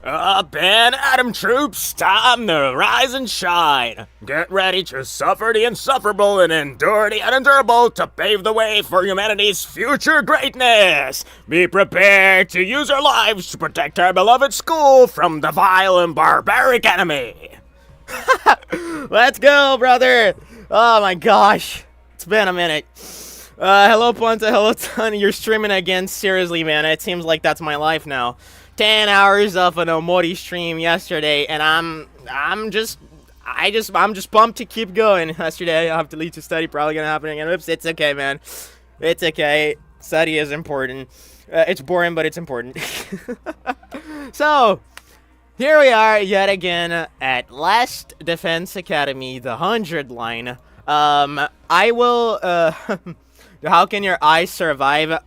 Up and Atom troops, time to rise and shine. Get ready to suffer the insufferable and endure the unendurable to pave the way for humanity's future greatness. Be prepared to use your lives to protect our beloved school from the vile and barbaric enemy. Let's go, brother. Oh my gosh. It's been a minute. Hello, Ponta. Hello, Tony. You're streaming again. Seriously, man. It seems like that's my life now. 10 hours of an Omori stream yesterday, and I'm just pumped to keep going. Yesterday, I have to leave to study. Probably gonna happen again. Oops, it's okay, man. It's okay. Study is important. It's boring, but it's important. So, here we are yet again at Last Defense Academy, the 100 line. I will, how can your eyes survive?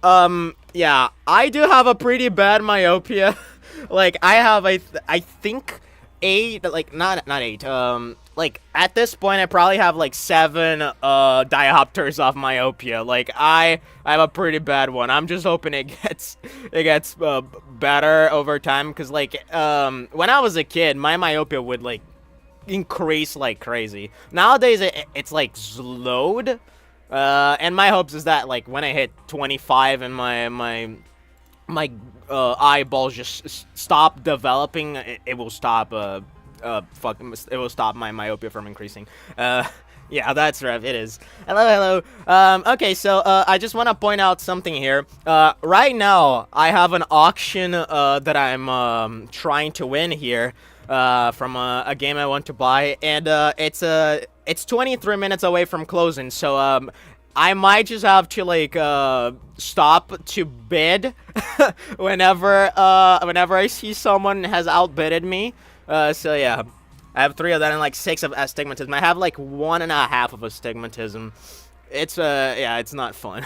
Yeah, I do have a pretty bad myopia. Like, I have, I think 8, like, not 8, like, at this point, I probably have, like, 7, diopters of myopia. Like, I have a pretty bad one. I'm just hoping it gets better over time, because, like, when I was a kid, my myopia would, like, increase like crazy. Nowadays, it's, like, slowed. And my hopes is that, like, when I hit 25 and my eyeballs just stop developing, it will stop, it will stop my myopia from increasing. Yeah, that's right, it is. Hello. Okay, so, I just want to point out something here. Right now, I have an auction, that I'm, trying to win here, from a game I want to buy, and, it's 23 minutes away from closing, so, I might just have to, like, stop to bid whenever I see someone has outbidded me. So yeah, I have 3 of that and, like, 6 of astigmatism. I have, like, 1.5 of astigmatism. It's, yeah, it's not fun.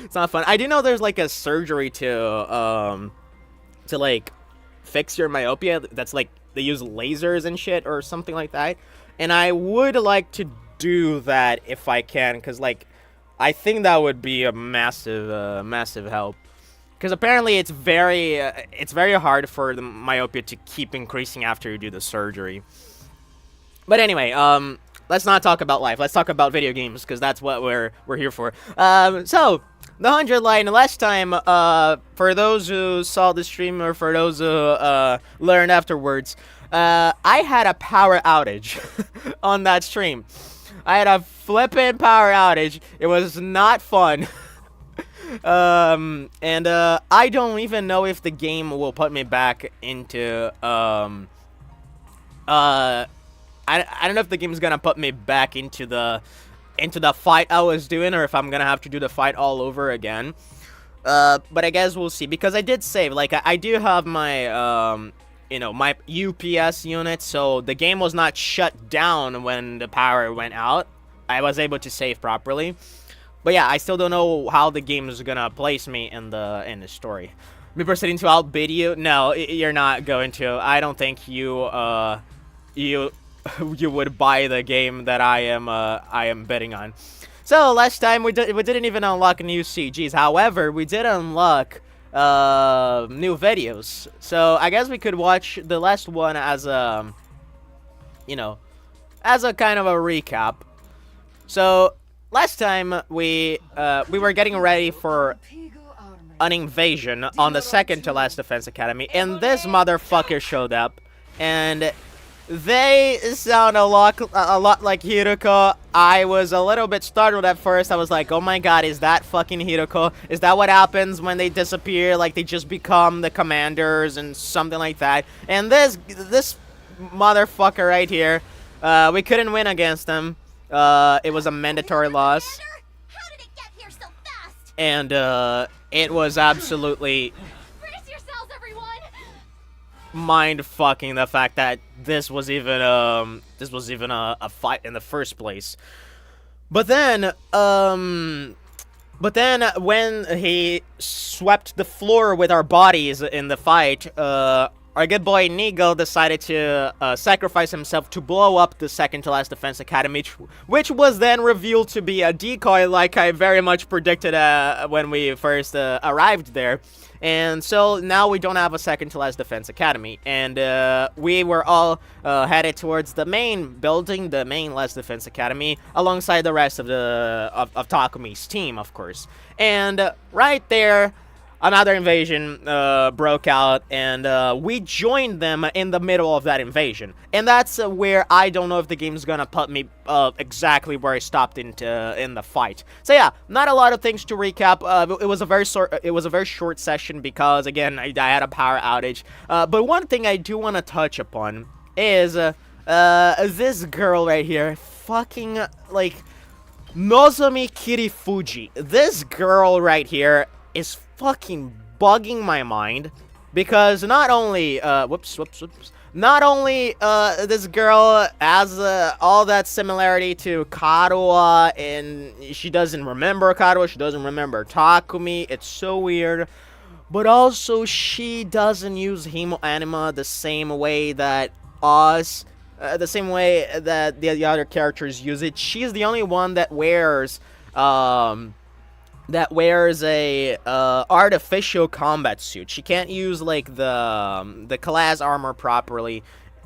It's not fun. I do know there's, like, a surgery to like, fix your myopia. That's, like, they use lasers and shit or something like that. And I would like to do that if I can, because, like, I think that would be a massive, massive help. Because apparently it's very hard for the myopia to keep increasing after you do the surgery. But anyway, let's not talk about life. Let's talk about video games, because that's what we're here for. So, the 100 line, last time, for those who saw the stream, or for those who, learned afterwards, I had a power outage on that stream. I had a flippin' power outage. It was not fun. I don't even know if the game will put me back into, I don't know if the game's gonna put me back into the fight I was doing, or if I'm gonna have to do the fight all over again. But I guess we'll see, because I did save. Like, I do have my, you know, my UPS unit, so the game was not shut down when the power went out. I was able to save properly. But yeah, I still don't know how the game is gonna place me in the story. Me proceeding to outbid you? No, you're not going to. I don't think you you would buy the game that I am betting on. So last time we didn't even unlock new CGs. However, we did unlock new videos. So I guess we could watch the last one as a, you know, as a kind of a recap. So last time we were getting ready for an invasion on the second to last Defense Academy, and this motherfucker showed up, and they sound a lot like Hiroko. I was a little bit startled at first. I was like, oh my god, is that fucking Hiroko? Is that what happens when they disappear? Like, they just become the commanders and something like that. And this motherfucker right here, we couldn't win against him. It was a mandatory loss. How did it get here so fast? And, it was absolutely mind-fucking the fact that this was even a fight in the first place. But then when he swept the floor with our bodies in the fight, our our good boy Nigo decided to sacrifice himself to blow up the second-to-last defense academy, which was then revealed to be a decoy, like I very much predicted when we first arrived there. And so now we don't have a second-to-last defense academy, and we were all headed towards the main building, the main last defense academy, alongside the rest of Takumi's team, of course. And right there, another invasion broke out, and we joined them in the middle of that invasion. And that's where I don't know if the game's gonna put me exactly where I stopped in the fight. So yeah, not a lot of things to recap. It was a very short session because, again, I had a power outage. But one thing I do want to touch upon is this girl right here, fucking like Nozomi Kirifuji. This girl right here is fucking bugging my mind, because not only not only this girl has all that similarity to Karuha, and she doesn't remember Karuha, she doesn't remember Takumi, it's so weird, but also she doesn't use Himo Anima the same way that us, the same way that the other characters use it. She's the only one that wears a artificial combat suit. She can't use like the class armor properly,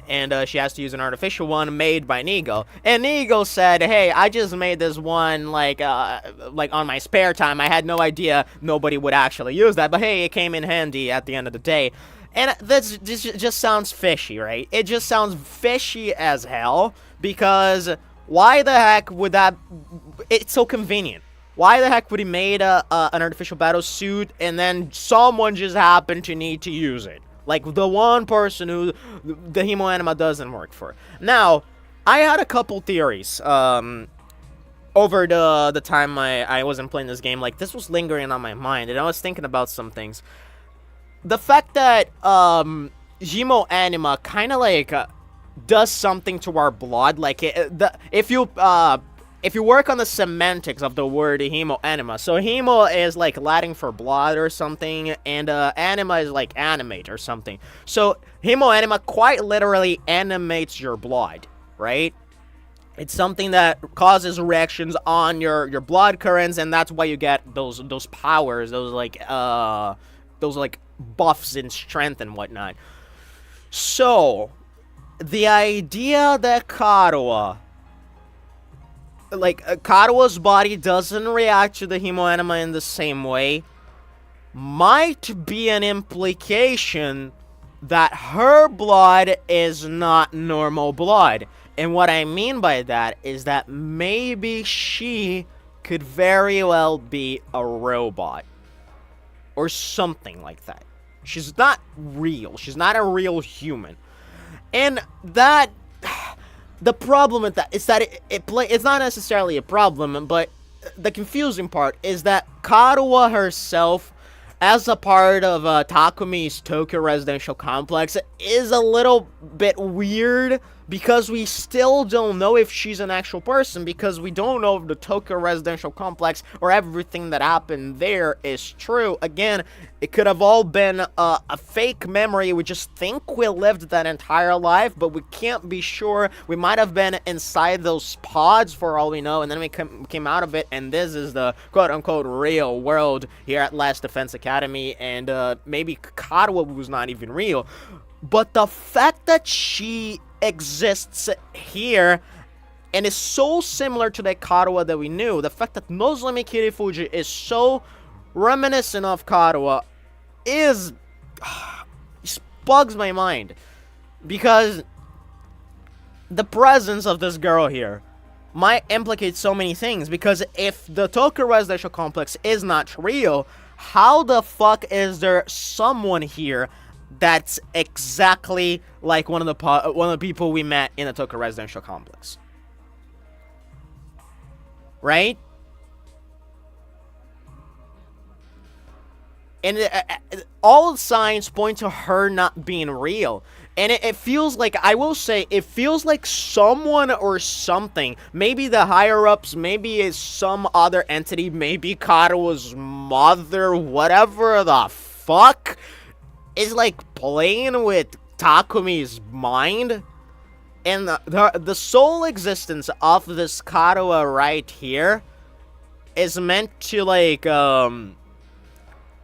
and she has to use an artificial one made by Nigo. And Nigo said, "Hey, I just made this one like on my spare time. I had no idea nobody would actually use that, but hey, it came in handy at the end of the day." And this just sounds fishy, right? It just sounds fishy as hell, because why the heck would that? It's so convenient. Why the heck would he made an artificial battle suit, and then someone just happened to need to use it? Like, the one person who the Himo Anima doesn't work for. Now, I had a couple theories over the time I wasn't playing this game. Like, this was lingering on my mind, and I was thinking about some things. The fact that Himo Anima kind of like does something to our blood. Like, if you work on the semantics of the word Himo Anima, so Himo is like Latin for blood or something, and Anima is like animate or something. So Himo Anima quite literally animates your blood, right? It's something that causes reactions on your blood currents, and that's why you get those powers, those like buffs in strength and whatnot. So the idea that Karuha's body doesn't react to the Himo Anima in the same way might be an implication that her blood is not normal blood. And what I mean by that is that maybe she could very well be a robot or something like that. She's not real. She's not a real human. And that... The problem with that is that it's not necessarily a problem, but the confusing part is that Karuha herself, as a part of Takumi's Tokyo residential complex, is a little bit weird, because we still don't know if she's an actual person, because we don't know if the Tokyo residential complex or everything that happened there is true. Again, it could have all been a fake memory. We just think we lived that entire life, but we can't be sure. We might have been inside those pods for all we know, and then we came out of it, and this is the quote-unquote real world here at Last Defense Academy, and maybe Karuha was not even real. But the fact that she exists here and is so similar to the Karuha that we knew, the fact that Nozomi Kirifuji is so reminiscent of Karuha just bugs my mind, because the presence of this girl here might implicate so many things. Because if the Tokyo residential complex is not real, how the fuck is there someone here that's exactly like one of the people we met in the Tokyo residential complex? Right? And all signs point to her not being real. And it feels like, I will say, it feels like someone or something, maybe the higher-ups, maybe it's some other entity, maybe Karuha's mother, whatever the fuck, is like playing with Takumi's mind, and the sole existence of this Kadoa right here is meant to like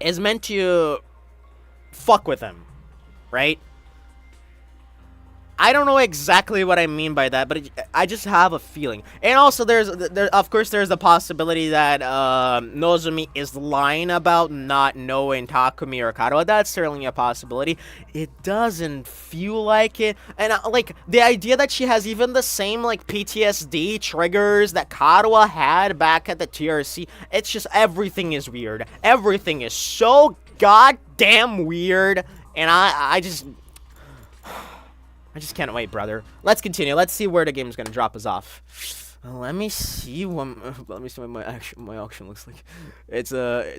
is meant to fuck with him, right? I don't know exactly what I mean by that, but I just have a feeling. And also, of course, there's the possibility that Nozomi is lying about not knowing Takumi or Kadoa. That's certainly a possibility. It doesn't feel like it. And, like, the idea that she has even the same, like, PTSD triggers that Kadoa had back at the TRC, it's just, everything is weird. Everything is so goddamn weird. And I just can't wait, brother. Let's continue. Let's see where the game's gonna drop us off. Let me see what my auction looks like. It's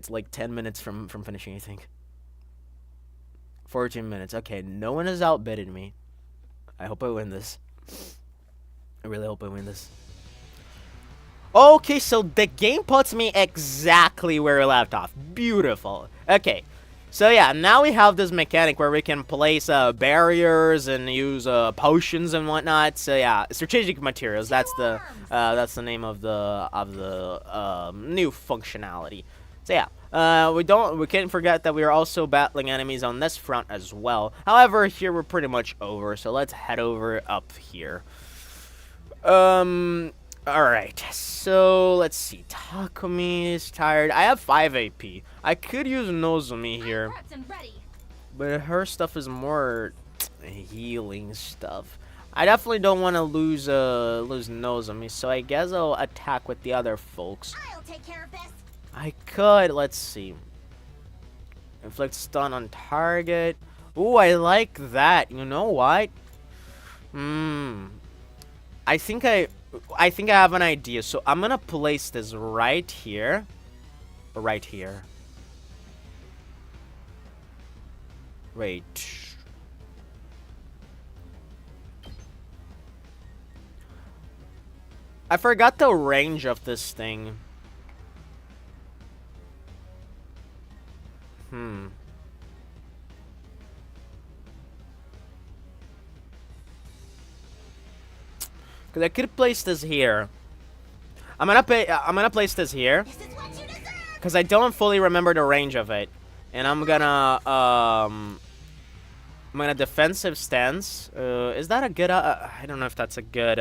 like 10 minutes from finishing, I think. 14 minutes. Okay, no one has outbidded me. I hope I win this. I really hope I win this. Okay, so the game puts me exactly where I left off. Beautiful. Okay. So yeah, now we have this mechanic where we can place barriers and use potions and whatnot. So yeah, strategic materials. That's the name of the new functionality. So yeah, we can't forget that we are also battling enemies on this front as well. However, here we're pretty much over. So let's head over up here. Alright, so let's see. Takumi is tired. I have 5 AP. I could use Nozomi here, but her stuff is more healing stuff. I definitely don't want to lose Nozomi, so I guess I'll attack with the other folks. I'll take care of this. I could, let's see. Inflict stun on target. Ooh, I like that. You know what? I think I have an idea. So I'm gonna place this right here. Right here. Wait. I forgot the range of this thing. Cause I could place this here. I'm gonna place this here. Cause I don't fully remember the range of it. And I'm gonna defensive stance. Is that a good I don't know if that's a good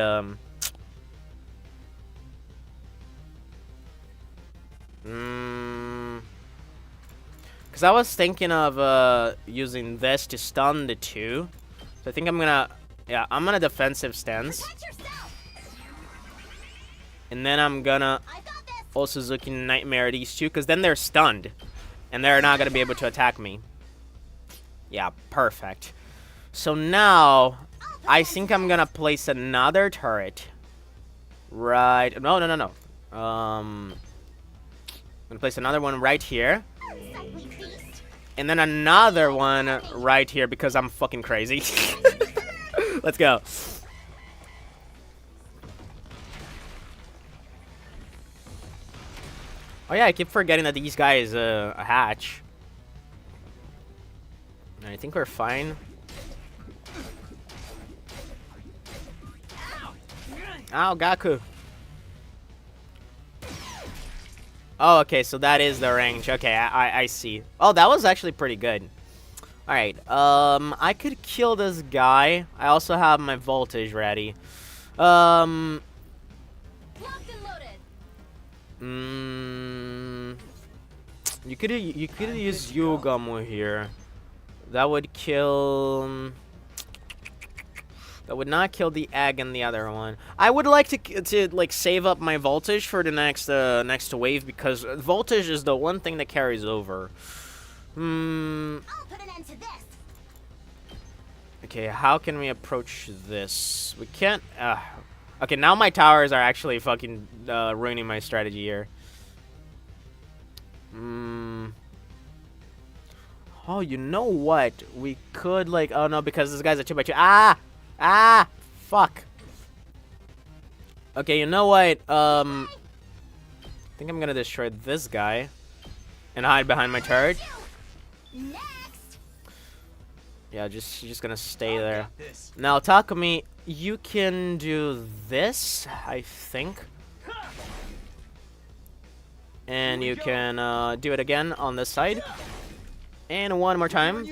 cause I was thinking of using this to stun the two. So I think I'm gonna defensive stance. And then I'm gonna also Suzuki Nightmare these two, because then they're stunned. And they're not gonna be able to attack me. Yeah, perfect. So now, I think I'm gonna place another turret. Right. No. I'm gonna place another one right here. And then another one right here, because I'm fucking crazy. Let's go. Oh yeah, I keep forgetting that these guys a hatch. I think we're fine. Ow, Gaku. Oh, okay, so that is the range. Okay, I see. Oh, that was actually pretty good. Alright, I could kill this guy. I also have my voltage ready. You could use Yugamu here. That would kill. That would not kill the egg and the other one. I would like to like save up my voltage for the next wave, because voltage is the one thing that carries over. I'll put an end to this. Okay, how can we approach this? We can't. Okay, now my towers are actually fucking ruining my strategy here. Oh, you know what? We could like. Oh no, because this guy's a 2x2. Fuck. Okay, you know what? I think I'm gonna destroy this guy and hide behind my turret. Next. Yeah, just gonna stay there. Now, Takumi, you can do this, I think. And you can do it again on this side. And one more time.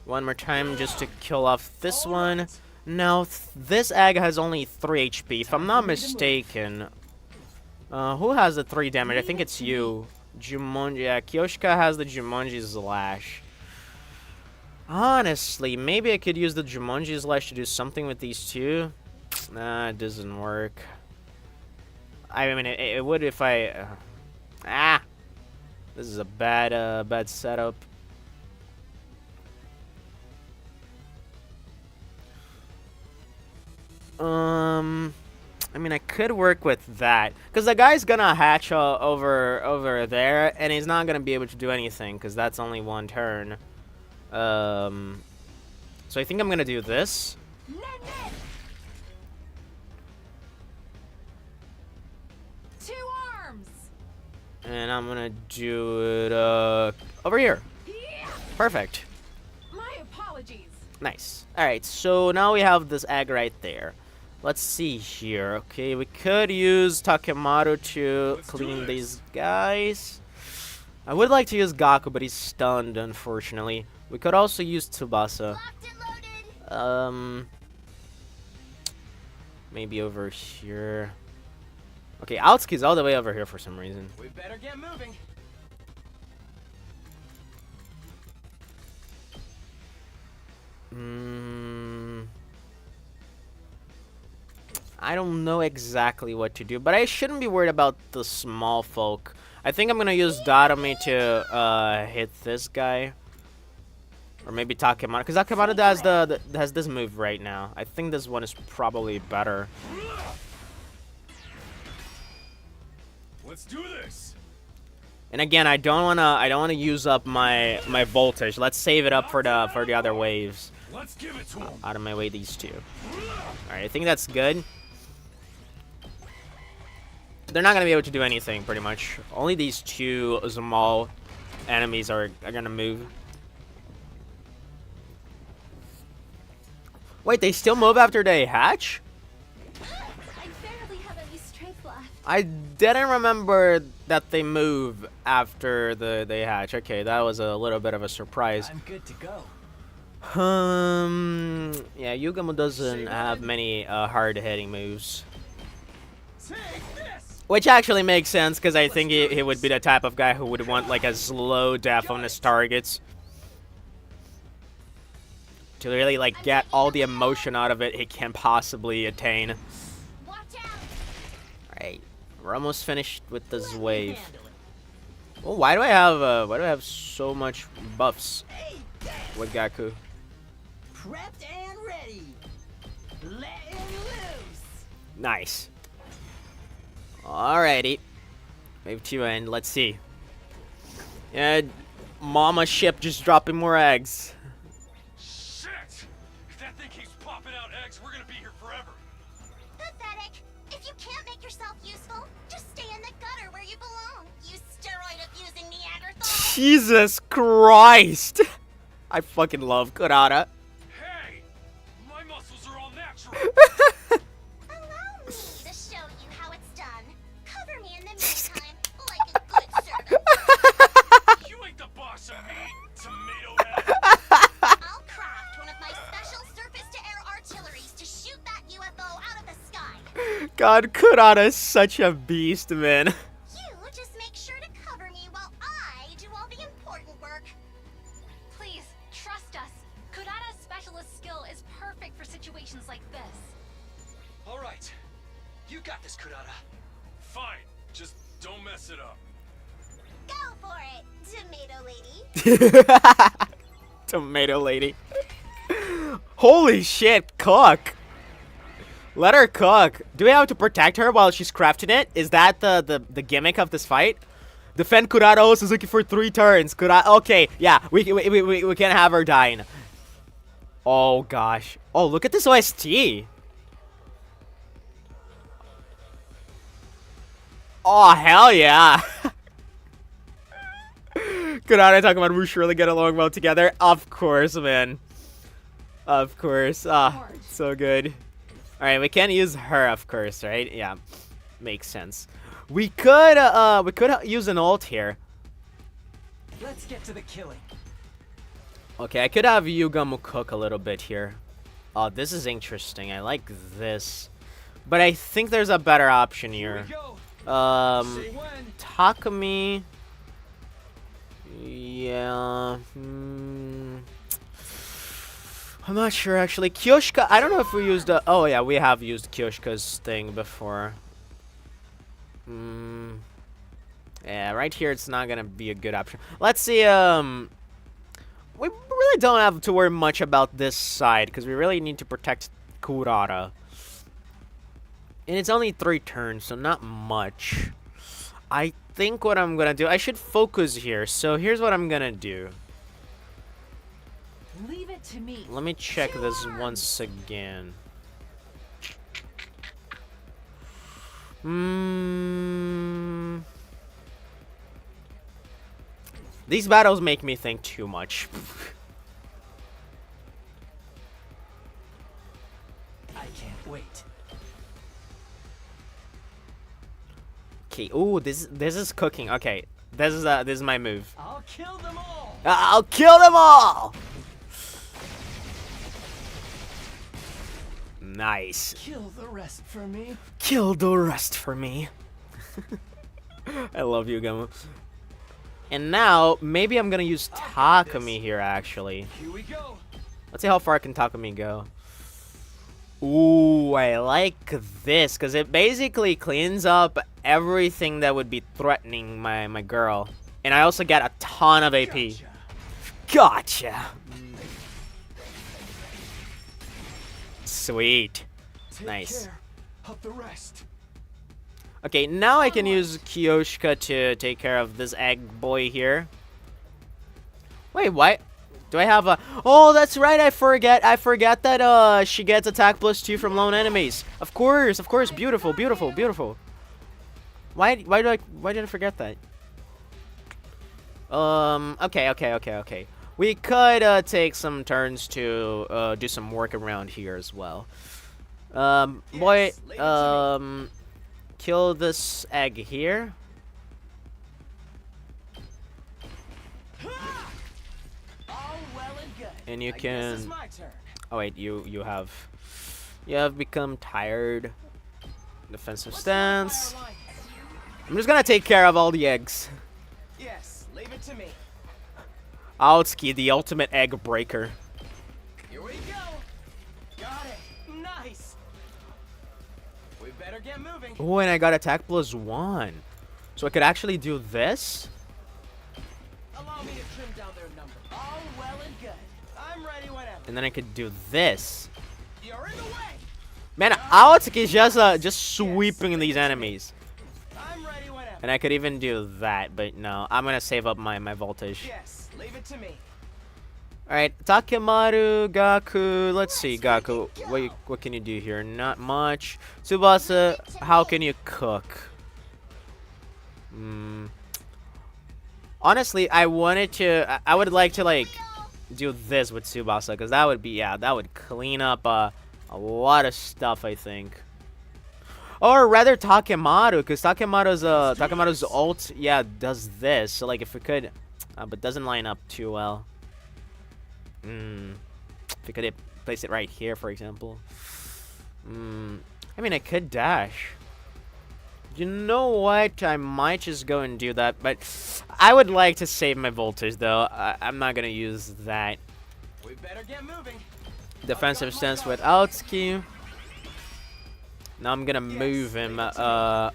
One more time just to kill off this one. Now, this egg has only 3 HP, if I'm not mistaken. Who has the 3 damage? I think it's you. Jumonji. Yeah, Kyoshika has the Jumonji Slash. Honestly, maybe I could use the Jumonji Slash to do something with these two. Nah, it doesn't work. I mean, it would if I... This is a bad setup. I mean, I could work with that, because the guy's gonna hatch over there, and he's not gonna be able to do anything, because that's only 1 turn. So I think I'm gonna do this. Two arms. And I'm gonna do it over here. Perfect. My apologies. Nice. Alright, so now we have this egg right there. Let's see here. Okay, we could use Takemaru to clean these guys. I would like to use Gaku, but he's stunned, unfortunately. We could also use Tsubasa. Maybe over here. Okay, Outsuki's all the way over here for some reason. We better get moving. I don't know exactly what to do, but I shouldn't be worried about the small folk. I think I'm gonna use Darumi to hit this guy, or maybe Takemaru, because Takemaru has this move right now. I think this one is probably better. Let's do this. And again, I don't wanna use up my voltage. Let's save it up for the other waves. Let's give it to him. Out of my way, these two. All right, I think that's good. They're not gonna be able to do anything, pretty much. Only these two small enemies are gonna move. Wait, they still move after they hatch? I barely have any strength left. I didn't remember that they move after they hatch. Okay, that was a little bit of a surprise. I'm good to go. Yeah, Yugamo doesn't have many hard-hitting moves. Take this. Which actually makes sense, because I think he would be the type of guy who would want like a slow death on his targets. To really like get all the emotion out of it he can possibly attain. Watch out. Alright, we're almost finished with this wave. Oh, why do I have so much buffs with Gaku? Prepped and ready. Letting loose. Nice. Alrighty. Wave 2 end. Let's see. Yeah, Mama ship just dropping more eggs. Shit! If that thing keeps popping out eggs, we're gonna be here forever. Pathetic. If you can't make yourself useful, just stay in the gutter where you belong. You steroid-abusing Neanderthal. Jesus Christ! I fucking love Kurata. Hey! My muscles are all natural. Allow me to show you how it's done. Cover me in the meantime, like a good servant. You ain't the boss of me, tomato head. I'll craft one of my special surface-to-air artilleries to shoot that UFO out of the sky. God, Kurata is such a beast, man. You just make sure to cover me while I do all the important work. Please, trust us. Kurata's specialist skill is perfect for situations like this. All right, you got this, Kurata. Fine, just don't mess it up. Go for it, tomato lady. Tomato lady. Holy shit, cook. Let her cook. Do we have to protect her while she's crafting it? Is that the gimmick of this fight? Defend Kurata Suzuki for 3 turns. Kurata. Okay, yeah, we can't have her dying. Oh gosh. Oh, look at this OST. Oh hell yeah. Kurata and Takamado will surely get along well together. Of course, man. Of course. Ah, so good. Alright, we can't use her, of course, right? Yeah. Makes sense. We could use an ult here. Let's get to the killing. Okay, I could have Yugamu cook a little bit here. Oh, this is interesting. I like this. But I think there's a better option here. Takumi. Yeah. I'm not sure actually. Kyoshika. I don't know if we used a. Oh yeah, we have used Kyoshika's thing before. Yeah, right here it's not gonna be a good option. Let's see. We really don't have to worry much about this side because we really need to protect Kurata. And it's only 3 turns, so not much. I think what I'm gonna do, I should focus here. So here's what I'm gonna do. Leave it to me. Let me check this once again. These battles make me think too much. I can't wait. Okay. Ooh, this is cooking. Okay, this is my move. I'll kill them all. I'll kill them all. Nice. Kill the rest for me. Kill the rest for me. I love you, Gamo. And now, maybe I'm gonna use Takumi here, actually. Here we go. Let's see how far can Takumi go. Ooh, I like this, because it basically cleans up everything that would be threatening my girl. And I also get a ton of AP. Gotcha! Sweet. Take Nice. care of the rest. Okay, now I can use Kyoshika to take care of this egg boy here. Wait, what? Do I have a... Oh, that's right, I forget that she gets attack +2 from lone enemies. Of course, beautiful, beautiful, beautiful. Why did I forget that? Okay. We could take some turns to do some work around here as well. Kill this egg here. All well and good. And you I guess can... it's my turn. Oh wait, you have become tired. Defensive stance. I'm just gonna take care of all the eggs. Yes, leave it to me. Aotsuki, the ultimate egg breaker. Here we go. Got it. Nice. We better get moving. Oh, and I got attack +1. So I could actually do this? Allow me to trim down their number. All well and good. I'm ready whenever. And then I could do this. You're in the way. Man, Aotsuki is just sweeping these enemies. I'm ready whenever. And I could even do that, but no. I'm gonna save up my voltage. Yes, leave it to me. Alright, Takemaru, Gaku. Let's see, Gaku. What can you do here? Not much. Tsubasa, how can you cook? Honestly, I would like to, like, do this with Tsubasa, because that would be, yeah, that would clean up a lot of stuff, I think. Or rather Takemaru, because Takemaru's ult, yeah, does this. So, like, if we could, but doesn't line up too well. If we could place it right here, for example. I mean, I could dash. You know what? I might just go and do that, but I would like to save my voltage, though. I'm not gonna use that. We better get moving. Defensive stance with Aotsuki. Now I'm gonna move him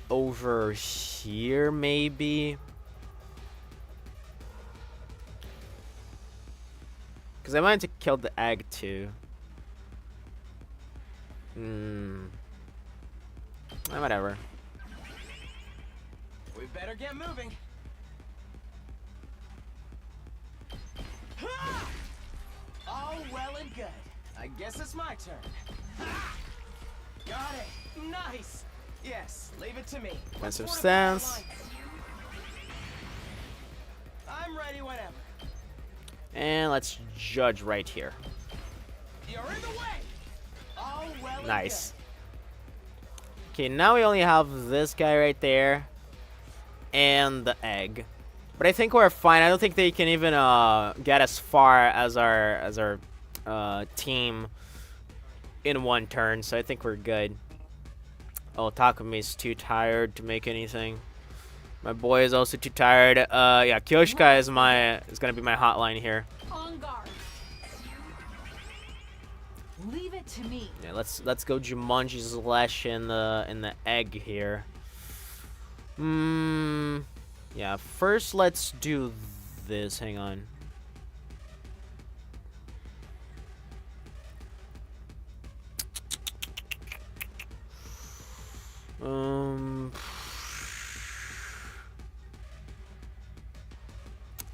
over here, maybe. Because I wanted to kill the egg, too. Whatever. We better get moving. All well and good. I guess it's my turn. Got it. Nice. Yes, leave it to me. Defensive stance. I'm ready whenever. And let's judge right here. You're in the way. All well and Nice. Okay, now we only have this guy right there. And the egg. But I think we're fine. I don't think they can even get as far as our team in one turn. So I think we're good. Oh, Takumi's too tired to make anything. My boy is also too tired. Yeah, Kyoshika is gonna be my hotline here. On guard. Leave it to me. Yeah, let's go Jumanji Slash in the egg here. Yeah, first let's do this. Hang on.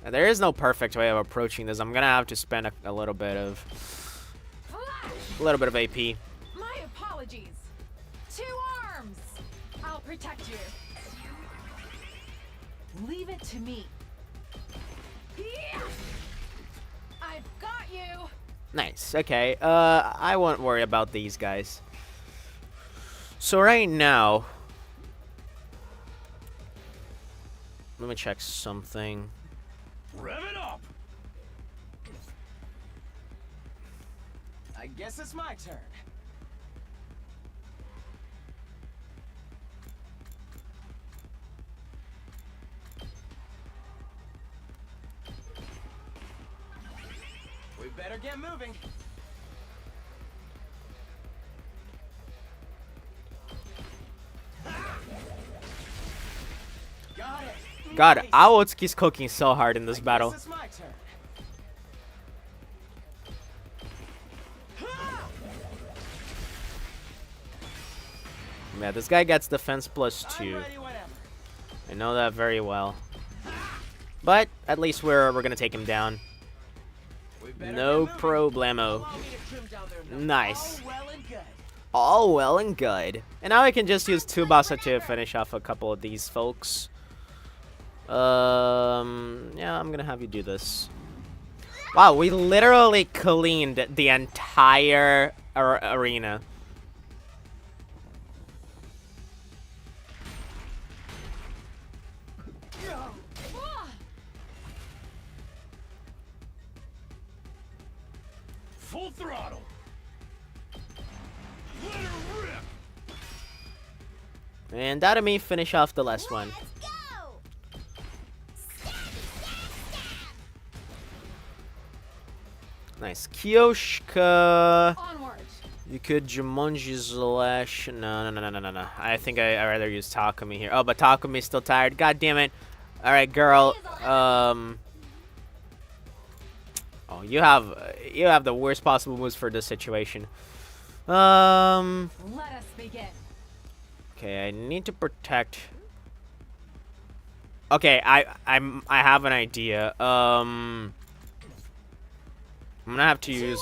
There is no perfect way of approaching this. I'm gonna have to spend a little bit of AP. My apologies. 2 arms. I'll protect you. Leave it to me. Yeah! I've got you. Nice. Okay. I won't worry about these guys. So right now, let me check something. Rev it up! I guess it's my turn. We better get moving. Got it. God, Nice. Aotsuki's cooking so hard in this battle. Guess it's my turn. Yeah, this guy gets defense I'm +2. ready whenever. I know that very well. But at least we're gonna take him down. We better No get moving. problemo. Allow me to trim down their numbers. Nice. All well and good. All well and good. And now I can just use Tsubasa to finish off a couple of these folks. Yeah, I'm gonna have you do this. Wow, we literally cleaned the entire arena. Full throttle! Let her rip! And that'll me finish off the last one. Let's go! Stab, stab, stab! Nice. Kyoshika. Onward. You could Jumanji Slash. No. I think I'd rather use Takumi here. Oh, but Takumi's still tired. God damn it. Alright, girl. Oh, you have the worst possible moves for this situation. Let us begin. Okay, I need to protect. Okay, I have an idea. I'm gonna have to use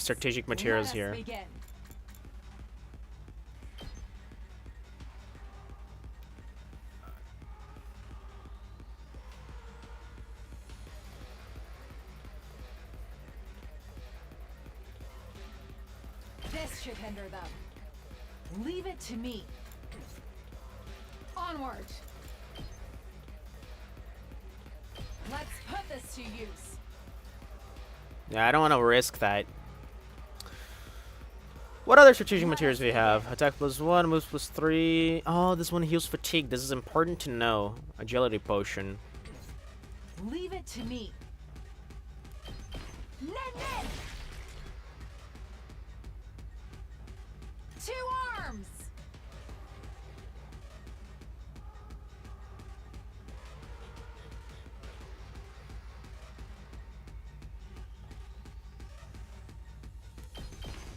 strategic materials Let us here. begin. This should hinder them. Leave it to me. Onward. Let's put this to use. Yeah, I don't want to risk that. What other strategic materials do we have? Attack +1, moves +3. Oh, this one heals fatigue. This is important to know. Agility potion. Leave it to me. Nen, nen. 2 arms.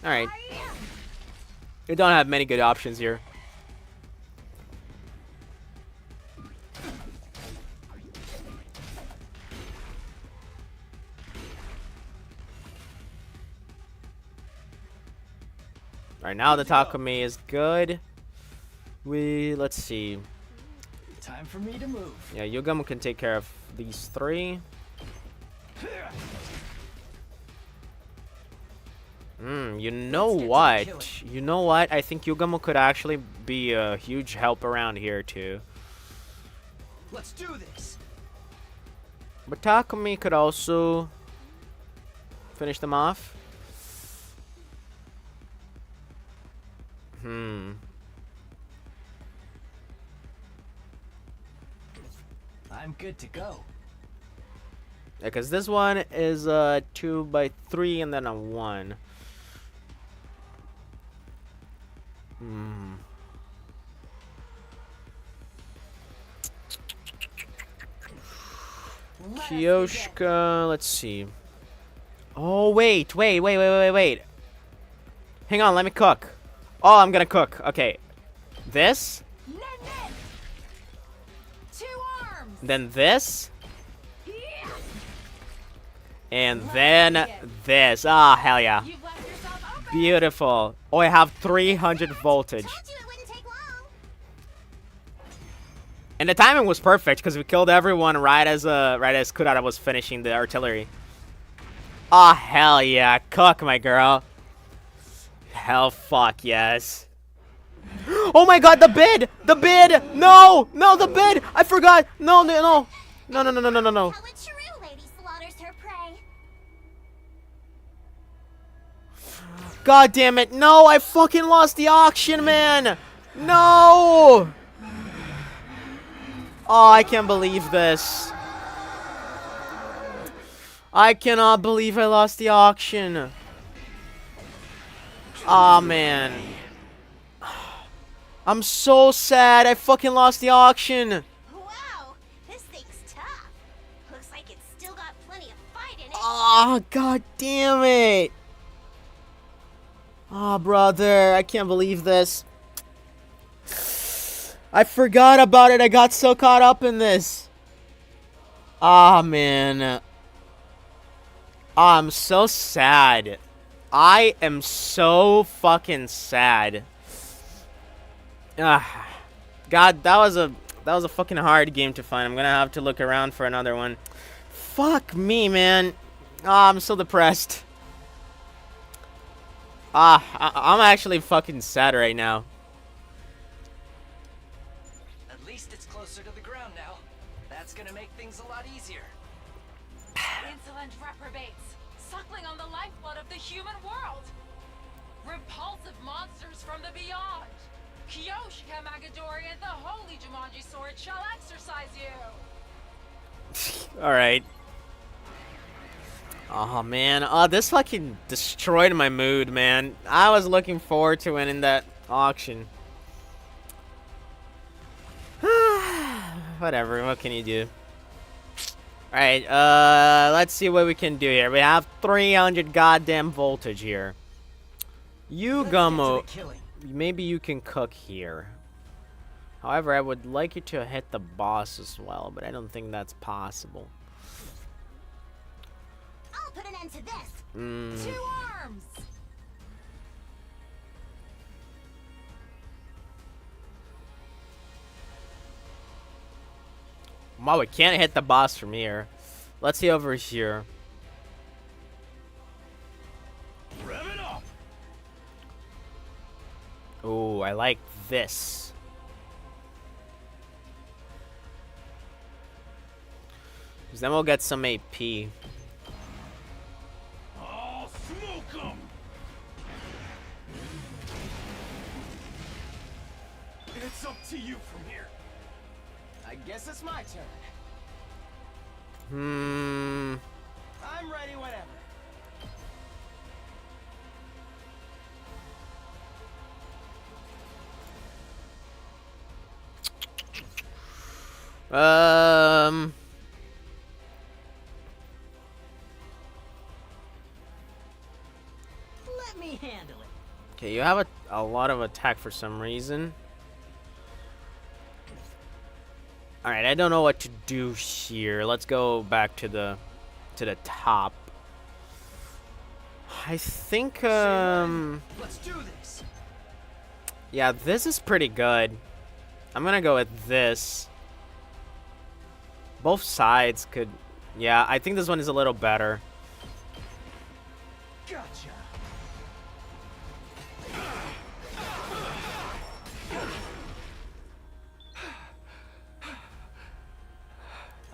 All right. We don't have many good options here. Alright, now the Takumi is good. Let's see. Time for me to move. Yeah, Yugamo can take care of these 3. You know what? You know what? I think Yugamo could actually be a huge help around here too. Let's do this. But Takumi could also finish them off. I'm good to go. Yeah, because this one is a 2x3 and then a 1. Kyoshka, let's see. Oh, wait. Hang on, let me cook. Oh, I'm gonna cook. Okay. This. Nen Nen! 2 arms! Then this. And then this. Ah, hell yeah. You've left yourself open! Beautiful. Oh, I have 300 voltage. Told you it wouldn't take long. And the timing was perfect because we killed everyone right as Kurata was finishing the artillery. Ah, hell yeah. Cook, my girl. Hell fuck yes. Oh my god, the bid! The bid! No! No, the bid! I forgot! No. No. How a true lady slaughters her prey. God damn it. No, I fucking lost the auction, man! No! Oh, I can't believe this. I cannot believe I lost the auction. Aw, man. I'm so sad. I fucking lost the auction. Wow, this thing's tough. Looks like it's still got plenty of fight in it. Oh, god damn it. Oh, brother. I can't believe this. I forgot about it. I got so caught up in this. Ah, man. I'm so sad. I am so fucking sad. God, that was a fucking hard game to find. I'm gonna have to look around for another one. Fuck me, man. I'm so depressed. I'm actually fucking sad right now. At least it's closer to the ground now. That's gonna make things a lot easier. Insolent reprobates, suckling on the lifeblood of the human world. Repulsive monsters from the beyond. Kyoshika Magadori and the holy Jumanji sword shall exercise you. Alright. Oh, man. Oh, this fucking destroyed my mood, man. I was looking forward to winning that auction. Whatever, what can you do? Alright, let's see what we can do here. We have 300 goddamn voltage here. You, Gummo, maybe you can cook here. However, I would like you to hit the boss as well, but I don't think that's possible. I'll put an end to this. 2 arms! Wow, we can't hit the boss from here. Let's see over here. Rev it up! Oh, I like this. Because then we'll get some AP. I'll smoke 'em! It's up to you from here. I guess it's my turn. Hmm. I'm ready whenever. Let me handle it. Okay, you have a lot of attack for some reason. Alright, I don't know what to do here. Let's go back to the top. I think, Let's do this. yeah, this is pretty good. I'm gonna go with this. Both sides could... Yeah, I think this one is a little better. Gotcha.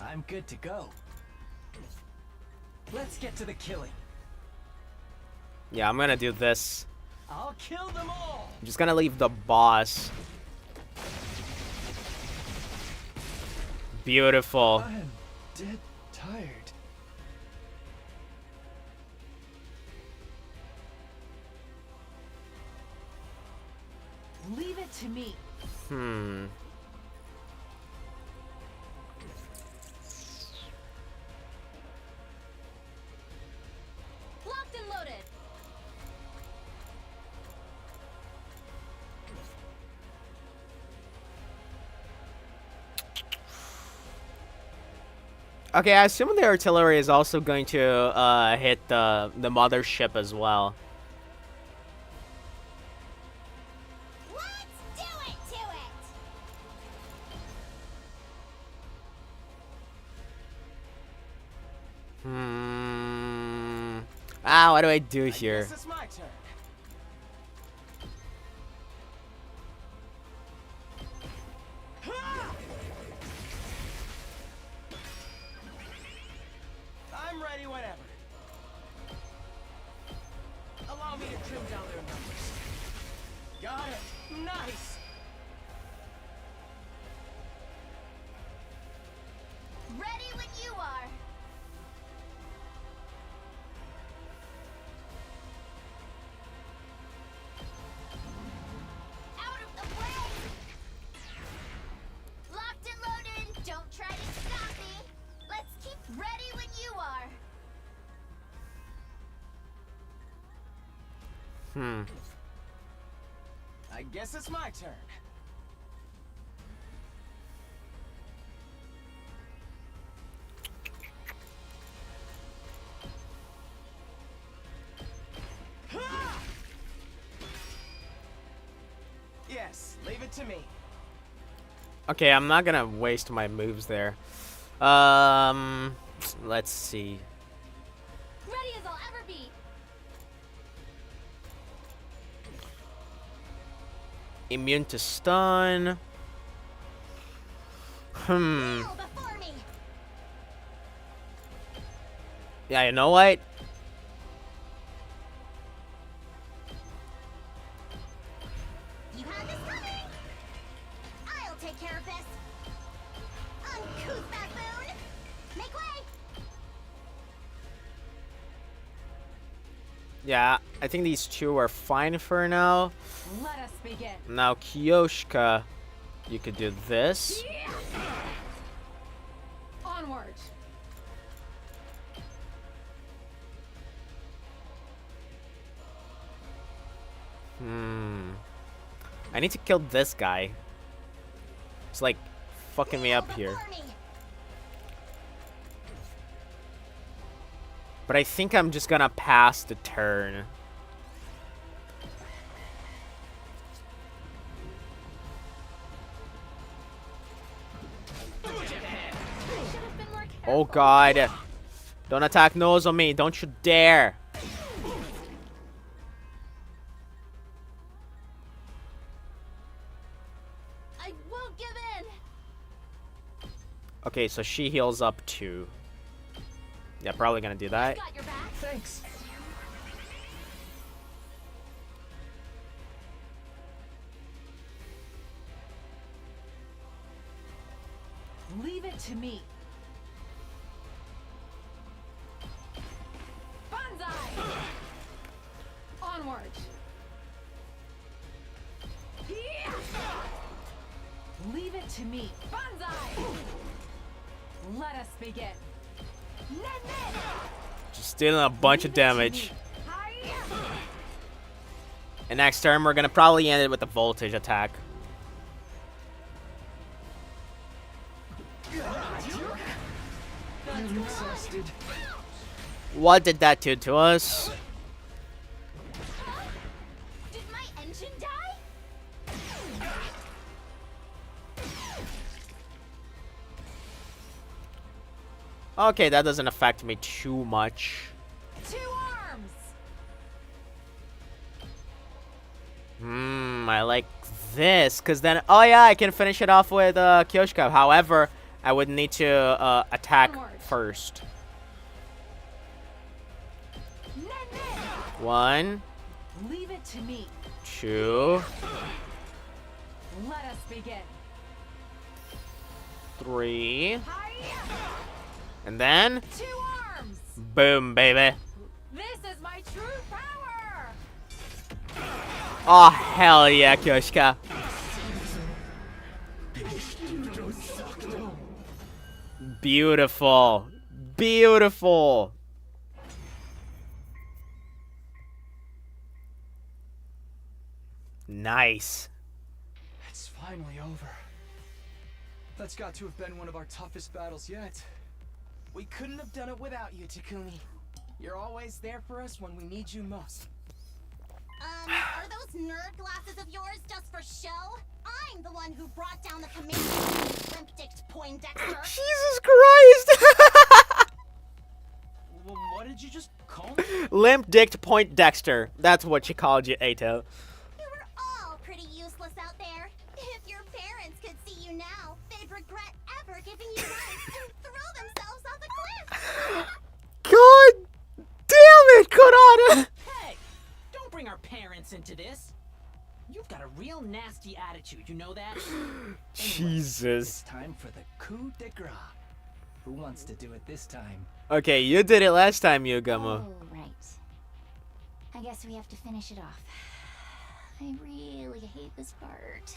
I'm good to go. Let's get to the killing. Yeah, I'm gonna do this. I'll kill them all. I'm just gonna leave the boss. Beautiful. I am dead tired. Leave it to me. Locked and loaded. Okay, I assume the artillery is also going to hit the mothership as well. Let's do it to it. Ah, what do I do I here? guess it's my turn. I'm ready whenever. Allow me to trim down their numbers. Got it. Nice. Ready when you are. Out of the way. Locked and loaded. Don't try to stop me. Let's keep ready when you are. I guess it's my turn. Yes, leave it to me. Okay, I'm not gonna waste my moves there. Let's see. Ready as I'll ever be. Immune to stun. Kneel before me. Yeah, you know what? You had this coming. I'll take care of this. Uncouth baboon. Make way. Yeah, I think these two are fine for now. Let us begin. Now, Kiyoshka, you could do this. Onward. I need to kill this guy. It's like fucking me up here. Before me. But I think I'm just gonna pass the turn. I should have been more careful. Oh god. Don't attack Nozomi. Don't you dare. I won't give in. Okay, so she heals up too. Yeah, probably gonna do that. Got your back. Thanks. Leave it to me. Banzai! Onward. Yeah! Leave it to me. Banzai! Let us begin. Nen-nen! Just dealing a bunch of damage. And next turn, we're gonna probably end it with a voltage attack. I'm exhausted. What did that do to us? Did my engine die? Okay, that doesn't affect me too much. 2 arms. I like this, because then, oh yeah, I can finish it off with Kyoshka. However, I would need to attack first. Nen nen. 1, Leave it to me. 2, Let us begin. 3, Hiya. and then 2 arms. boom, baby. This is my true power. Oh hell yeah, Kyoshka. Beautiful, beautiful. Nice. It's finally over. That's got to have been one of our toughest battles yet. We couldn't have done it without you, Takumi. You're always there for us when we need you most. Are those nerd glasses of yours just for show? I'm the one who brought down the commander, limp-dicked Poindexter. Jesus Christ. Well, what did you just call me? Limp-dicked Poindexter. That's what you called you, Ato. You were all pretty useless out there. If your parents could see you now, they'd regret ever giving you rights and throw themselves off a cliff. God damn it, Kurata. Hey! Don't bring our parents into this. You've got a real nasty attitude, you know that? It's Jesus. time for the coup de grace. Who wants to do it this time? Okay, you did it last time, Yugamo. Oh, right. I guess we have to finish it off. I really hate this part.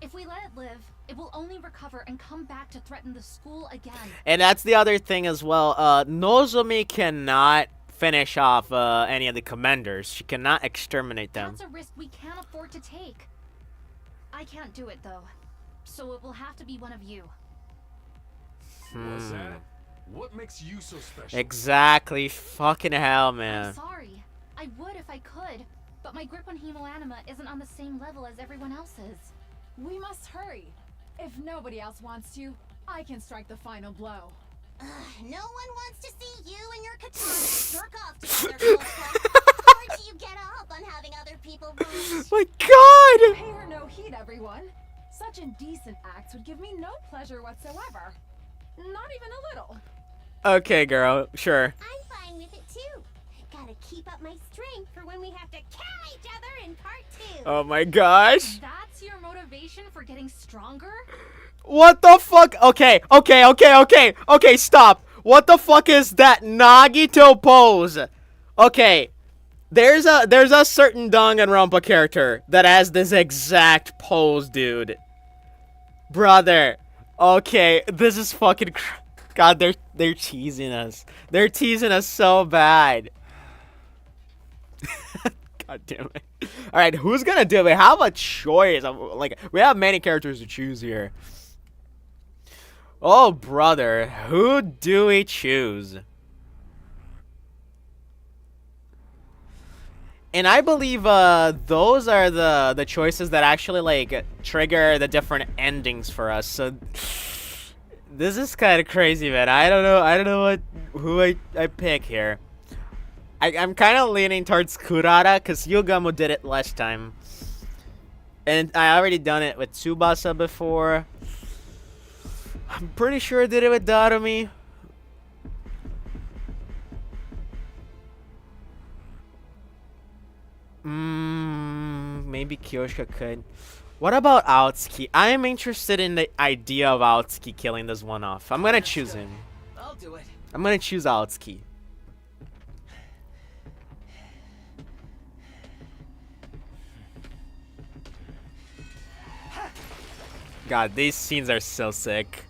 If we let it live, it will only recover and come back to threaten the school again. And that's the other thing as well. Nozomi cannot finish off any of the commanders. She cannot exterminate them. That's a risk we can't afford to take. I can't do it, though. So it will have to be one of you. What's that? What makes you so special? Exactly. Fucking hell, I'm man. sorry. I would if I could, but my grip on Hemoanima isn't on the same level as everyone else's. We must hurry. If nobody else wants to, I can strike the final blow. No one wants to see you and your katana jerk off together, or do you get up on having other people watch? My God! Pay her no heed, everyone. Such indecent acts would give me no pleasure whatsoever. Not even a little. Okay, girl. Sure. I'm fine with it too. Gotta keep up my strength for when we have to kill each other in part 2. Oh my gosh. That's your motivation for getting stronger? What the fuck? Okay, stop. What the fuck is that Nagito pose? Okay, there's a certain Danganronpa character that has this exact pose, dude. Brother, okay, this is fucking God, they're teasing us. They're teasing us so bad. God damn it. All right, who's gonna do it? How much choice? Like, we have many characters to choose here. Oh, brother, who do we choose? And I believe those are the choices that actually like trigger the different endings for us. So this is kind of crazy, man. I don't know who I pick here. I'm kind of leaning towards Kurata because Yugamo did it last time, and I already done it with Tsubasa before. I'm pretty sure I did it with Darumi. Maybe Kyoshka could. What about Aotsuki? I am interested in the idea of Aotsuki killing this one off. I'm gonna choose him. I'll do it. I'm gonna choose Aotsuki. God, these scenes are so sick.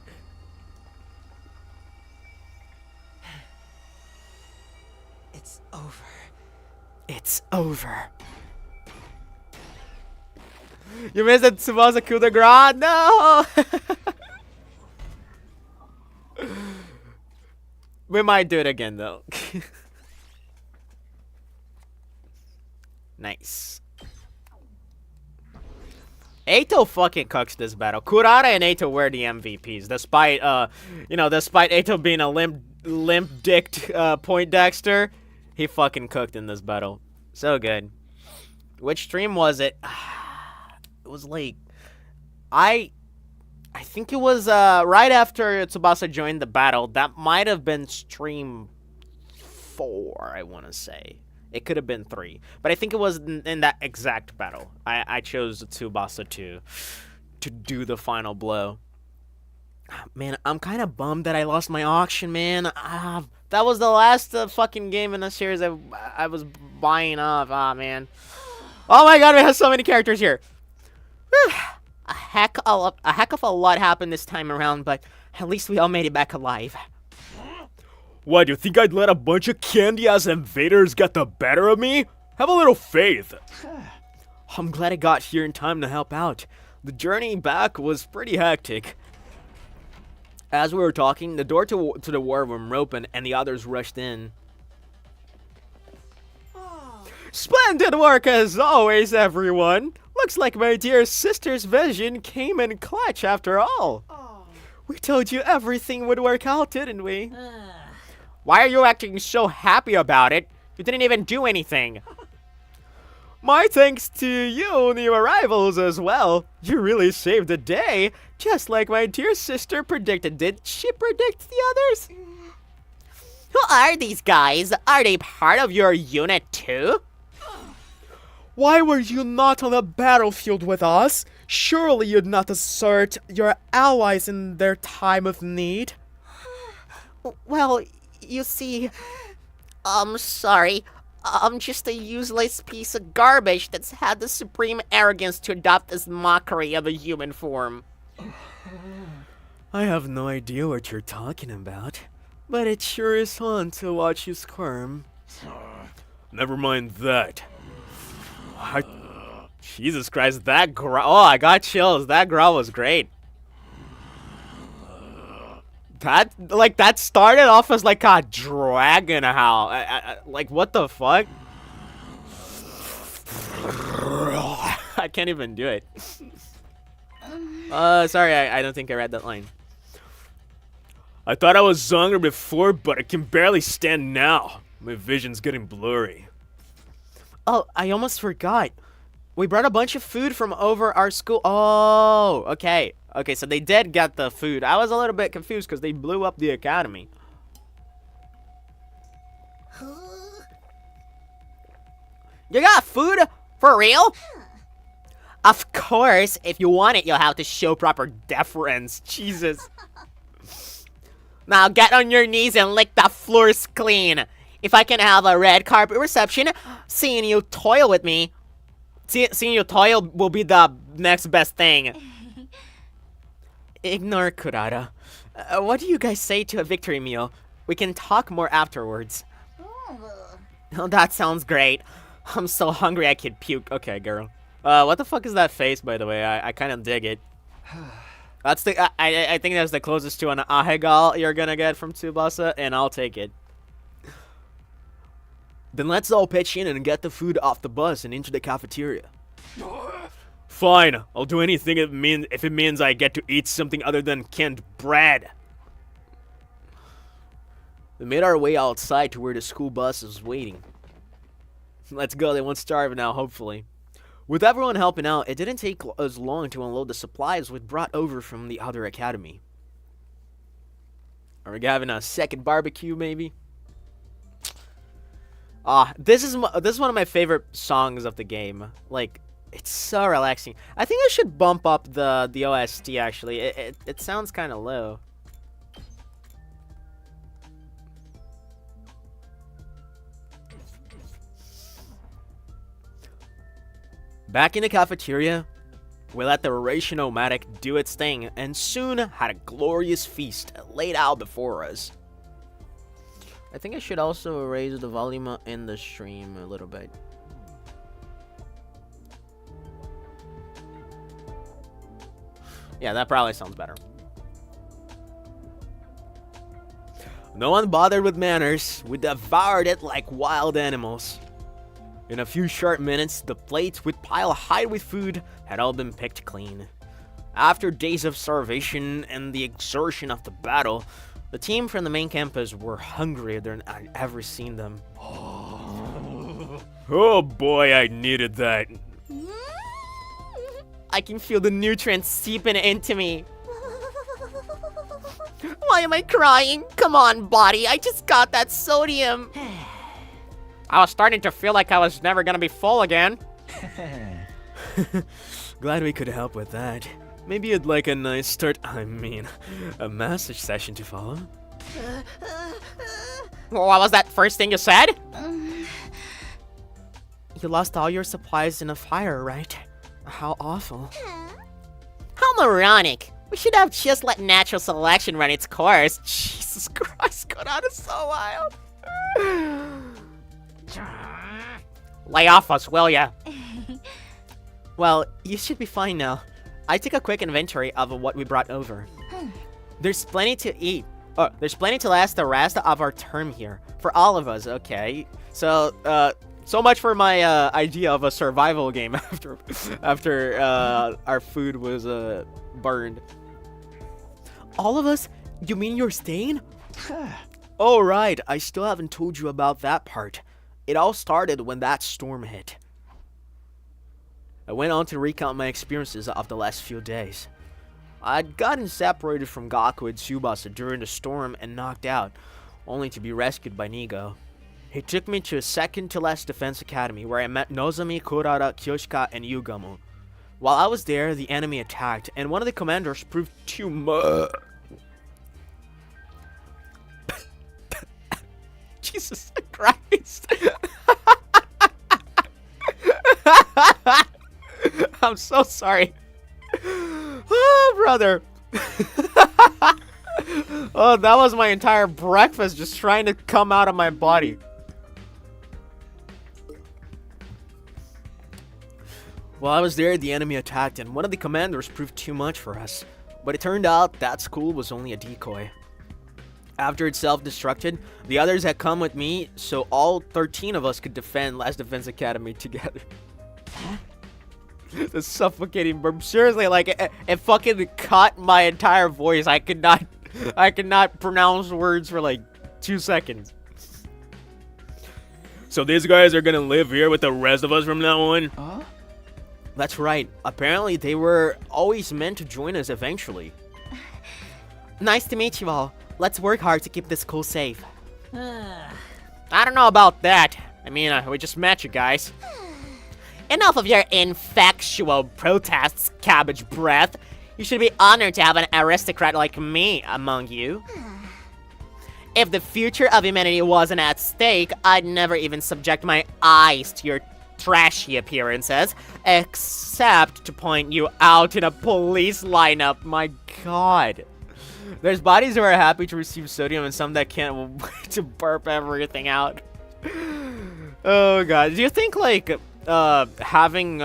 It's over. It's over. You missed the Tsubasa coup de grace? No! We might do it again, though. Nice. Eito fucking cooks this battle. Kurata and Eito were the MVPs, despite despite Eito being a limp limp-dicked Poindexter. He fucking cooked in this battle. So good. Which stream was it? It was like... I think it was right after Tsubasa joined the battle. That might have been stream 4, I want to say. It could have been 3. But I think it was in that exact battle. I chose Tsubasa to do the final blow. Man, I'm kind of bummed that I lost my auction, man. That was the last fucking game in the series I was buying up. Man. Oh my god, we have so many characters here. A heck of a lot happened this time around, but at least we all made it back alive. What, do you think I'd let a bunch of candy-ass invaders get the better of me? Have a little faith. I'm glad I got here in time to help out. The journey back was pretty hectic. As we were talking, the door to the war room opened and the others rushed in. Splendid work as always, everyone! Looks like my dear sister's vision came in clutch after all. We told you everything would work out, didn't we? Why are you acting so happy about it? You didn't even do anything. My thanks to you new arrivals as well. You really saved the day, just like my dear sister predicted. Did she predict the others? Who are these guys? Are they part of your unit too? Why were you not on the battlefield with us? Surely you'd not desert your allies in their time of need. Well, you see, I'm sorry. I'm just a useless piece of garbage that's had the supreme arrogance to adopt this mockery of a human form. I have no idea what you're talking about, but it sure is fun to watch you squirm. Never mind that. Jesus Christ, that growl. Oh, I got chills. That growl was great. That started off as like a dragon howl. Like, what the fuck? I can't even do it. Sorry, I don't think I read that line. I thought I was stronger before, but I can barely stand now. My vision's getting blurry. Oh, I almost forgot. We brought a bunch of food from over our school. Oh, okay. Okay, so they did get the food. I was a little bit confused because they blew up the academy. You got food? For real? Of course. If you want it, you'll have to show proper deference. Jesus. Now get on your knees and lick the floors clean. If I can have a red carpet reception, seeing you toil with me. Seeing you toil will be the next best thing. Ignore Kurata. What do you guys say to a victory meal? We can talk more afterwards. Oh, that sounds great. I'm so hungry I could puke. Okay, girl. What the fuck is that face, by the way? I kind of dig it. That's the. I think that's the closest to an Ahegal you're gonna get from Tsubasa, and I'll take it. Then let's all pitch in and get the food off the bus and into the cafeteria. Fine, I'll do anything if it means I get to eat something other than canned bread. We made our way outside to where the school bus is waiting. Let's go, they won't starve now, hopefully. With everyone helping out, it didn't take as long to unload the supplies we'd brought over from the other academy. Are we having a second barbecue, maybe? This is one of my favorite songs of the game. Like, it's so relaxing. I think I should bump up the OST, actually. It sounds kind of low. Back in the cafeteria, we let the Ratiomatic do its thing, and soon had a glorious feast laid out before us. I think I should also raise the volume in the stream a little bit. Yeah, that probably sounds better. No one bothered with manners. We devoured it like wild animals. In a few short minutes, the plates with pile high with food had all been picked clean. After days of starvation and the exertion of the battle, The team from the main campus were hungrier than I'd ever seen them. Oh boy, I needed that. I can feel the nutrients seeping into me. Why am I crying? Come on, body, I just got that sodium. I was starting to feel like I was never gonna be full again. Glad we could help with that. Maybe you'd like a nice start, I mean, a massage session to follow? What was that first thing you said? You lost all your supplies in a fire, right? How awful. How moronic. We should have just let natural selection run its course. Jesus Christ, Kurata is so wild. Lay off us, will ya? Well, you should be fine now. I took a quick inventory of what we brought over. There's plenty to eat. Oh, there's plenty to last the rest of our term here. For all of us, okay? So, so much for my idea of a survival game after our food was burned. All of us? You mean you're staying? Oh right, I still haven't told you about that part. It all started when that storm hit. I went on to recount my experiences of the last few days. I'd gotten separated from Gaku and Tsubasa during the storm and knocked out, only to be rescued by Nigo. He took me to a second-to-last defense academy where I met Nozomi, Kurata, Kyoshika, and Yugamo. While I was there, the enemy attacked, and one of the commanders proved too much. Jesus Christ. I'm so sorry. Oh, brother. Oh, that was my entire breakfast just trying to come out of my body. While I was there, the enemy attacked, and one of the commanders proved too much for us. But it turned out that school was only a decoy. After it self-destructed, the others had come with me, so all 13 of us could defend Last Defense Academy together. The suffocating burp. Seriously, like, it fucking cut my entire voice. I could not pronounce words for, like, 2 seconds. So these guys are gonna live here with the rest of us from now on? Huh? That's right. Apparently, they were always meant to join us eventually. Nice to meet you all. Let's work hard to keep this school safe. I don't know about that. I mean, we just met you guys. Enough of your infectual protests, cabbage breath. You should be honored to have an aristocrat like me among you. If the future of humanity wasn't at stake, I'd never even subject my eyes to your trashy appearances, except to point you out in a police lineup. My god. There's bodies who are happy to receive sodium and some that can't wait to burp everything out. Oh god. Do you think, like, having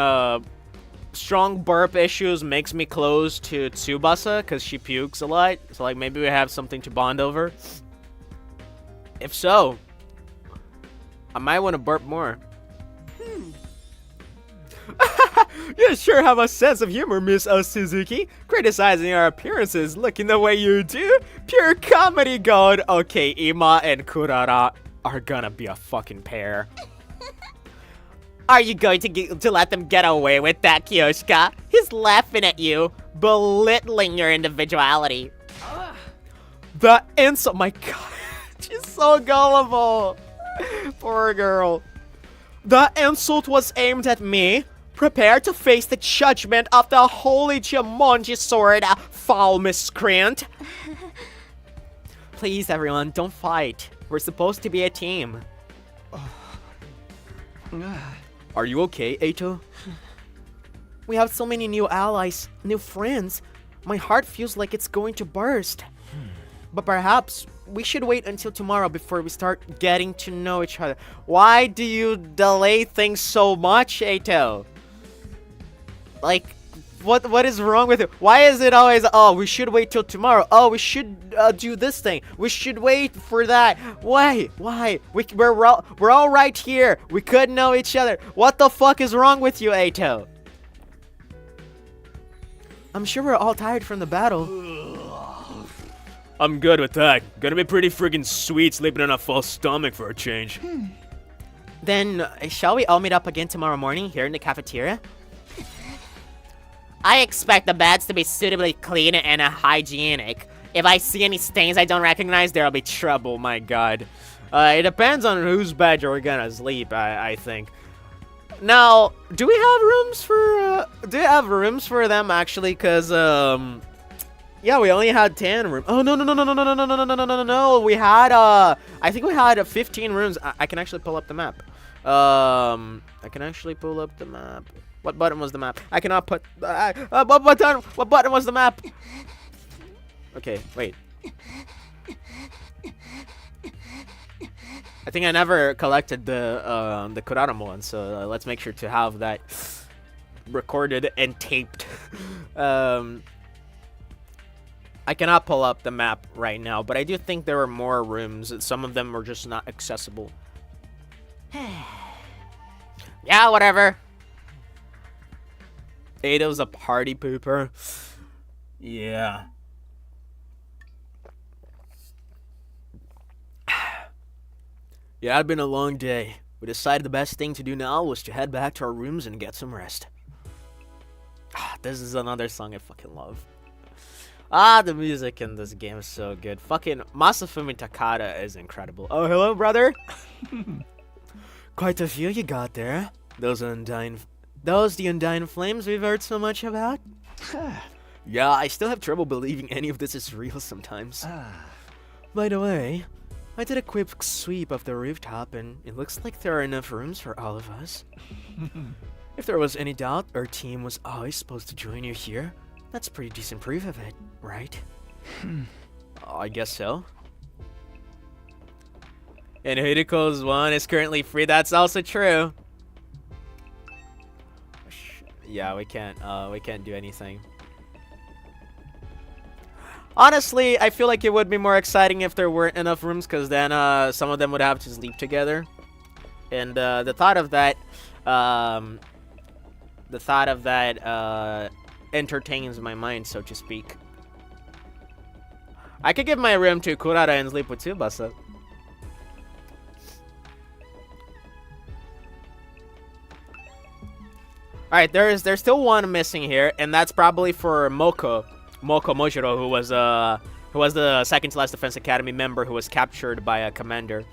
strong burp issues makes me close to Tsubasa because she pukes a lot? So, like, maybe we have something to bond over? If so, I might want to burp more. You sure have a sense of humor, Miss Suzuki. Criticizing our appearances looking the way you do. Pure comedy gold. Okay, Ima and Kurara are gonna be a fucking pair. Are you going to let them get away with that, Kyoshika? He's laughing at you, belittling your individuality. The insult, my god. She's so gullible. Poor girl. The insult was aimed at me. Prepare to face the judgment of the holy Jumonji sword, foul miscreant. Please, everyone, don't fight. We're supposed to be a team. Are you okay, Eito? We have so many new allies, new friends. My heart feels like it's going to burst. But perhaps we should wait until tomorrow before we start getting to know each other. Why do you delay things so much, Eito? Like, what is wrong with it? Why is it always, oh, we should wait till tomorrow. Oh, we should do this thing. We should wait for that. Why? We're all right here. We could know each other. What the fuck is wrong with you, Eito? I'm sure we're all tired from the battle. I'm good with that. Gonna be pretty freaking sweet sleeping on a full stomach for a change. Then, shall we all meet up again tomorrow morning here in the cafeteria? I expect the beds to be suitably clean and hygienic. If I see any stains I don't recognize, there'll be trouble, my god. It depends on whose bed you're gonna sleep, I think. Now, do we have rooms for them, actually? Because, yeah, we only had 10 rooms. Oh, no. We had, I think we had 15 rooms. I can actually pull up the map. I can actually pull up the map. What button was the map? I cannot put, what button was the map? Okay, wait. I think I never collected the Kuraramo one, so let's make sure to have that recorded and taped. I cannot pull up the map right now, but I do think there were more rooms. Some of them were just not accessible. Yeah, whatever. Ada's a party pooper. Yeah. Yeah, it had been a long day. We decided the best thing to do now was to head back to our rooms and get some rest. This is another song I fucking love. The music in this game is so good. Fucking Masafumi Takada is incredible. Oh, hello, brother. Quite a few you got there. Those the undying flames we've heard so much about. Yeah, I still have trouble believing any of this is real sometimes. By the way, I did a quick sweep of the rooftop, and it looks like there are enough rooms for all of us. If there was any doubt our team was always supposed to join you here, that's pretty decent proof of it, right? I guess so. And Hidiko's one is currently free. That's also true. Yeah, we can't do anything. Honestly, I feel like it would be more exciting if there weren't enough rooms, because then some of them would have to sleep together. And the thought of that entertains my mind, so to speak. I could give my room to Kurara and sleep with Tsubasa. Alright, there's still one missing here, and that's probably for Moko Mojiro, who was the second to last Defense Academy member who was captured by a commander.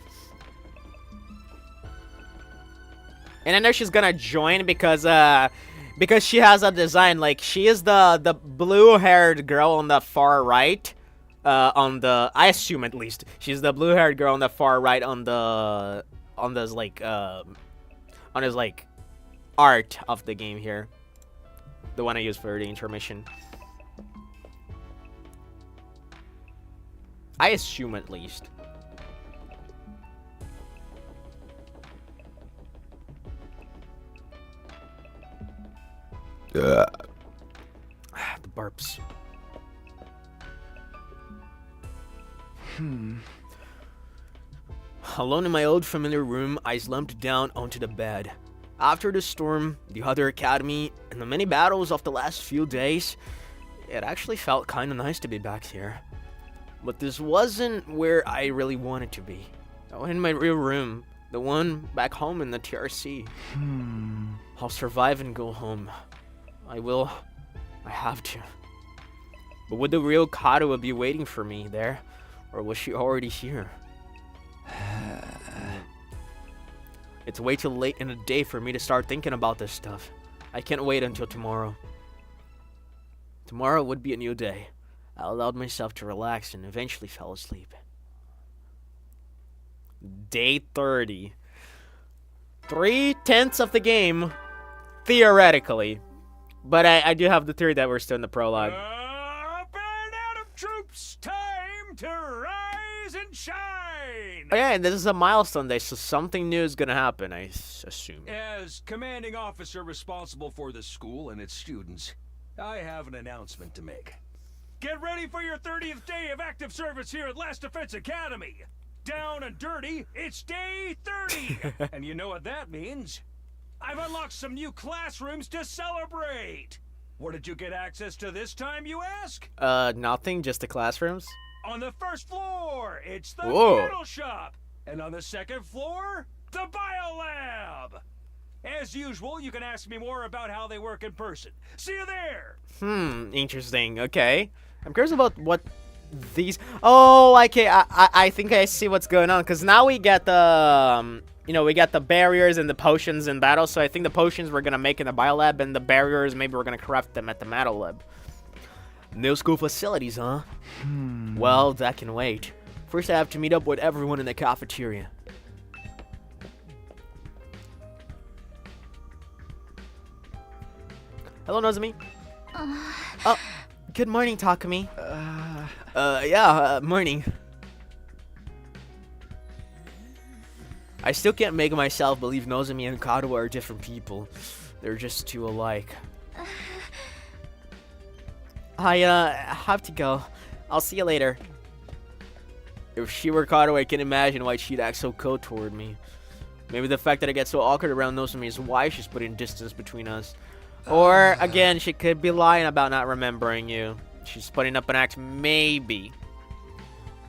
And I know she's gonna join because she has a design, like, she is the blue-haired girl on the far right. I assume, at least, she's the blue-haired girl on the far right on this art of the game here. The one I used for the intermission. I assume, at least. The burps. Alone in my old familiar room, I slumped down onto the bed. After the storm, the other academy, and the many battles of the last few days, it actually felt kind of nice to be back here. But this wasn't where I really wanted to be. I went in my real room, the one back home in the TRC. I'll survive and go home. I will. I have to. But would the real Kadoa be waiting for me there? Or was she already here? It's way too late in the day for me to start thinking about this stuff. I can't wait until tomorrow. Tomorrow would be a new day. I allowed myself to relax and eventually fell asleep. Day 30. 3/10 of the game, theoretically. But I do have the theory that we're still in the prologue. Up and out of troops, time to rise and shine! Oh yeah, and this is a milestone day, so something new is gonna happen, I assume. As commanding officer responsible for the school and its students, I have an announcement to make. Get ready for your 30th day of active service here at Last Defense Academy! Down and dirty, it's day 30! And you know what that means? I've unlocked some new classrooms to celebrate! What did you get access to this time, you ask? Nothing, just the classrooms? On the first floor, it's the Whoa. metal shop. And on the second floor, the biolab. As usual, you can ask me more about how they work in person. See you there. Interesting. Okay. I'm curious about what these... Oh, okay. I think I see what's going on. Because now we get the... we got the barriers and the potions in battle. So I think the potions we're going to make in the biolab, and the barriers, maybe we're going to craft them at the metal lab. No school facilities, huh? Well, that can wait. First, I have to meet up with everyone in the cafeteria. Hello, Nozomi. Oh, good morning, Takumi. Morning. I still can't make myself believe Nozomi and Kadoa are different people. They're just too alike. I have to go. I'll see you later. If she were Kadoa, I can imagine why she'd act so cold toward me. Maybe the fact that I get so awkward around Nozomi is why she's putting distance between us. Or, again, she could be lying about not remembering you. She's putting up an act, maybe.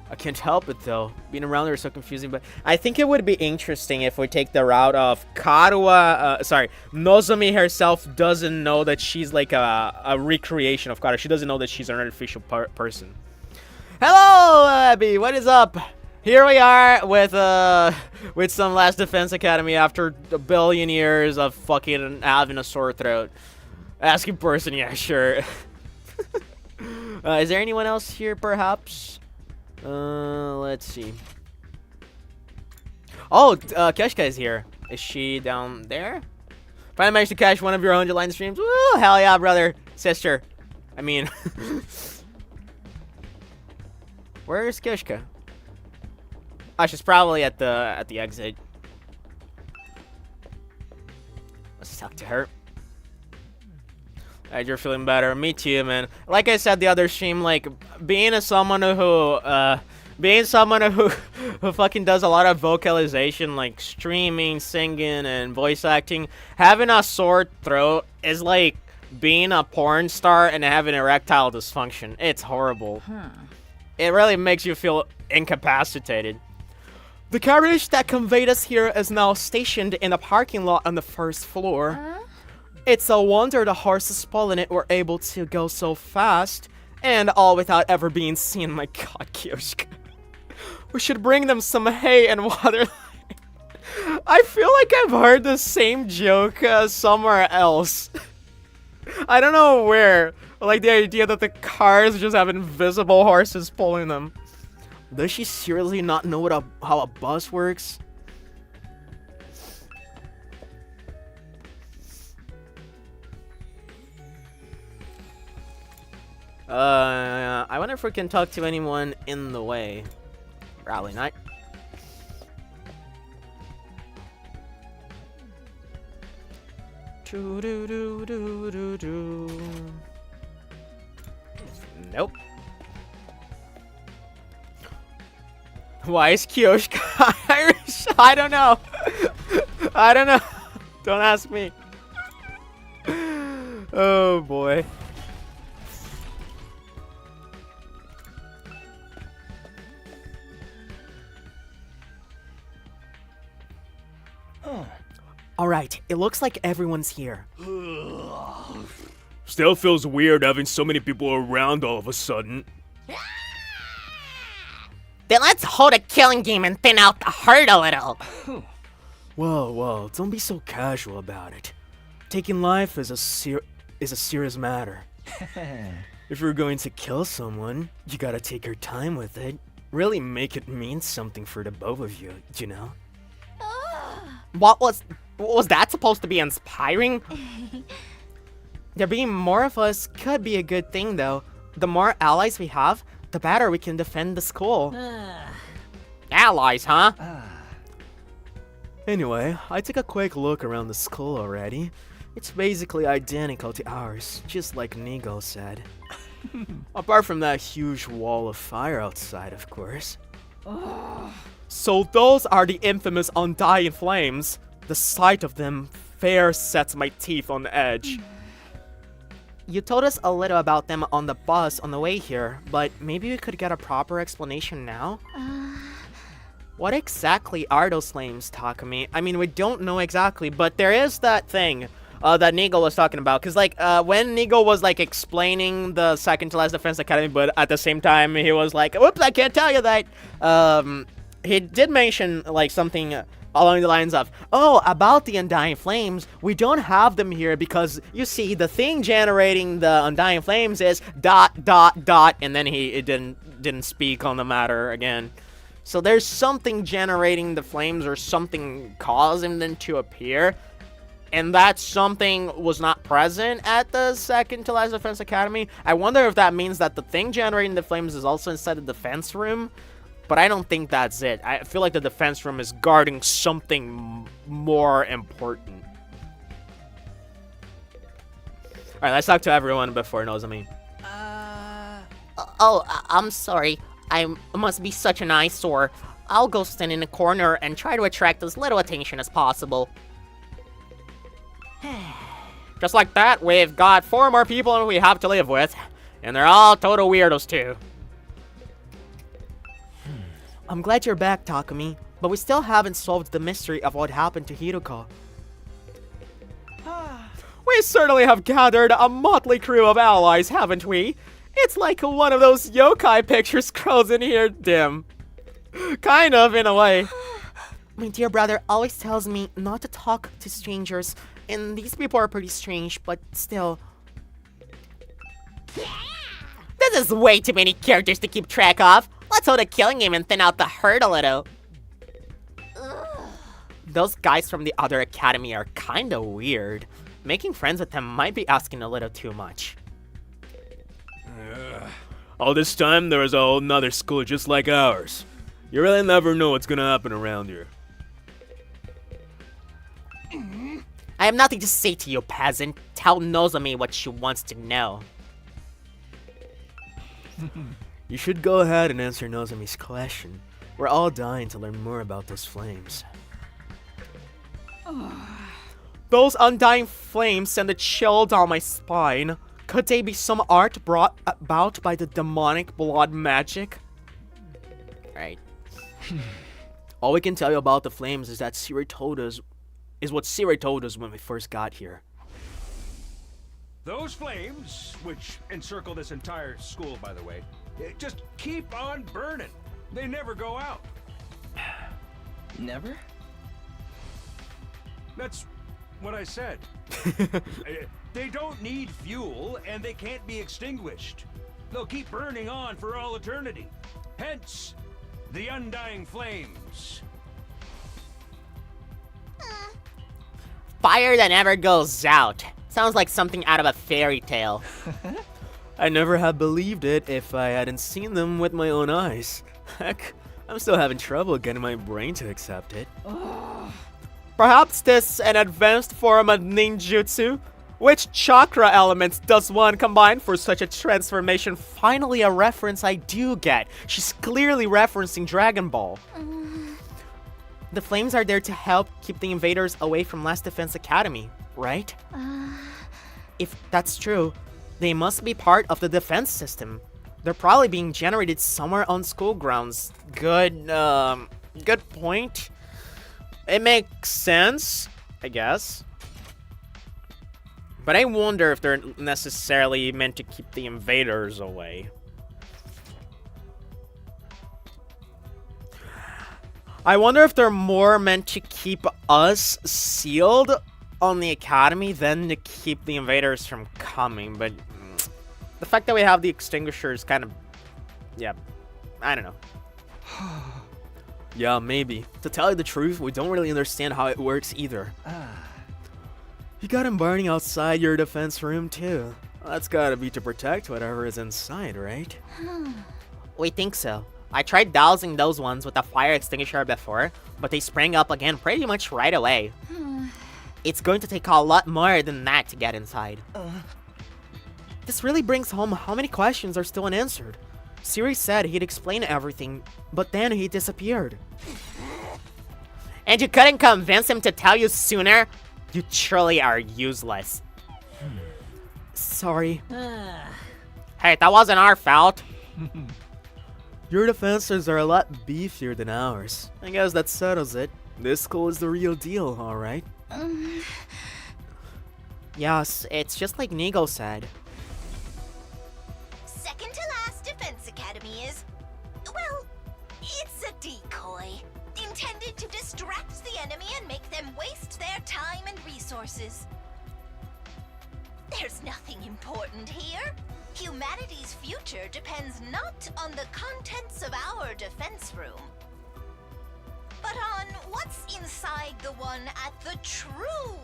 I can't help it, though. Being around her is so confusing, but I think it would be interesting if we take the route of Nozomi herself doesn't know that she's like a recreation of Kadoa. She doesn't know that she's an artificial person. Hello, Abby. What is up? Here we are with some Last Defense Academy after a billion years of fucking having a sore throat. Asking person, yeah, sure. Is there anyone else here, perhaps? Let's see. Oh, Keshka is here. Is she down there? Finally managed to catch one of your 100-line streams. Woo, hell yeah, brother, sister. I mean, where's Keshka? Oh, she's probably at the exit. Let's talk to her. You're feeling better. Me too, man. Like I said the other stream, like being someone who fucking does a lot of vocalization, like streaming, singing, and voice acting, having a sore throat is like being a porn star and having erectile dysfunction. It's horrible. It really makes you feel incapacitated. The carriage that conveyed us here is now stationed in a parking lot on the first floor. It's a wonder the horses pulling it were able to go so fast, and all without ever being seen. My god, Kyoshka. We should bring them some hay and water. I feel like I've heard the same joke somewhere else. I don't know where. Like the idea that the cars just have invisible horses pulling them. Does she seriously not know how a bus works? I wonder if we can talk to anyone in the way. Probably not. Nope. Why is Kyoshka Irish? I don't know. I don't know. Don't ask me. Oh boy. Alright, it looks like everyone's here. Still feels weird having so many people around all of a sudden. Then let's hold a killing game and thin out the herd a little. Whoa, don't be so casual about it. Taking life is a serious matter. If you're going to kill someone, you gotta take your time with it. Really make it mean something for the both of you, you know? What was that supposed to be inspiring? There being more of us could be a good thing, though. The more allies we have, the better we can defend the school. Allies, huh? Anyway, I took a quick look around the school already. It's basically identical to ours, just like Nigo said. Apart from that huge wall of fire outside, of course. So those are the infamous undying flames. The sight of them fair sets my teeth on edge. You told us a little about them on the bus on the way here, but maybe we could get a proper explanation now? What exactly are those flames, Takumi? I mean, we don't know exactly, but there is that thing that Nigo was talking about. Because, like, when Nigo was, like, explaining the second to last Defense Academy, but at the same time, he was like, whoops, I can't tell you that. He did mention, like, something along the lines of, oh, about the Undying Flames, we don't have them here because, you see, the thing generating the Undying Flames is ... and then he didn't speak on the matter again. So there's something generating the flames or something causing them to appear. And that something was not present at the second to last Defense Academy. I wonder if that means that the thing generating the flames is also inside the defense room. But I don't think that's it. I feel like the defense room is guarding something more important. Alright, let's talk to everyone before Nozomi. Oh, I'm sorry. I must be such an eyesore. I'll go stand in a corner and try to attract as little attention as possible. Just like that, we've got 4 more people we have to live with. And they're all total weirdos, too. I'm glad you're back, Takumi. But we still haven't solved the mystery of what happened to Hiruka. We certainly have gathered a motley crew of allies, haven't we? It's like one of those yokai pictures scrolls in here, dim. Kind of, in a way. My dear brother always tells me not to talk to strangers, and these people are pretty strange, but still. This is way too many characters to keep track of. Let's hold a killing game and thin out the herd a little. Those guys from the other academy are kinda weird. Making friends with them might be asking a little too much. All this time, there was a whole nother school just like ours. You really never know what's gonna happen around here. I have nothing to say to you, peasant. Tell Nozomi what she wants to know. You should go ahead and answer Nozomi's question. We're all dying to learn more about those flames. Those undying flames send a chill down my spine. Could they be some art brought about by the demonic blood magic? Right. All we can tell you about the flames is that Siri told us, what Siri told us when we first got here. Those flames, which encircle this entire school, by the way, just keep on burning. They never go out. Never? That's what I said. They don't need fuel, and they can't be extinguished. They'll keep burning on for all eternity. Hence, the undying flames. Fire that never goes out. Sounds like something out of a fairy tale. I never had believed it if I hadn't seen them with my own eyes. Heck, I'm still having trouble getting my brain to accept it. Perhaps this an advanced form of ninjutsu? Which chakra elements does one combine for such a transformation? Finally, a reference I do get. She's clearly referencing Dragon Ball. The flames are there to help keep the invaders away from Last Defense Academy, right? If that's true, they must be part of the defense system. They're probably being generated somewhere on school grounds. Good point. It makes sense, I guess. But I wonder if they're necessarily meant to keep the invaders away. I wonder if they're more meant to keep us sealed on the academy than to keep the invaders from coming. But the fact that we have the extinguishers kind of, yeah, I don't know. Yeah, maybe. To tell you the truth, we don't really understand how it works either. You got him burning outside your defense room too. That's gotta be to protect whatever is inside, right? We think so. I tried dousing those ones with a fire extinguisher before, but they sprang up again pretty much right away. It's going to take a lot more than that to get inside. This really brings home how many questions are still unanswered. Siri said he'd explain everything, but then he disappeared. And you couldn't convince him to tell you sooner? You truly are useless. Sorry. Hey, that wasn't our fault. Your defenses are a lot beefier than ours. I guess that settles it. This school is the real deal, alright? Yes, it's just like Nigo said. Second to last defense academy is, well, it's a decoy. Intended to distract the enemy and make them waste their time and resources. There's nothing important here. Humanity's future depends not on the contents of our defense room, but on what's inside the one at the true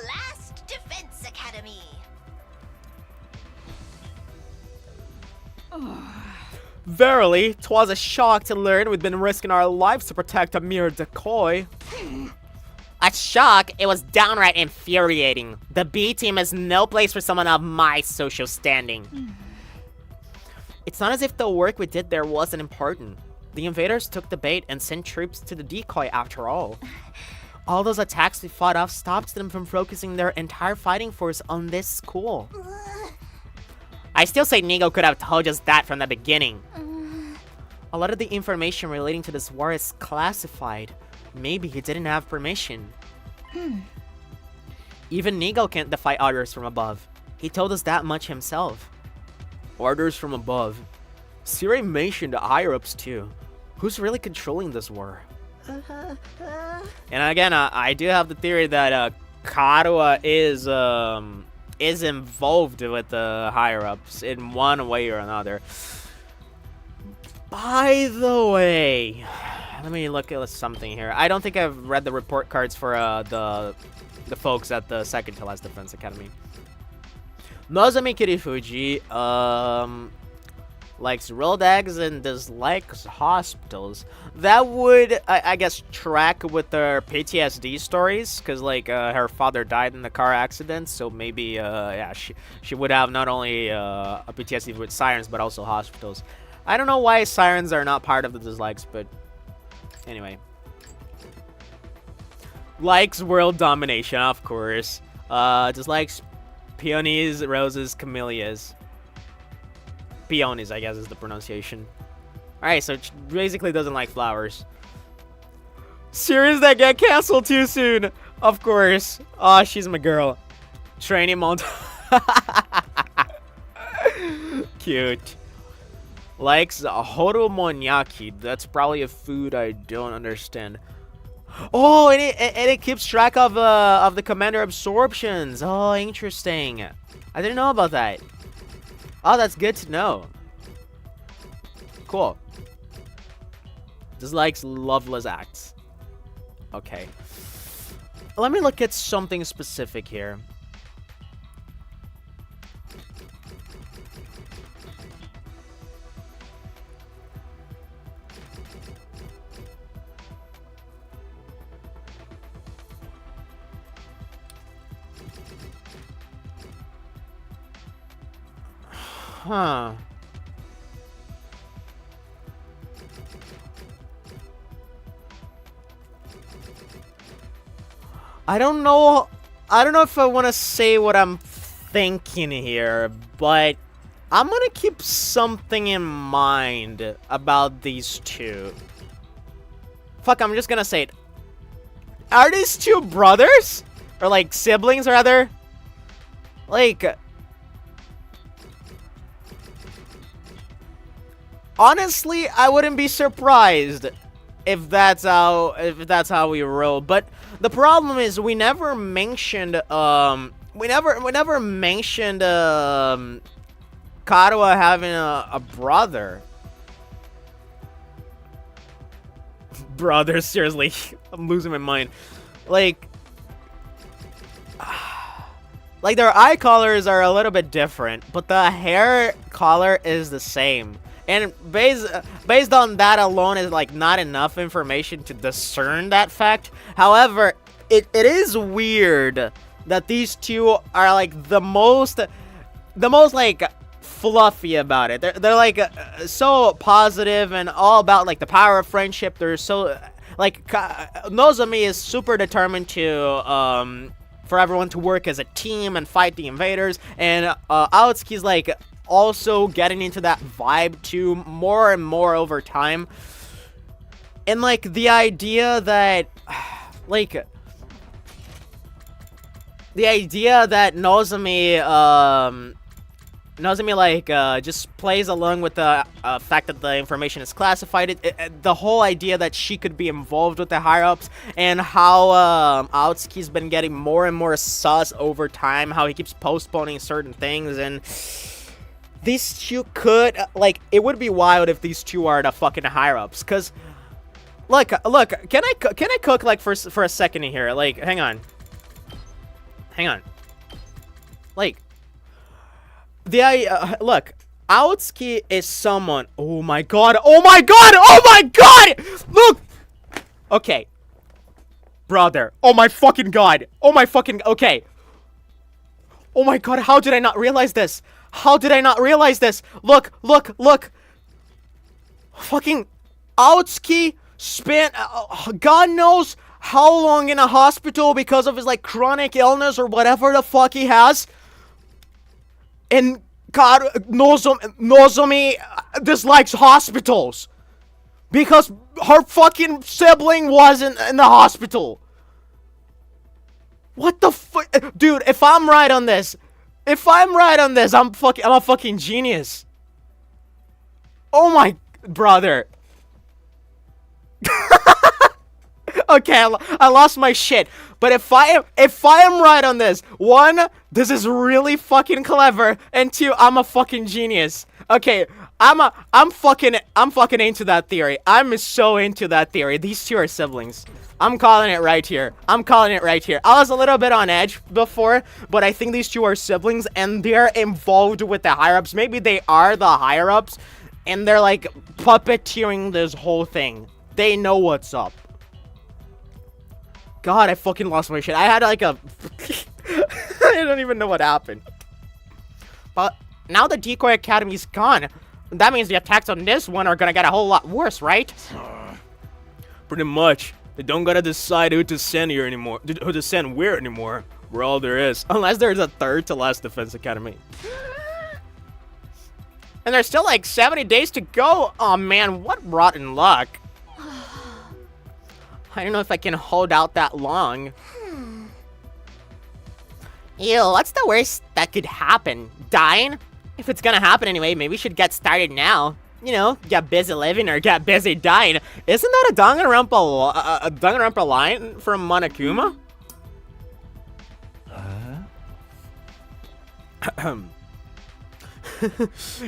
Last Defense Academy. Verily, 'twas a shock to learn we'd been risking our lives to protect a mere decoy. A shock, it was downright infuriating. The B team is no place for someone of my social standing. It's not as if the work we did there wasn't important. The invaders took the bait and sent troops to the decoy after all. All those attacks we fought off stopped them from focusing their entire fighting force on this school. I still say Nigo could have told us that from the beginning. A lot of the information relating to this war is classified. Maybe he didn't have permission. Even Nigo can't defy orders from above. He told us that much himself. Orders from above. Siri mentioned the higher-ups too. Who's really controlling this war? And again, I do have the theory that Karuha is involved with the higher-ups in one way or another. By the way, let me look at something here. I don't think I've read the report cards for the folks at the second to last defense academy. Nozomi Kirifuji likes rolled eggs and dislikes hospitals. That would, I guess, track with her PTSD stories, because like her father died in the car accident, so maybe yeah, she would have not only a PTSD with sirens but also hospitals. I don't know why sirens are not part of the dislikes, but anyway. Likes world domination, of course. Dislikes peonies, roses, camellias. Peonies, I guess, is the pronunciation. Alright, so basically doesn't like flowers. Series that get canceled too soon. Of course. Aw, she's my girl. Training mount. Cute. Likes horomonyaki. That's probably a food I don't understand. Oh, and it keeps track of the commander absorptions. Oh, interesting. I didn't know about that. Oh, that's good to know. Cool. Dislikes loveless acts. Okay. Let me look at something specific here. Huh. I don't know if I want to say what I'm thinking here, but I'm gonna keep something in mind about these two. Fuck, I'm just gonna say it. Are these two brothers? Or like siblings, rather? Like, honestly, I wouldn't be surprised if that's how we roll. But the problem is we never mentioned Karuha having a brother. Brother, seriously, I'm losing my mind. Like their eye colors are a little bit different, but the hair color is the same. And based on that alone is like not enough information to discern that fact. However, it is weird that these two are like the most like fluffy about it. They're like so positive and all about like the power of friendship. They're so like Nozomi is super determined to for everyone to work as a team and fight the invaders. And Aotsuki's like also getting into that vibe too, more and more over time. And like the idea that like Nozomi like just plays along with the fact that the information is classified. The whole idea that she could be involved with the higher-ups, and how Aotsuki's been getting more and more sus over time, how he keeps postponing certain things, and these two could, like, it would be wild if these two are the fucking higher-ups, because, look, can I cook, like, for a second here? Like, hang on. Like, look, Aotsuki is someone. Oh my god! Look! Okay. Brother. Oh my fucking god. Okay. Oh my god, how did I not realize this? Look. Fucking Aotsuki spent God knows how long in a hospital because of his, like, chronic illness or whatever the fuck he has. And God, Nozomi dislikes hospitals because her fucking sibling wasn't in the hospital. What the fuck? Dude, if I'm right on this, I'm a fucking genius. Oh my brother. Okay, I lost my shit. But if I am right on this, one, this is really fucking clever, and two, I'm a fucking genius. Okay, I'm fucking into that theory. I'm so into that theory. These two are siblings. I'm calling it right here. I was a little bit on edge before, but I think these two are siblings, and they're involved with the higher-ups. Maybe they are the higher-ups, and they're like puppeteering this whole thing. They know what's up. God, I fucking lost my shit. I had like a... I don't even know what happened. But now the Decoy Academy's gone. That means the attacks on this one are gonna get a whole lot worse, right? Pretty much. They don't gotta decide who to send here anymore. Who to send where anymore. We're all there is. Unless there's a third to last defense academy. And there's still like 70 days to go. Oh man, what rotten luck. I don't know if I can hold out that long. Ew, what's the worst that could happen? Dying? If it's gonna happen anyway, maybe we should get started now. You know, get busy living or get busy dying. Isn't that a Danganronpa line from Monokuma?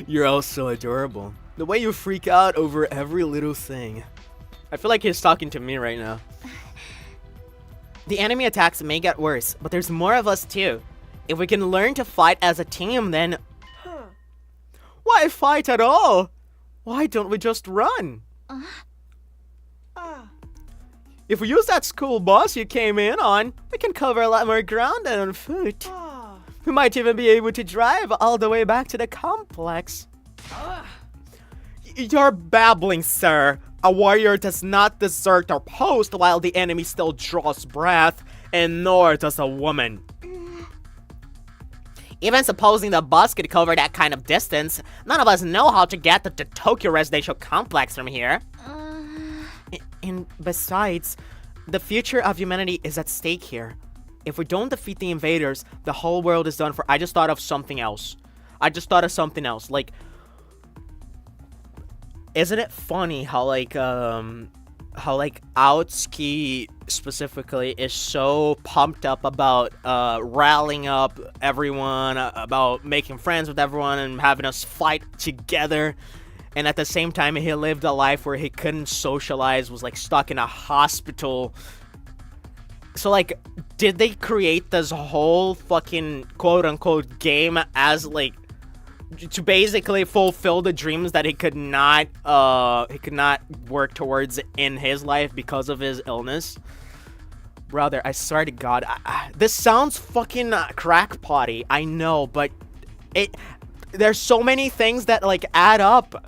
You're all so adorable. The way you freak out over every little thing. I feel like he's talking to me right now. The enemy attacks may get worse, but there's more of us too. If we can learn to fight as a team, then... Why fight at all? Why don't we just run? If we use that school bus you came in on, we can cover a lot more ground than on foot. We might even be able to drive all the way back to the complex. You're babbling, sir. A warrior does not desert their post while the enemy still draws breath, and nor does a woman. Even supposing the bus could cover that kind of distance, none of us know how to get to the Tokyo residential complex from here. And besides, the future of humanity is at stake here. If we don't defeat the invaders, the whole world is done for. I just thought of something else. Like, isn't it funny how Aotsuki specifically is so pumped up about rallying up everyone, about making friends with everyone and having us fight together, and at the same time he lived a life where he couldn't socialize, was like stuck in a hospital. So like, did they create this whole fucking quote-unquote game as like to basically fulfill the dreams that he could not work towards in his life because of his illness? Brother, I swear to God, this sounds fucking crackpotty, I know, but there's so many things that like add up,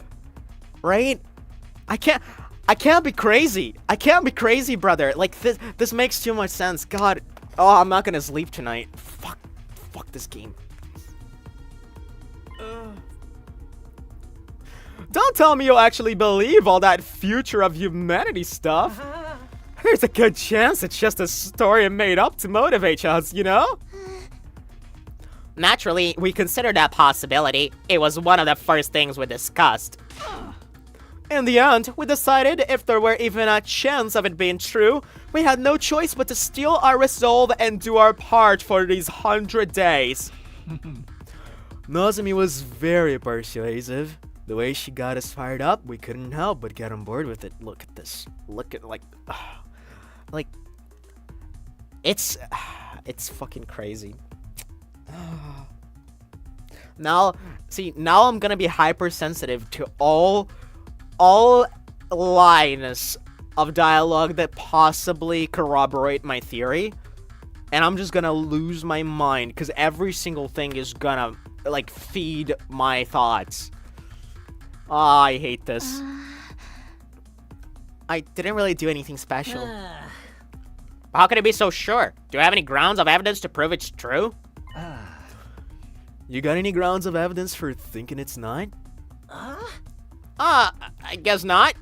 right? I can't be crazy. Brother. Like this makes too much sense. God, Oh, I'm not gonna sleep tonight. Fuck this game. Don't tell me you'll actually believe all that future of humanity stuff. There's a good chance it's just a story made up to motivate us, you know? Naturally, we considered that possibility. It was one of the first things we discussed. In the end, we decided if there were even a chance of it being true, we had no choice but to steel our resolve and do our part for these 100 days. Nozomi was very persuasive. The way she got us fired up, we couldn't help but get on board with it. Look at this. Look at, like, it's fucking crazy. Now I'm gonna be hypersensitive to all lines of dialogue that possibly corroborate my theory, and I'm just gonna lose my mind because every single thing is gonna like feed my thoughts. Ah, I hate this. I didn't really do anything special. How can you be so sure? Do you have any grounds of evidence to prove it's true? You got any grounds of evidence for thinking it's not? I guess not.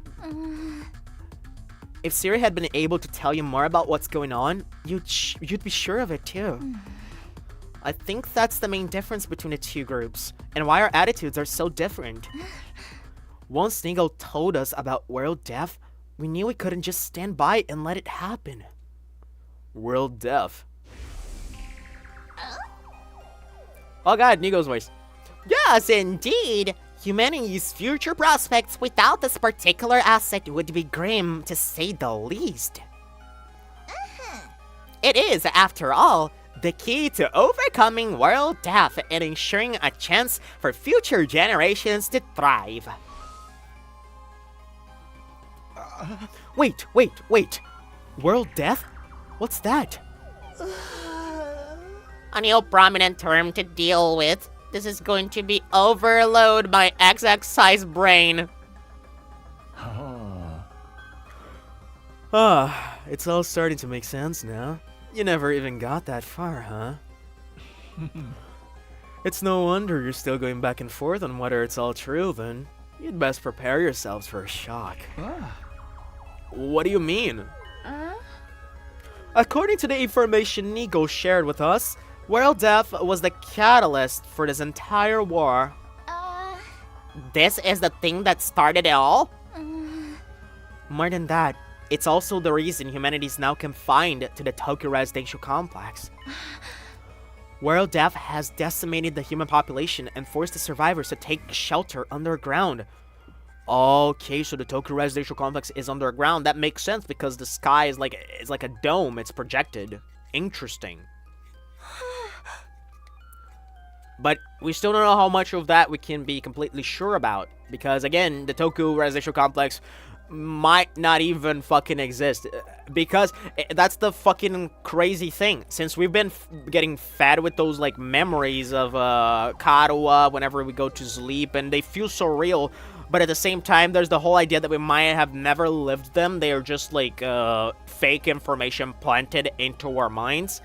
If Siri had been able to tell you more about what's going on, you'd be sure of it too. I think that's the main difference between the two groups, and why our attitudes are so different. Once Sneagle told us about world death, we knew we couldn't just stand by and let it happen. World death. Oh god, Nigo's voice. Yes, indeed. Humanity's future prospects without this particular asset would be grim, to say the least. It is, after all, the key to overcoming world death and ensuring a chance for future generations to thrive. Wait. World death? What's that? A new prominent term to deal with. This is going to be overload my XX-sized brain. It's all starting to make sense now. You never even got that far, huh? It's no wonder you're still going back and forth on whether it's all true, then. You'd best prepare yourselves for a shock. What do you mean? According to the information Nigo shared with us, world death was the catalyst for this entire war. This is the thing that started it all? More than that, it's also the reason humanity is now confined to the Tokyo residential complex. World death has decimated the human population and forced the survivors to take shelter underground. Okay, so the Tokyo residential complex is underground. That makes sense because the sky is like a dome. It's projected. Interesting. But we still don't know how much of that we can be completely sure about. Because again, the Tokyo residential complex might not even fucking exist. Because that's the fucking crazy thing. Since we've been getting fed with those like memories of Karuwa whenever we go to sleep. And they feel so real. But at the same time, there's the whole idea that we might have never lived them. They are just like fake information planted into our minds.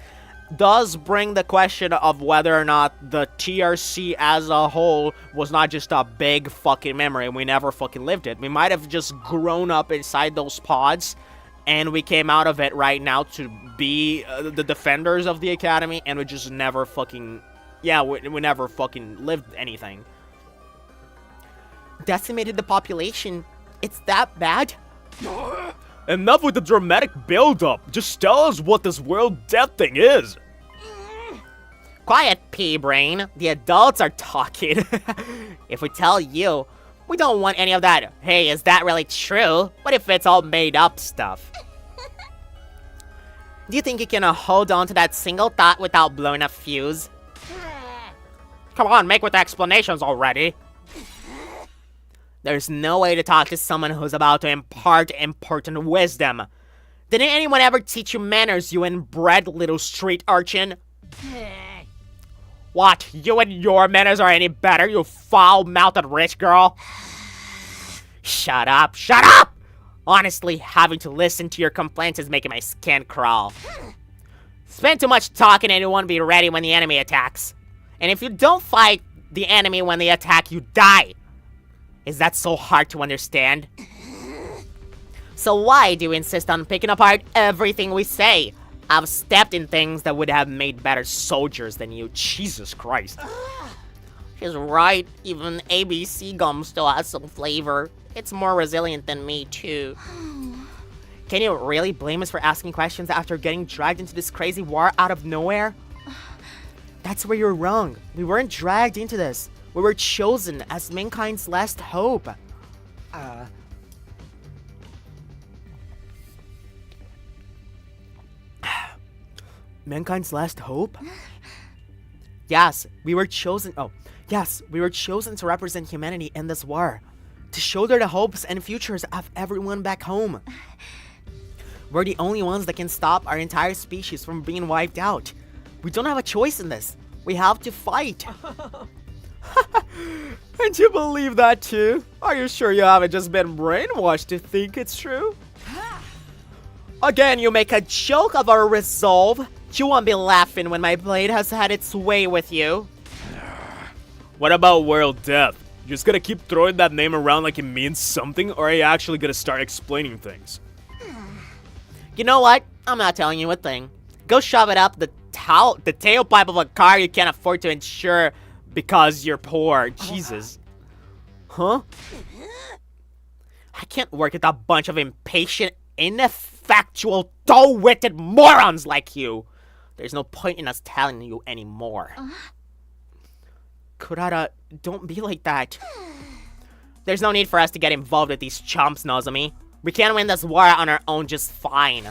Does bring the question of whether or not the TRC as a whole was not just a big fucking memory and we never fucking lived it. We might have just grown up inside those pods and we came out of it right now to be the defenders of the academy and we just never fucking... Yeah, we never fucking lived anything. Decimated the population? It's that bad? Enough with the dramatic build-up. Just tell us what this world death thing is. Quiet, pea-brain. The adults are talking. If we tell you, we don't want any of that, hey, is that really true? What if it's all made up stuff? Do you think you can hold on to that single thought without blowing a fuse? Come on, make with the explanations already. There's no way to talk to someone who's about to impart important wisdom. Didn't anyone ever teach you manners, you inbred little street urchin? What, you and your manners are any better, you foul-mouthed rich girl? Shut up, shut up! Honestly, having to listen to your complaints is making my skin crawl. spend too much talking and you won't be ready when the enemy attacks. And if you don't fight the enemy when they attack, you die. Is that so hard to understand? So why do you insist on picking apart everything we say? I've stepped in things that would have made better soldiers than you. Jesus Christ. She's right. Even ABC gum still has some flavor. It's more resilient than me, too. Can you really blame us for asking questions after getting dragged into this crazy war out of nowhere? That's where you're wrong. We weren't dragged into this. We were chosen as mankind's last hope. Mankind's last hope? Yes, we were chosen. Oh, yes, we were chosen to represent humanity in this war. To shoulder the hopes and futures of everyone back home. We're the only ones that can stop our entire species from being wiped out. We don't have a choice in this. We have to fight. And you believe that too? Are you sure you haven't just been brainwashed to think it's true? Again, you make a joke of our resolve. You won't be laughing when my blade has had its way with you. What about world death? You just gonna keep throwing that name around like it means something, or are you actually gonna start explaining things? You know what? I'm not telling you a thing. Go shove it up the tailpipe of a car you can't afford to insure because you're poor. Jesus. Huh? I can't work with a bunch of impatient, ineffectual, dull-witted morons like you. There's no point in us telling you anymore. Kurata, don't be like that. There's no need for us to get involved with these chumps, Nozomi. We can win this war on our own just fine.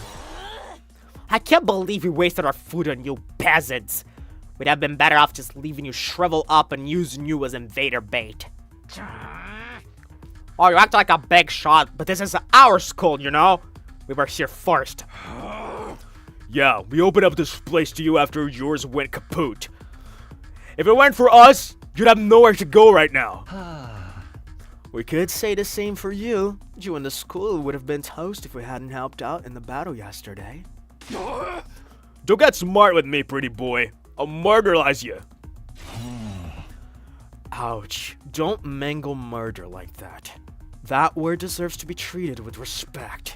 I can't believe we wasted our food on you peasants. We'd have been better off just leaving you shrivel up and using you as invader bait. Oh, you act like a big shot, but this is our school, you know? We were here first. Yeah, we opened up this place to you after yours went kaput. If it weren't for us, you'd have nowhere to go right now. We could say the same for you. You and the school would have been toast if we hadn't helped out in the battle yesterday. Don't get smart with me, pretty boy. I'll murderize you. Ouch. Don't mangle murder like that. That word deserves to be treated with respect.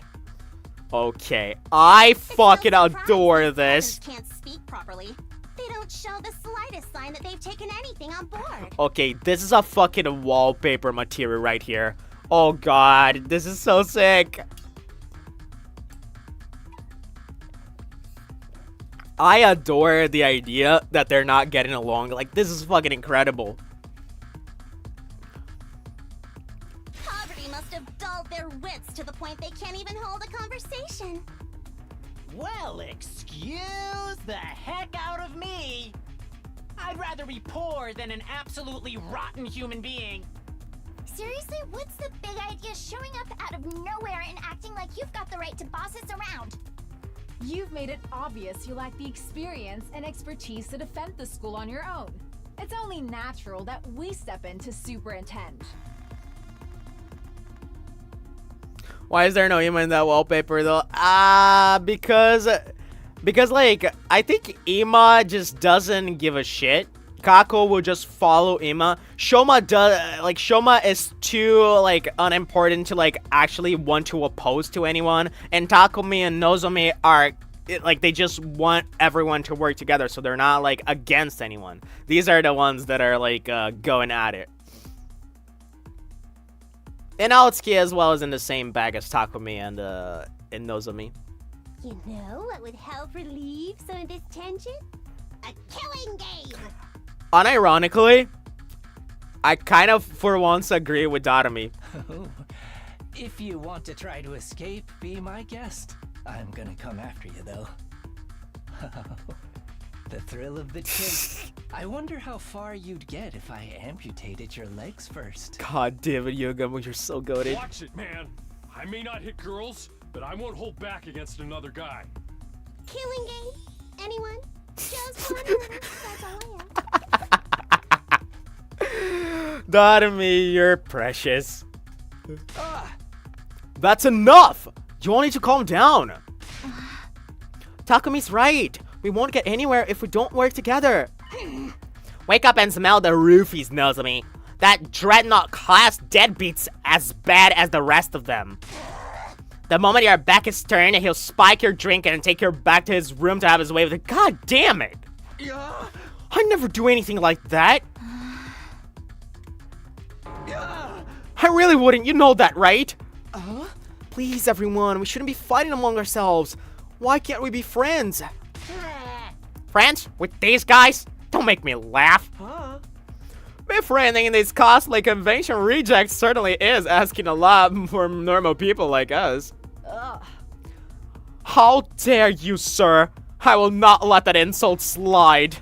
Okay, I fucking adore this. Can't speak properly. They don't show the slightest sign that they've taken anything on board. Okay, this is a fucking wallpaper material right here. Oh god, this is so sick. I adore the idea that they're not getting along. Like, this is fucking incredible. Poverty must have dulled their wits to the point they can't even hold a conversation. Well, excuse the heck out of me. I'd rather be poor than an absolutely rotten human being. Seriously, what's the big idea showing up out of nowhere and acting like you've got the right to boss us around? You've made it obvious you lack the experience and expertise to defend the school on your own. It's only natural that we step in to superintend. Why is there no Ima in that wallpaper though? Because like, I think Ima just doesn't give a shit. Kako will just follow Ima. Shoma is too, like, unimportant to, like, actually want to oppose to anyone. And Takumi and Nozomi are, like, they just want everyone to work together, so they're not, like, against anyone. These are the ones that are, like, going at it. And Aotsuki as well is in the same bag as Takumi and Nozomi. You know what would help relieve some of this tension? A killing game! Unironically, I kind of, for once, agree with Darumi. If you want to try to escape, be my guest. I'm gonna come after you, though. The thrill of the chase. I wonder how far you'd get if I amputated your legs first. God damn it, Yugamo, you're so goated. Watch it, man. I may not hit girls, but I won't hold back against another guy. Killing game? Anyone? Just one little, that's all I am. Darumi, you're precious. That's enough! You all need to calm down. Takumi's right. We won't get anywhere if we don't work together. Wake up and smell the roofies, Nozomi. That Dreadnought class deadbeat's as bad as the rest of them. The moment your back is turned, he'll spike your drink and take you back to his room to have his way with it. God damn it! I never do anything like that. I really wouldn't, you know that, right? Please, everyone, we shouldn't be fighting among ourselves. Why can't we be friends? Friends? With these guys? Don't make me laugh. Befriending these cosplay convention rejects certainly is asking a lot for normal people like us. How dare you, sir? I will not let that insult slide.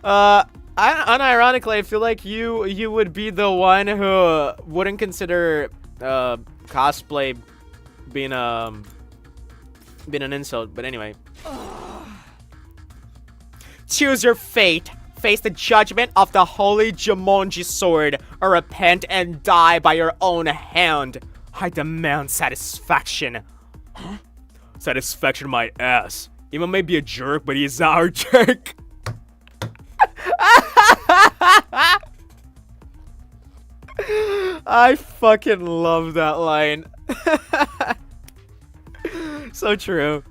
Unironically, I feel like you would be the one who wouldn't consider cosplay being an insult. But anyway, choose your fate. Face the judgment of the holy Jumonji sword, or repent and die by your own hand. I demand satisfaction. Satisfaction my ass. Ema may be a jerk, but he's our jerk. I fucking love that line. So true.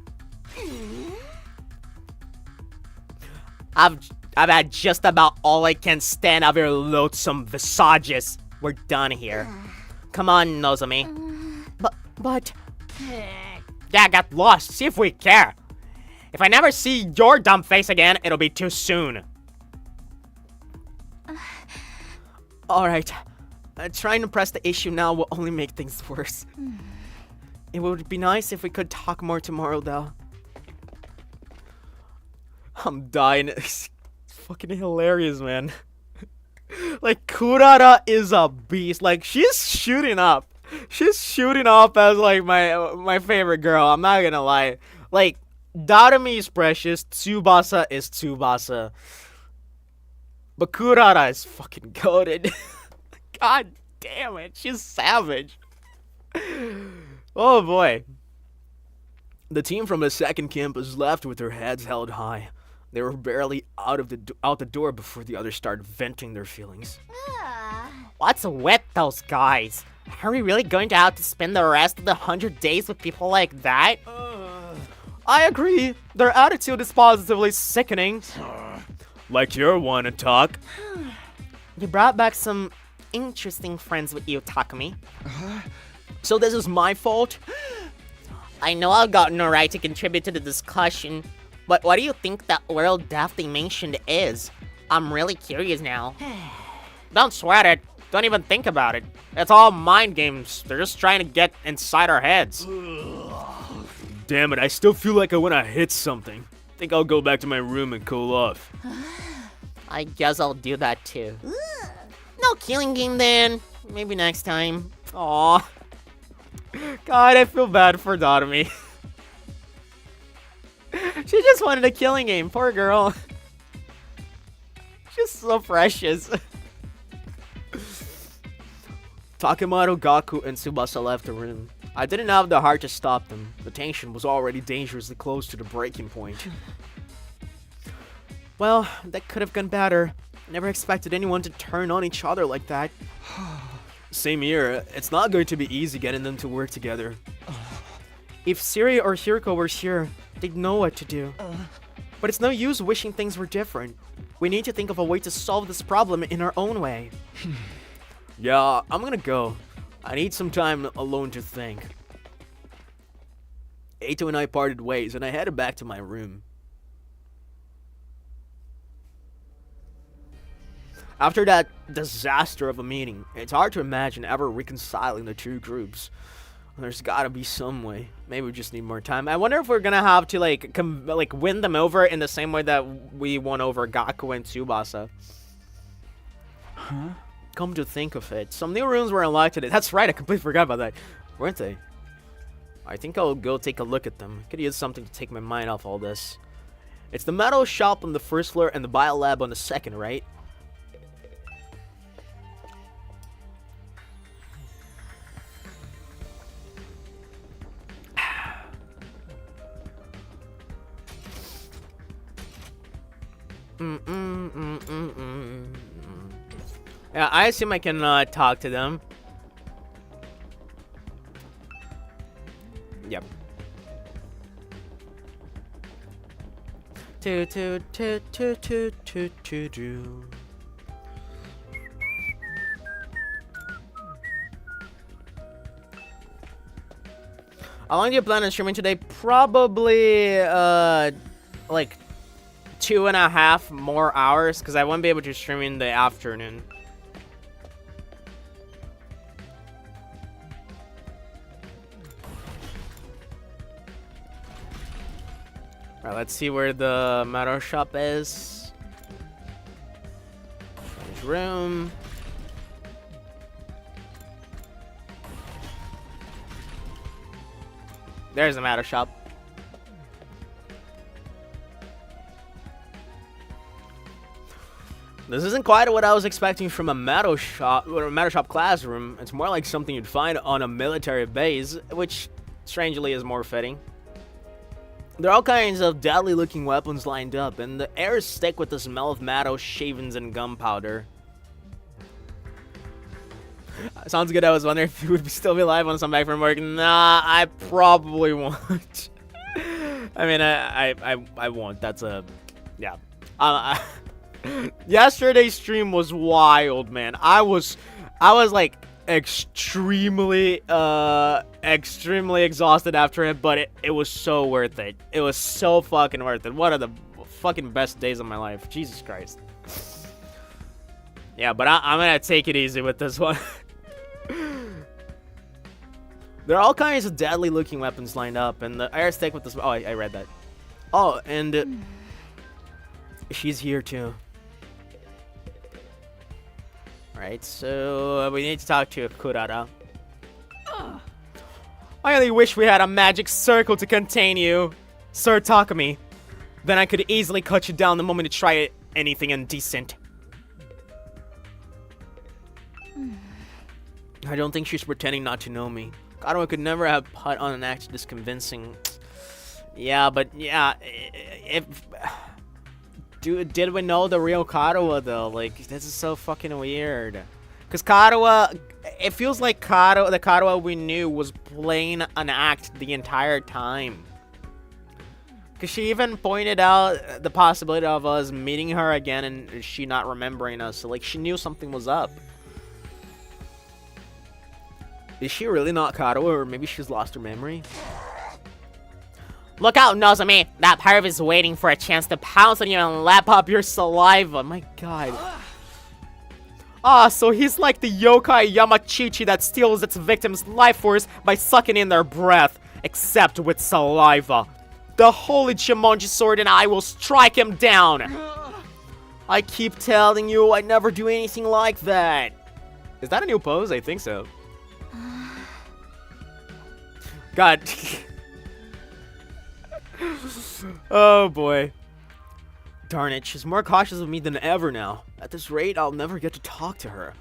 I've had just about all I can stand of your loathsome visages. We're done here. Come on, Nozomi. But... Yeah, got lost. See if we care. If I never see your dumb face again, it'll be too soon. Alright. Trying to press the issue now will only make things worse. It would be nice if we could talk more tomorrow, though. I'm dying. It's fucking hilarious, man. Like, Kurara is a beast. Like, she's shooting up. She's shooting up as, like, my favorite girl. I'm not gonna lie. Like, Darumi is precious. Tsubasa is Tsubasa. But Kurara is fucking goated. God damn it. She's savage. Oh, boy. The team from the second campus left with their heads held high. They were barely out the door before the others started venting their feelings. What's with those guys? Are we really going to have to spend the rest of the 100 days with people like that? I agree. Their attitude is positively sickening. Like your one to talk. You brought back some interesting friends with you, Takumi. So this is my fault? I know I've got no right to contribute to the discussion, but what do you think that world Daphne mentioned is? I'm really curious now. Don't sweat it. Don't even think about it. It's all mind games. They're just trying to get inside our heads. Damn it, I still feel like I want to hit something. Think I'll go back to my room and cool off. I guess I'll do that too. No killing game then. Maybe next time. Aw. God, I feel bad for Darumi. She just wanted a killing game, poor girl. She's so precious. Takemaru, Gaku, and Tsubasa left the room. I didn't have the heart to stop them. The tension was already dangerously close to the breaking point. Well, that could have gone better. Never expected anyone to turn on each other like that. Same here. It's not going to be easy getting them to work together. If Siri or Hiriko were here, they'd know what to do. But it's no use wishing things were different. We need to think of a way to solve this problem in our own way. Yeah, I'm gonna go. I need some time alone to think. Eito and I parted ways, and I headed back to my room. After that disaster of a meeting, it's hard to imagine ever reconciling the two groups. There's gotta be some way. Maybe we just need more time. I wonder if we're gonna have to like win them over in the same way that we won over Gaku and Tsubasa. Huh? Come to think of it, some new rooms were unlocked today. That's right, I completely forgot about that. Weren't they? I think I'll go take a look at them. Could use something to take my mind off all this. It's the metal shop on the first floor and the bio lab on the second, right? Yeah, I assume I can talk to them. Yep. How long do you plan on streaming today? Probably like 2.5 more hours, because I won't be able to stream in the afternoon. Alright, let's see where the metal shop is. There's room. There's the metal shop. This isn't quite what I was expecting from a metal shop or a metal shop classroom. It's more like something you'd find on a military base, which strangely is more fitting. There are all kinds of deadly looking weapons lined up, and the air is thick with the smell of metal shavings and gunpowder. Sounds good. I was wondering if you would still be alive once I'm back from work. Nah, I probably won't. I mean, I won't. That's a, yeah. Yesterday's stream was wild, man. I was like extremely exhausted after it, but it was so worth it. It was so fucking worth it. One of the fucking best days of my life. Jesus Christ. Yeah, but I'm gonna take it easy with this one. There are all kinds of deadly looking weapons lined up, and the air stick with this. Oh, I read that. Oh, and she's here too. Alright, so we need to talk to Kurara. I only wish we had a magic circle to contain you, Sir Takumi. Then I could easily cut you down the moment you try anything indecent. I don't think she's pretending not to know me. Karawa could never have put on an act this convincing. Yeah, but yeah, did we know the real Karawa though? Like, this is so fucking weird. Cause Karawa, it feels like the Karawa we knew was playing an act the entire time. Cause she even pointed out the possibility of us meeting her again and she not remembering us. So like, she knew something was up. Is she really not Karawa, or maybe she's lost her memory? Look out, Nozomi! That perv is waiting for a chance to pounce on you and lap up your saliva. My god. Ah, so he's like the yokai Yamachichi that steals its victim's life force by sucking in their breath, except with saliva. The holy Chimonji sword and I will strike him down! I keep telling you, I never do anything like that. Is that a new pose? I think so. God. Oh boy. Darn it, she's more cautious of me than ever now. At this rate, I'll never get to talk to her.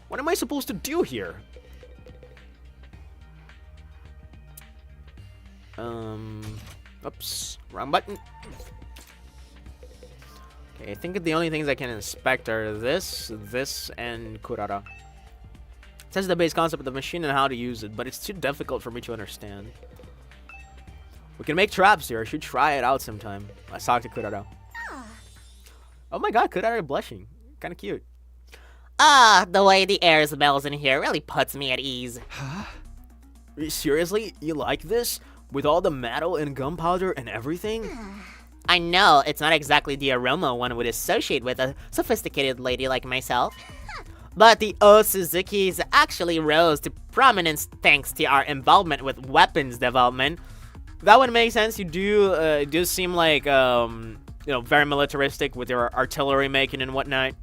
What am I supposed to do here? Oops, wrong button. Okay, I think the only things I can inspect are this, and Kurara. It says the base concept of the machine and how to use it, but it's too difficult for me to understand. We can make traps here. I should try it out sometime. Let's talk to Kurara. Oh my god, Kurara blushing. Kinda cute. The way the air smells in here really puts me at ease. Huh? Seriously? You like this? With all the metal and gunpowder and everything? I know, it's not exactly the aroma one would associate with a sophisticated lady like myself. But the Suzuki's actually rose to prominence thanks to our involvement with weapons development. That would make sense. You do seem like, you know, very militaristic with your artillery making and whatnot.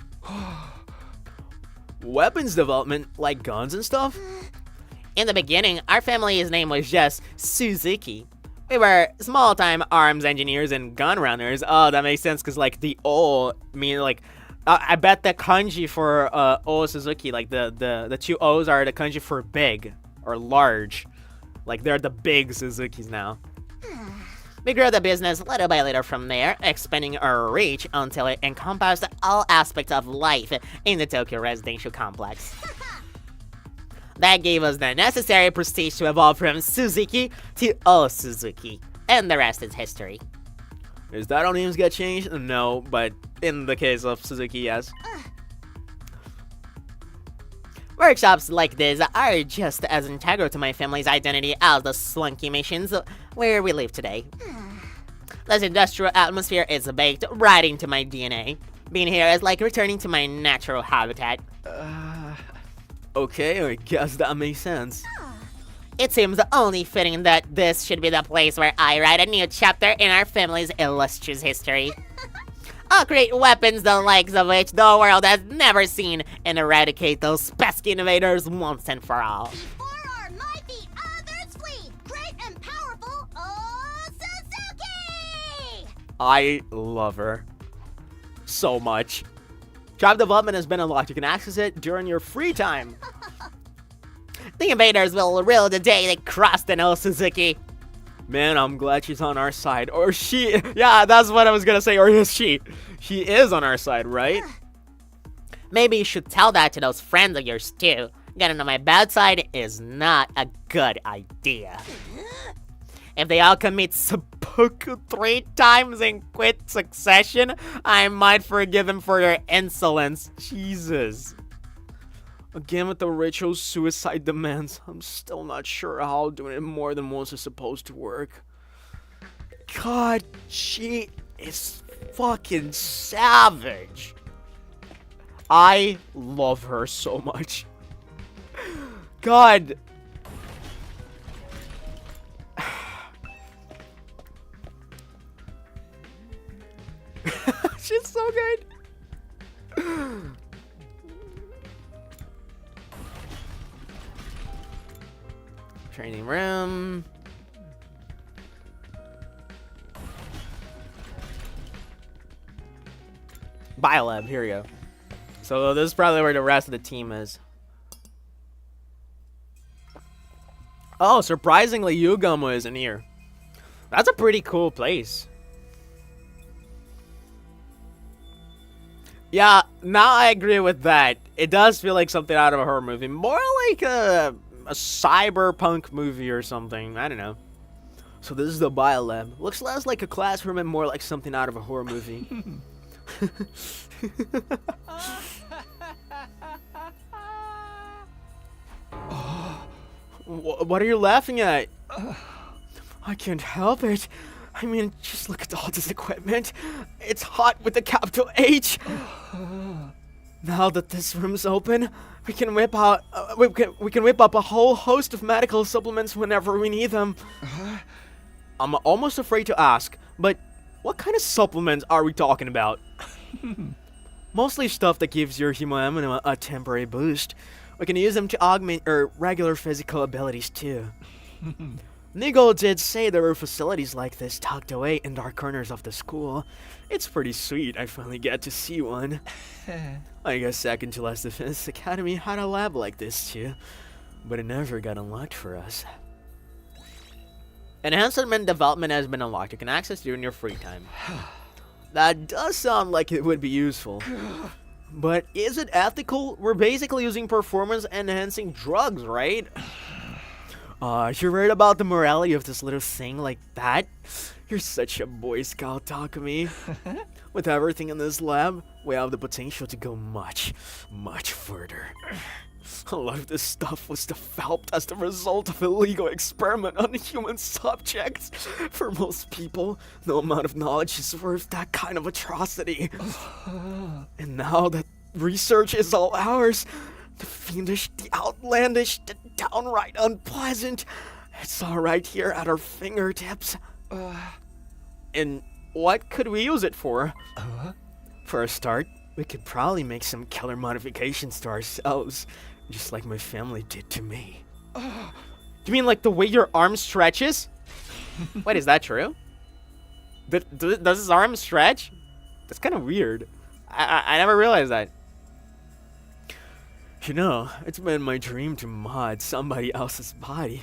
Weapons development? Like guns and stuff? In the beginning, our family's name was just Suzuki. We were small-time arms engineers and gun runners. Oh, that makes sense, because, like, the O, mean, like, I bet the kanji for O Suzuki, like, the two O's are the kanji for big, or large. Like, they're the big Suzukis now. We grew the business little by little from there, expanding our reach until it encompassed all aspects of life in the Tokyo residential complex. That gave us the necessary prestige to evolve from Suzuki to All Suzuki, and the rest is history. Is that how names get changed? No, but in the case of Suzuki, yes. Workshops like this are just as integral to my family's identity as the slunky missions where we live today. This industrial atmosphere is baked right into my DNA. Being here is like returning to my natural habitat. Okay, I guess that makes sense. It seems only fitting that this should be the place where I write a new chapter in our family's illustrious history. I'll create weapons the likes of which the world has never seen and eradicate those pesky invaders once and for all. Before our mighty others flee, great and powerful Suzuki! I love her so much. Tribe development has been unlocked. You can access it during your free time. The invaders will rue the day they crossed an old Suzuki. Man, I'm glad she's on our side. Or she. Yeah, that's what I was gonna say. Or is she? She is on our side, right? Maybe you should tell that to those friends of yours too. Getting on my bad side is not a good idea. If they all commit seppuku 3 times in quick succession, I might forgive them for their insolence. Jesus. Again with the ritual suicide demands. I'm still not sure how doing it more than once is supposed to work. God, she is fucking savage. I love her so much. God. She's so good. Training room. Biolab, here we go. So this is probably where the rest of the team is. Oh, surprisingly, Yugamo isn't here. That's a pretty cool place. Yeah, now I agree with that. It does feel like something out of a horror movie. More like a cyberpunk movie or something. I don't know. So this is the biolab. Looks less like a classroom and more like something out of a horror movie. What are you laughing at? I can't help it. I mean, just look at all this equipment. It's hot with a capital H. Now that this room's open, we can whip out. We can whip up a whole host of medical supplements whenever we need them. I'm almost afraid to ask, but what kind of supplements are we talking about? Mostly stuff that gives your hemoglobin a temporary boost. We can use them to augment your regular physical abilities too. Nigel did say there were facilities like this tucked away in dark corners of the school. It's pretty sweet I finally get to see one. I guess second to last Defense Academy had a lab like this too, but it never got unlocked for us. Enhancement development has been unlocked. You can access during your free time. That does sound like it would be useful. But is it ethical? We're basically using performance-enhancing drugs, right? You read about the morality of this little thing like that? You're such a Boy Scout, Takumi. With everything in this lab, we have the potential to go much, much further. A lot of this stuff was developed as the result of illegal experiment on human subjects. For most people, no amount of knowledge is worth that kind of atrocity. And now that research is all ours, the fiendish, the outlandish, the downright unpleasant, it's all right here at our fingertips. And what could we use it for? For a start, we could probably make some killer modifications to ourselves. Just like my family did to me. You mean like the way your arm stretches? Wait, is that true? Does his arm stretch? That's kind of weird. I never realized that. You know, it's been my dream to mod somebody else's body.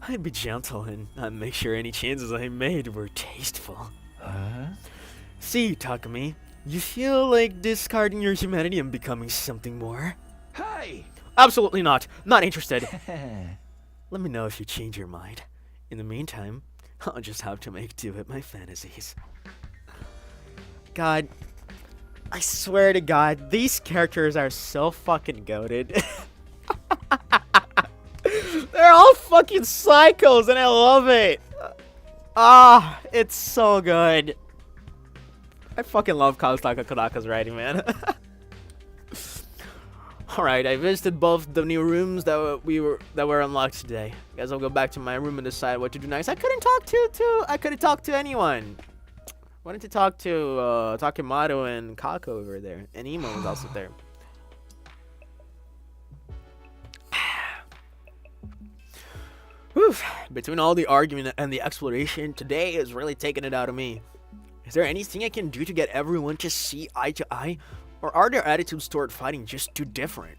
I'd be gentle and not make sure any changes I made were tasteful. See, Takumi, you feel like discarding your humanity and becoming something more? Hey! Absolutely not. Not interested. Let me know if you change your mind. In the meantime, I'll just have to make do with my fantasies. God, I swear to God, these characters are so fucking goated. They're all fucking psychos and I love it. Ah, it's so good. I fucking love Kazutaka Kodaka's writing, man. Alright, I visited both the new rooms that were unlocked today. Guess I'll go back to my room and decide what to do next. I couldn't talk to anyone. Wanted to talk to Takemaru and Kako over there. And Imo was also there. Whew. Between all the argument and the exploration, today is really taking it out of me. Is there anything I can do to get everyone to see eye to eye? Or are their attitudes toward fighting just too different?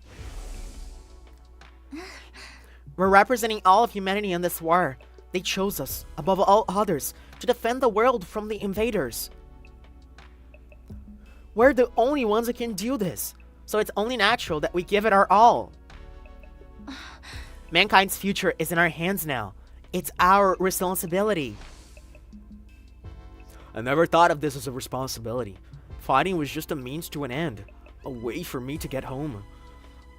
We're representing all of humanity in this war. They chose us, above all others, to defend the world from the invaders. We're the only ones who can do this, so it's only natural that we give it our all. Mankind's future is in our hands now. It's our responsibility. I never thought of this as a responsibility. Fighting was just a means to an end, a way for me to get home.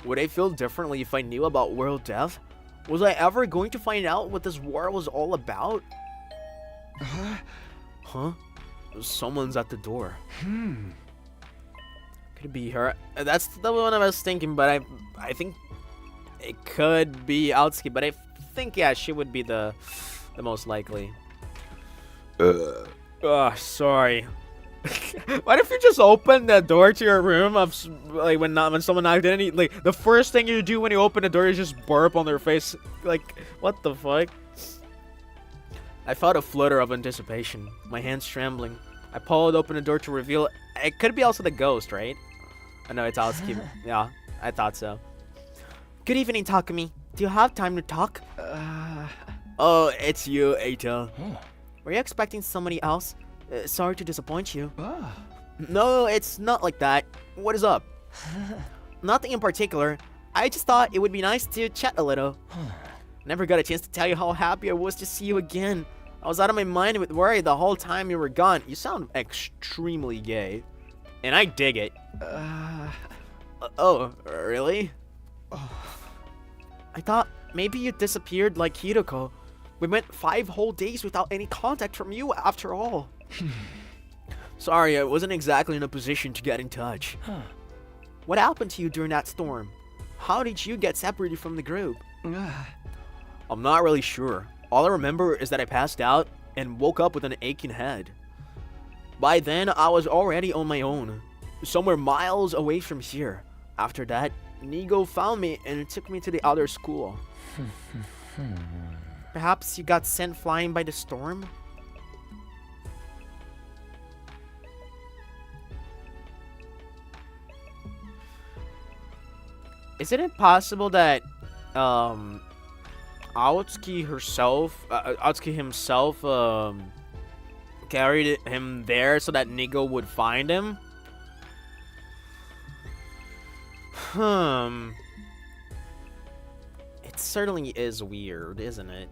Would I feel differently if I knew about world death? Was I ever going to find out what this war was all about? Huh? Someone's at the door. Could it be her? That's the one I was thinking, but I think it could be Outsuki, but I think, yeah, she would be the most likely. Sorry. What if you just open the door to your room of like when someone knocked in? Like the first thing you do when you open the door is just burp on their face. Like what the fuck? I felt a flutter of anticipation, my hands trembling. I pulled open the door to reveal it could be also the ghost, right? I know it's Outsuki. Yeah, I thought so. Good evening, Takumi. Do you have time to talk? Oh, it's you, Eita. Were you expecting somebody else? Sorry to disappoint you. No, it's not like that. What is up? Nothing in particular. I just thought it would be nice to chat a little. Never got a chance to tell you how happy I was to see you again. I was out of my mind with worry the whole time you were gone. You sound extremely gay. And I dig it. Oh, really? I thought maybe you disappeared like Hiroko. We went 5 whole days without any contact from you after all. Sorry, I wasn't exactly in a position to get in touch. What happened to you during that storm? How did you get separated from the group? I'm not really sure. All I remember is that I passed out and woke up with an aching head. By then, I was already on my own, somewhere miles away from here. After that, Nigo found me and took me to the other school. Perhaps you got sent flying by the storm? Isn't it possible that Outsuki himself carried him there so that Nigo would find him? It certainly is weird, isn't it?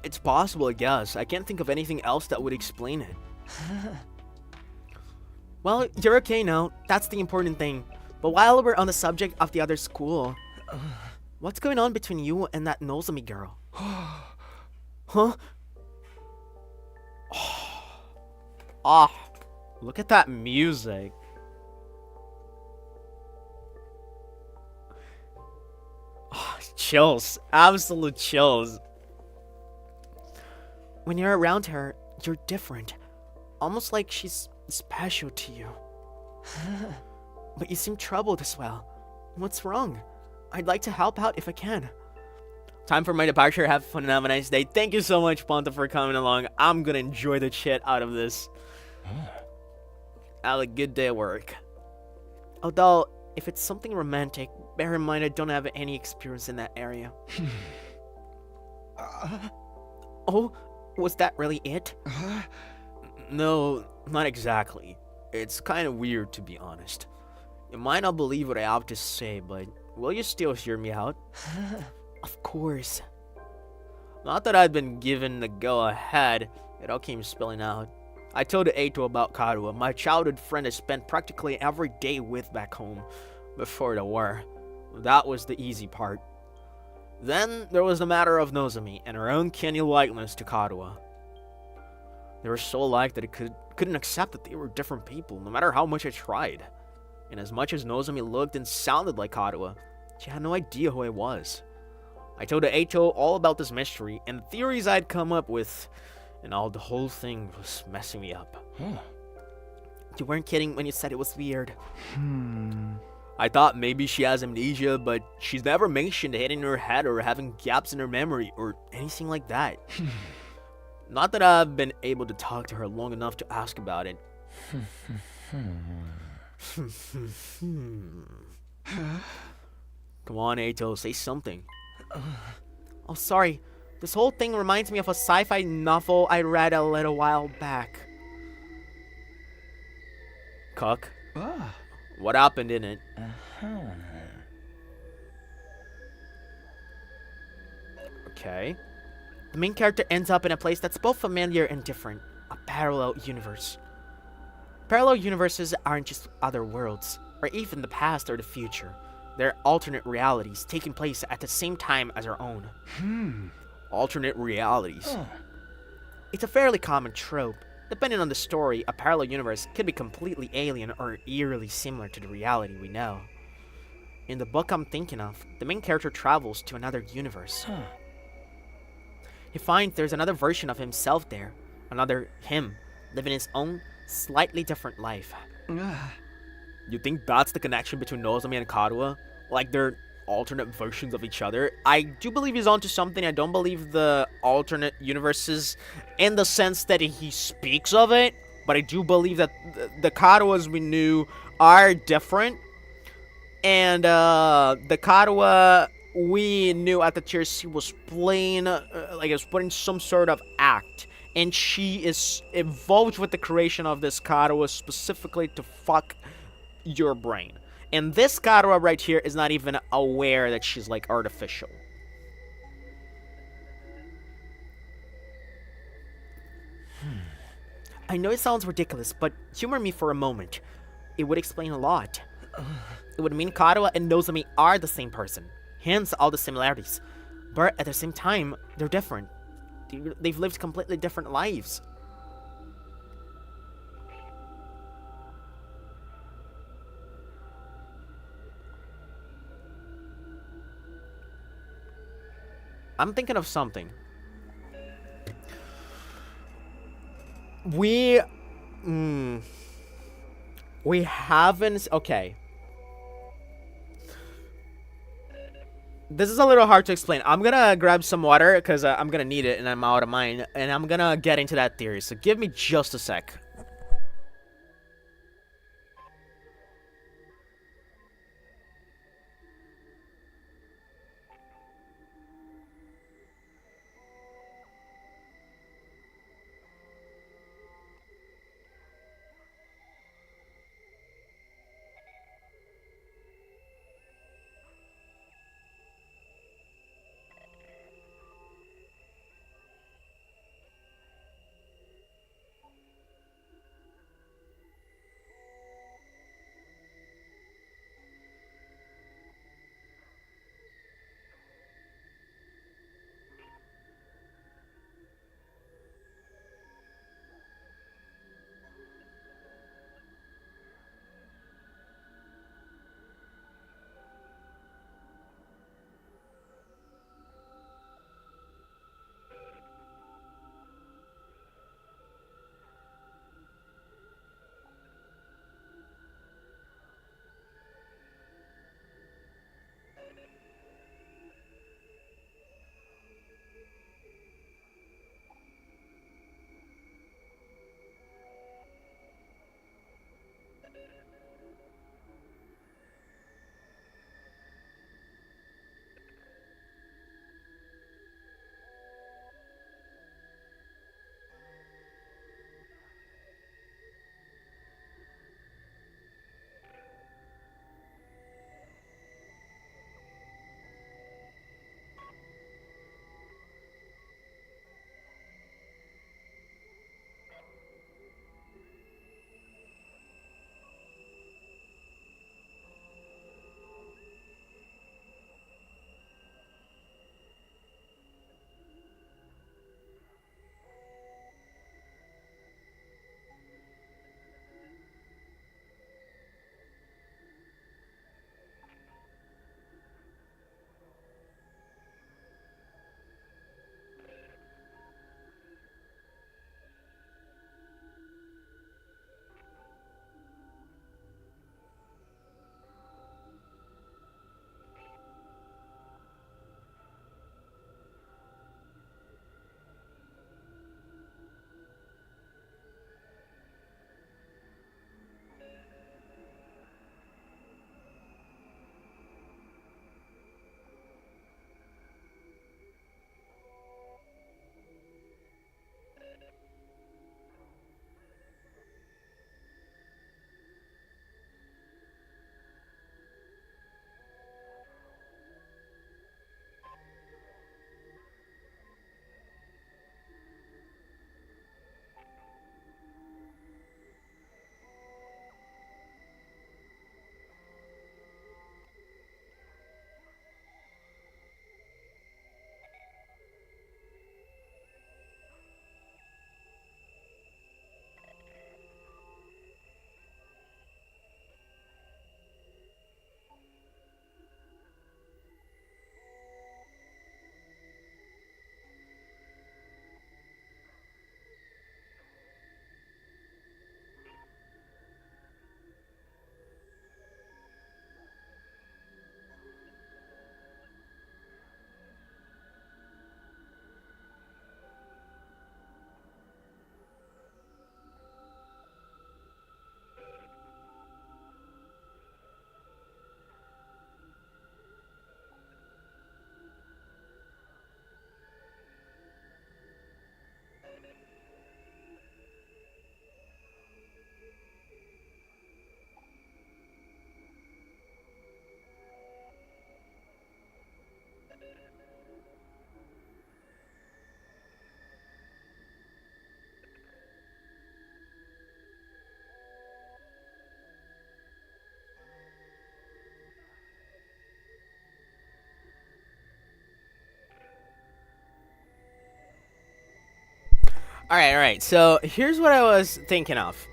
It's possible, I guess. I can't think of anything else that would explain it. Well, you're okay now. That's the important thing. But while we're on the subject of the other school, what's going on between you and that Nozomi girl? Huh? Ah, look at that music. Oh, chills. Absolute chills. When you're around her, you're different. Almost like she's special to you. But you seem troubled as well. What's wrong? I'd like to help out if I can. Time for my departure. Have fun and have a nice day. Thank you so much, Ponta, for coming along. I'm gonna enjoy the shit out of this. Have a good day at work. Although, if it's something romantic, bear in mind I don't have any experience in that area. Oh, was that really it? No, not exactly. It's kind of weird, to be honest. You might not believe what I have to say, but will you still hear me out? Of course. Not that I'd been given the go-ahead, it all came spilling out. I told Eito about Karua, my childhood friend I spent practically every day with back home, before the war. That was the easy part. Then there was the matter of Nozomi and her uncanny likeness to Karua. They were so alike that I couldn't accept that they were different people, no matter how much I tried. And as much as Nozomi looked and sounded like Karua, she had no idea who I was. I told Eito all about this mystery and the theories I'd come up with, and the whole thing was messing me up. You weren't kidding when you said it was weird. I thought maybe she has amnesia, but she's never mentioned hitting her head or having gaps in her memory or anything like that. Not that I've been able to talk to her long enough to ask about it. Come on, Eito, say something. Oh, sorry. This whole thing reminds me of a sci-fi novel I read a little while back. Cuck? What happened in it? Okay. The main character ends up in a place that's both familiar and different. A parallel universe. Parallel universes aren't just other worlds, or even the past or the future. They're alternate realities taking place at the same time as our own. Alternate realities. It's a fairly common trope. Depending on the story, a parallel universe could be completely alien or eerily similar to the reality we know. In the book I'm thinking of, the main character travels to another universe. He finds there's another version of himself there, another him, living his own, slightly different life. You think that's the connection between Nozomi and Karua? Like they're alternate versions of each other? I do believe he's onto something. I don't believe the alternate universes in the sense that he speaks of it, but I do believe that the Karuas we knew are different. And the Karua we knew at the TRC was playing, like it was putting some sort of act. And she is involved with the creation of this Karua specifically to fuck your brain. And this Karua right here is not even aware that she's like artificial. I know it sounds ridiculous, but humor me for a moment. It would explain a lot. It would mean Karua and Nozomi are the same person, hence all the similarities. But at the same time, they're different. They've lived completely different lives. I'm thinking of something. We haven't... Okay. This is a little hard to explain. I'm gonna grab some water because I'm gonna need it and I'm out of mine. And I'm gonna get into that theory. So give me just a sec. Alright, so here's what I was thinking of.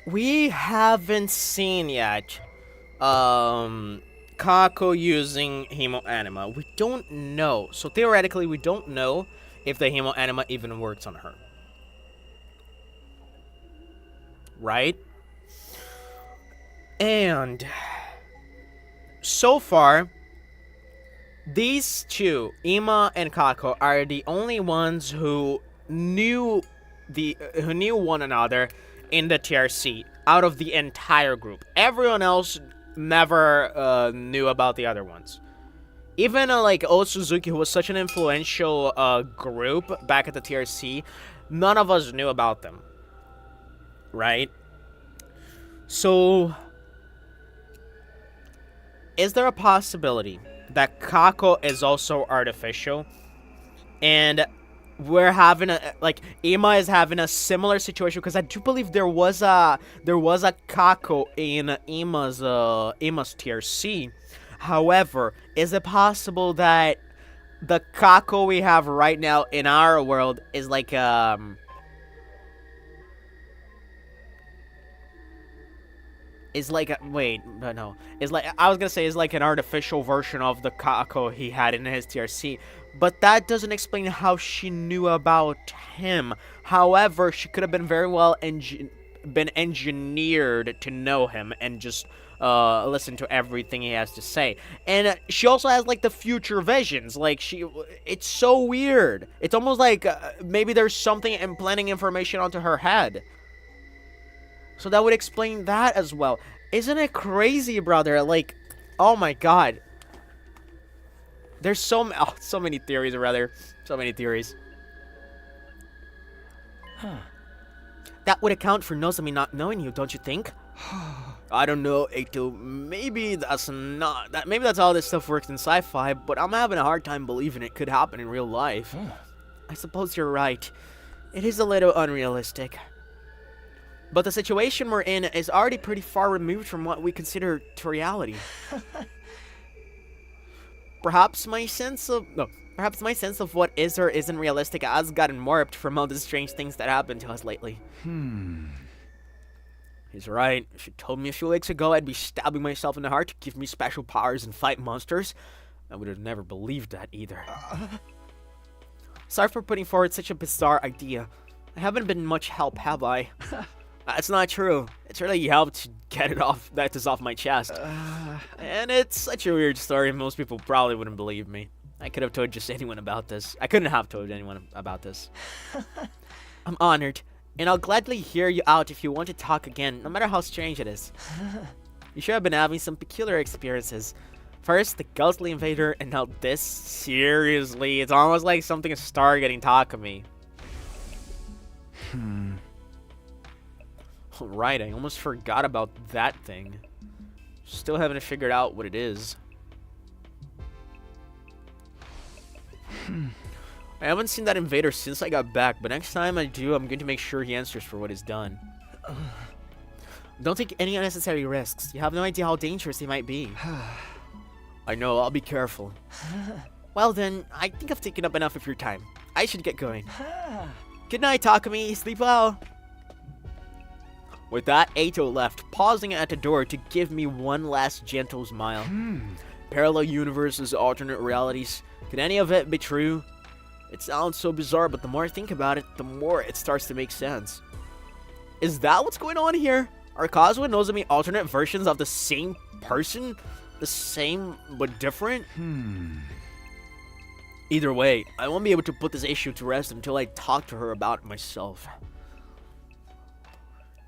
We haven't seen yet, Kako using Hemo Anima. We don't know. So theoretically, we don't know if the Hemo Anima even works on her. Right? And so far, these two, Ima and Kako, are the only ones who knew one another in the TRC out of the entire group. Everyone else never knew about the other ones. Even like Old Suzuki, who was such an influential group back at the TRC, none of us knew about them. Right? So, is there a possibility that Kako is also artificial, and we're having a Ima is having a similar situation? Because I do believe there was a Kako in Ima's TRC. However, is it possible that the Kako we have right now in our world is like is like I was gonna say is like an artificial version of the Kako he had in his TRC, but that doesn't explain how she knew about him. However, she could have been very well been engineered to know him and just listen to everything he has to say. And she also has like the future visions. Like it's so weird. It's almost like maybe there's something implanting information onto her head. So that would explain that as well. Isn't it crazy, brother? Like, oh my god. There's so many theories, rather. So many theories. Huh. That would account for Nozomi not knowing you, don't you think? I don't know, Eito. Maybe that's how this stuff works in sci-fi, but I'm having a hard time believing it could happen in real life. I suppose you're right. It is a little unrealistic. But the situation we're in is already pretty far removed from what we consider to reality. Perhaps my sense of what is or isn't realistic has gotten warped from all the strange things that happened to us lately. He's right. If you told me a few weeks ago I'd be stabbing myself in the heart to give me special powers and fight monsters, I would have never believed that either. Sorry for putting forward such a bizarre idea. I haven't been much help, have I? That's not true. It's really helped to get this off my chest. And it's such a weird story, most people probably wouldn't believe me. I could have told just anyone about this. I couldn't have told anyone about this. I'm honored, and I'll gladly hear you out if you want to talk again, no matter how strange it is. You sure have been having some peculiar experiences. First, the ghostly invader, and now this? Seriously, it's almost like something is getting Takumi. Right, I almost forgot about that thing. Still haven't figured out what it is. I haven't seen that invader since I got back, but next time I do, I'm going to make sure he answers for what he's done. Don't take any unnecessary risks. You have no idea how dangerous he might be. I know, I'll be careful. Well then, I think I've taken up enough of your time. I should get going. Good night, Takumi. Sleep well. With that, Eito left, pausing at the door to give me one last gentle smile. Parallel universes, alternate realities. Could any of it be true? It sounds so bizarre, but the more I think about it, the more it starts to make sense. Is that what's going on here? Are Kazuha and Nozomi alternate versions of the same person? The same, but different? Either way, I won't be able to put this issue to rest until I talk to her about it myself.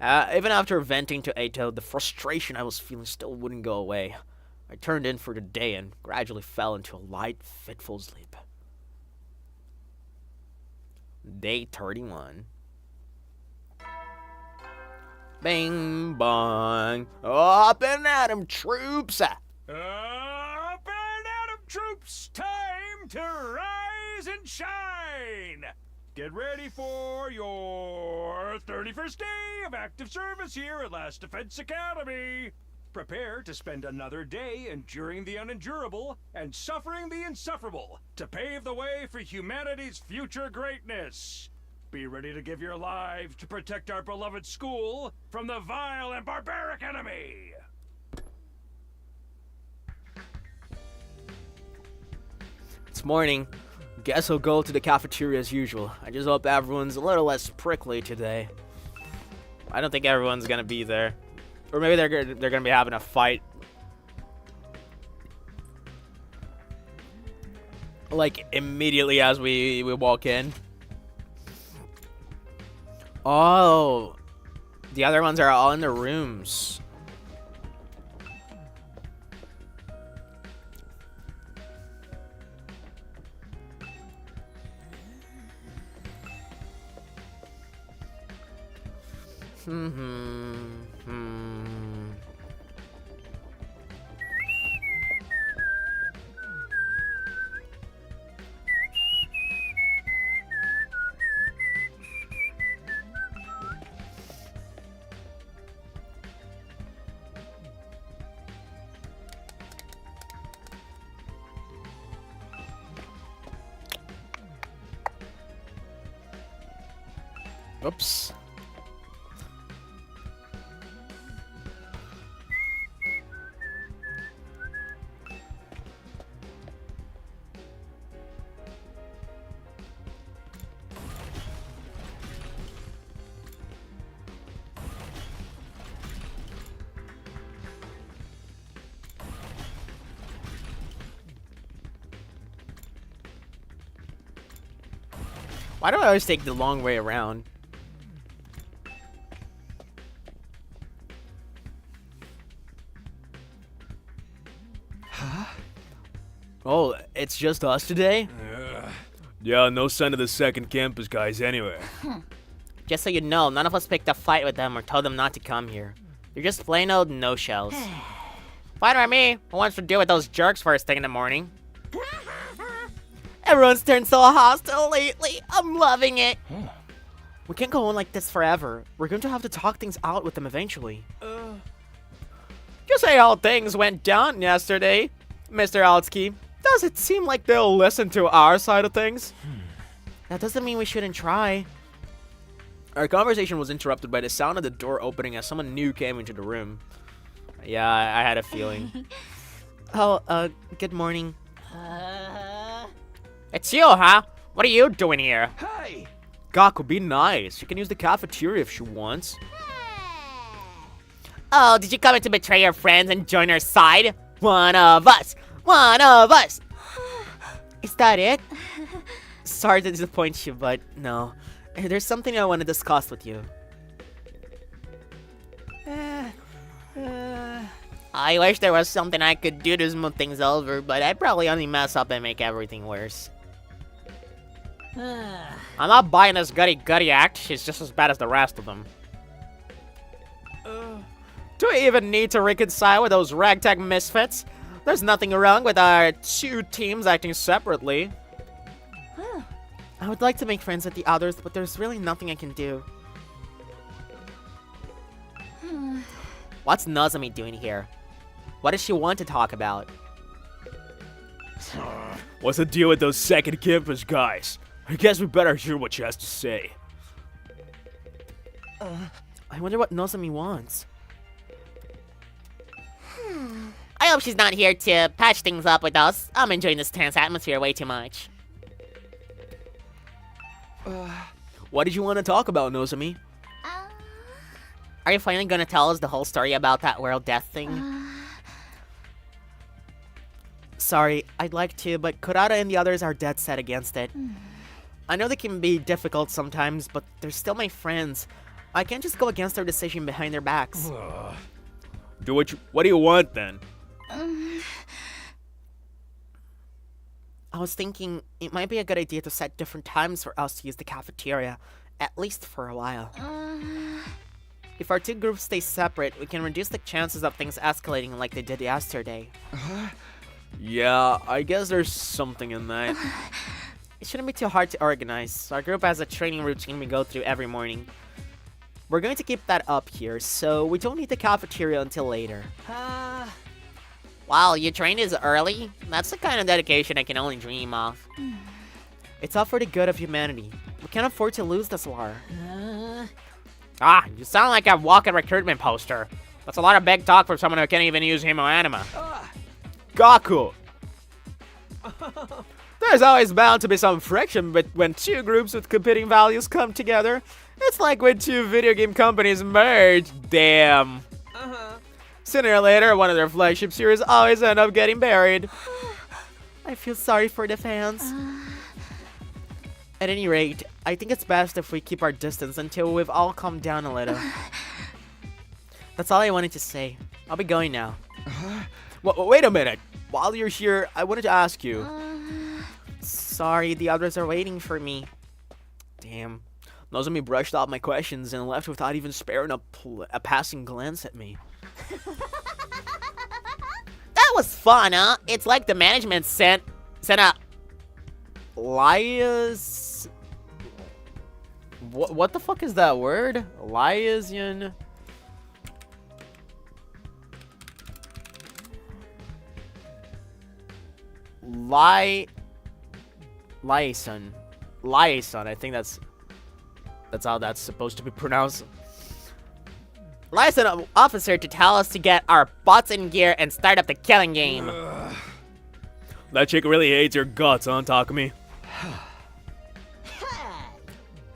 Even after venting to Eito, the frustration I was feeling still wouldn't go away. I turned in for the day and gradually fell into a light, fitful sleep. Day 31. Bing bong. Up and at 'em, troops! Up and at 'em, troops! Time to rise and shine! Get ready for your 31st day of active service here at Last Defense Academy. Prepare to spend another day enduring the unendurable and suffering the insufferable to pave the way for humanity's future greatness. Be ready to give your lives to protect our beloved school from the vile and barbaric enemy. It's morning. Guess I'll go to the cafeteria as usual. I just hope everyone's a little less prickly today. I don't think everyone's gonna be there. Or maybe they're gonna be having a fight. Like, immediately as we walk in. Oh. The other ones are all in their rooms. Oops. Why do I always take the long way around? Oh, it's just us today? Yeah, no sign of the second campus guys anywhere. Just so you know, none of us picked a fight with them or told them not to come here. They're just plain old no-shells. Fine by me. Who wants to deal with those jerks first thing in the morning? Everyone's turned so hostile lately. I'm loving it. We can't go on like this forever. We're going to have to talk things out with them eventually. Just say how things went down yesterday, Mr. Altsky. Does it seem like they'll listen to our side of things? That doesn't mean we shouldn't try. Our conversation was interrupted by the sound of the door opening as someone new came into the room. Yeah, I had a feeling. Good morning. It's you, huh? What are you doing here? Hey! Gaku, be nice. She can use the cafeteria if she wants. Oh, did you come in to betray your friends and join our side? One of us! One of us! Is that it? Sorry to disappoint you, but no. There's something I want to discuss with you. I wish there was something I could do to smooth things over, but I'd probably only mess up and make everything worse. I'm not buying this goody-goody act. She's just as bad as the rest of them. Do we even need to reconcile with those ragtag misfits? There's nothing wrong with our two teams acting separately. I would like to make friends with the others, but there's really nothing I can do. What's Nozomi doing here? What does she want to talk about? What's the deal with those second campus guys? I guess we better hear what she has to say. I wonder what Nozomi wants. I hope she's not here to patch things up with us. I'm enjoying this tense atmosphere way too much. What did you want to talk about, Nozomi? Are you finally gonna tell us the whole story about that world death thing? Sorry, I'd like to, but Kurata and the others are dead set against it. I know they can be difficult sometimes, but they're still my friends. I can't just go against their decision behind their backs. What do you want then? I was thinking it might be a good idea to set different times for us to use the cafeteria, at least for a while. If our two groups stay separate, we can reduce the chances of things escalating like they did yesterday. Yeah, I guess there's something in that. It shouldn't be too hard to organize. Our group has a training routine we go through every morning. We're going to keep that up here, so we don't need the cafeteria until later. Wow, you trained as early? That's the kind of dedication I can only dream of. It's all for the good of humanity. We can't afford to lose this war. Ah, you sound like a walking recruitment poster. That's a lot of big talk for someone who can't even use Hemo-Anima. Gaku! There's always bound to be some friction, but when two groups with competing values come together, it's like when two video game companies merge. Damn. Sooner or later, one of their flagship series always end up getting buried. I feel sorry for the fans. At any rate, I think it's best if we keep our distance until we've all calmed down a little. That's all I wanted to say. I'll be going now. Wait a minute. While you're here, I wanted to ask you. Sorry, the others are waiting for me. Damn. Nozomi brushed off my questions and left without even sparing a passing glance at me. That was fun, huh? It's like the management sent a... Lias... What the fuck is that word? Liaison... Liaison. Liaison, I think that's how that's supposed to be pronounced. Liaison officer to tell us to get our bots in gear and start up the killing game. That chick really hates your guts, huh, Takumi?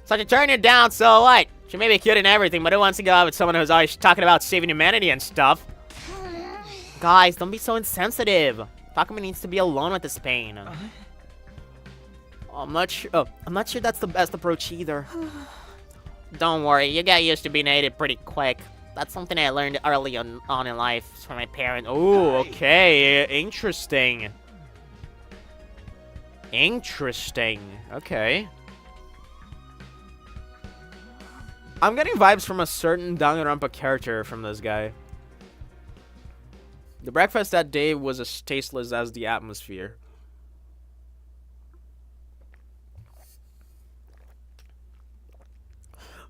So to turn her down, so what? She may be cute and everything, but who wants to go out with someone who's always talking about saving humanity and stuff? Guys, don't be so insensitive. Takumi needs to be alone with this pain. I'm not sure that's the best approach either. Don't worry, you get used to being hated pretty quick. That's something I learned early on in life from my parents. Oh, okay. Interesting. Interesting. Okay. I'm getting vibes from a certain Danganronpa character from this guy. The breakfast that day was as tasteless as the atmosphere.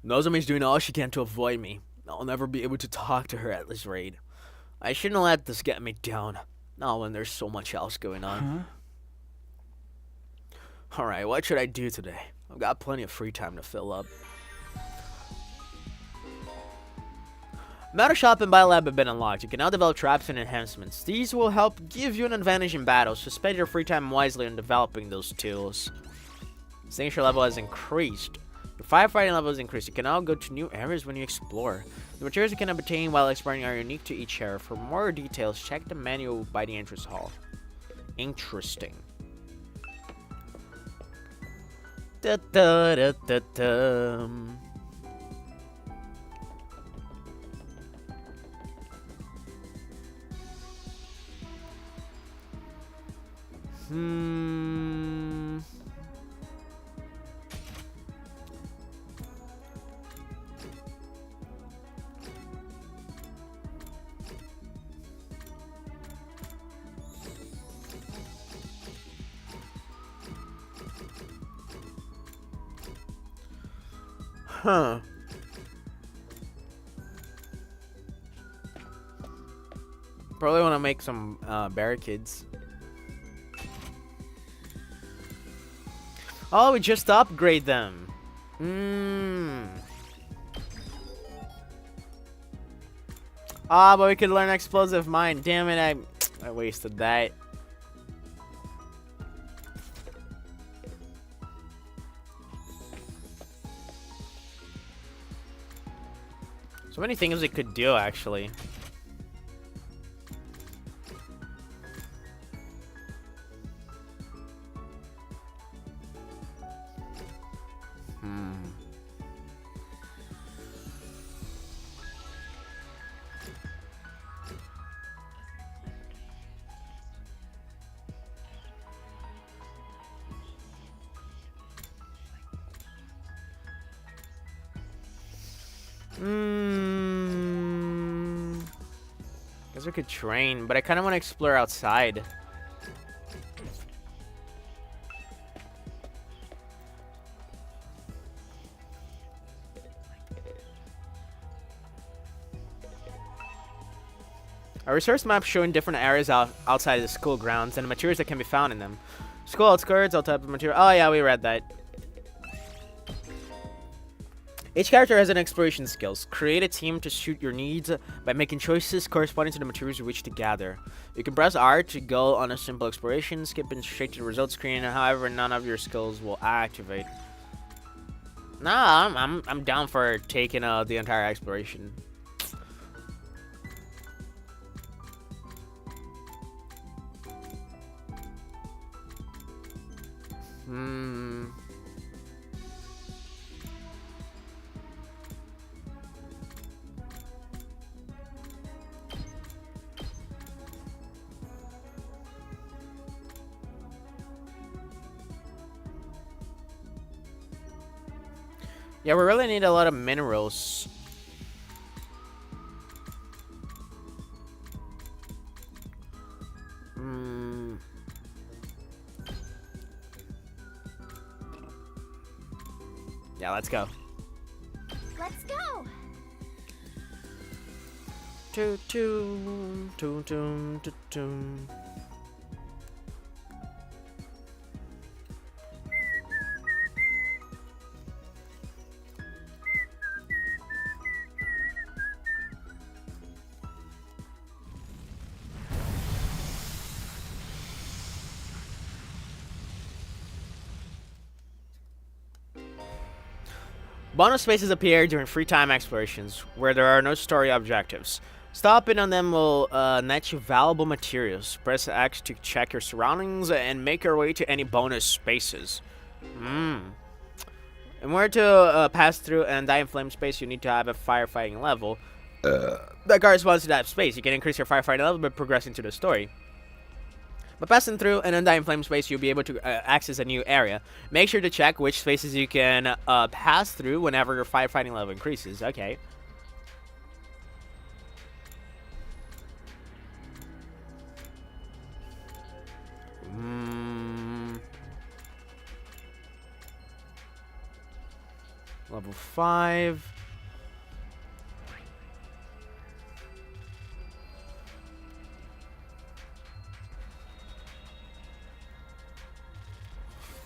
Nozomi's doing all she can to avoid me. I'll never be able to talk to her at this rate. I shouldn't let this get me down. Not when there's so much else going on. Alright, what should I do today? I've got plenty of free time to fill up. Battle Shop and Battle Lab have been unlocked. You can now develop traps and enhancements. These will help give you an advantage in battle, so spend your free time wisely on developing those tools. Signature level has increased. Your firefighting level is increased. You can now go to new areas when you explore. The materials you can obtain while exploring are unique to each area. For more details, check the manual by the entrance hall. Interesting. Da da da da da. Huh. Probably want to make some barricades. Oh, we just upgrade them. Ah, but we could learn explosive mine. Damn it, I wasted that. So many things we could do, actually. Guess we could train, but I kind of want to explore outside. A resource map showing different areas outside of the school grounds and the materials that can be found in them. School outskirts, all type of material. Oh yeah, we read that. Each character has an exploration skills. Create a team to suit your needs by making choices corresponding to the materials you wish to gather. You can press R to go on a simple exploration, skipping straight to the results screen. However, none of your skills will activate. Nah, I'm down for taking the entire exploration. Yeah, we really need a lot of minerals. Yeah, let's go. Let's go. Toot toot toot toot toot toot. Bonus spaces appear during free time explorations, where there are no story objectives. Stopping on them will net you valuable materials. Press X to check your surroundings and make your way to any bonus spaces. In order to pass through an Undying Flame space, you need to have a firefighting level that corresponds to that space. You can increase your firefighting level by progressing to the story. By passing through an Undying Flame space, you'll be able to access a new area. Make sure to check which spaces you can pass through whenever your firefighting level increases. Okay. Level 5.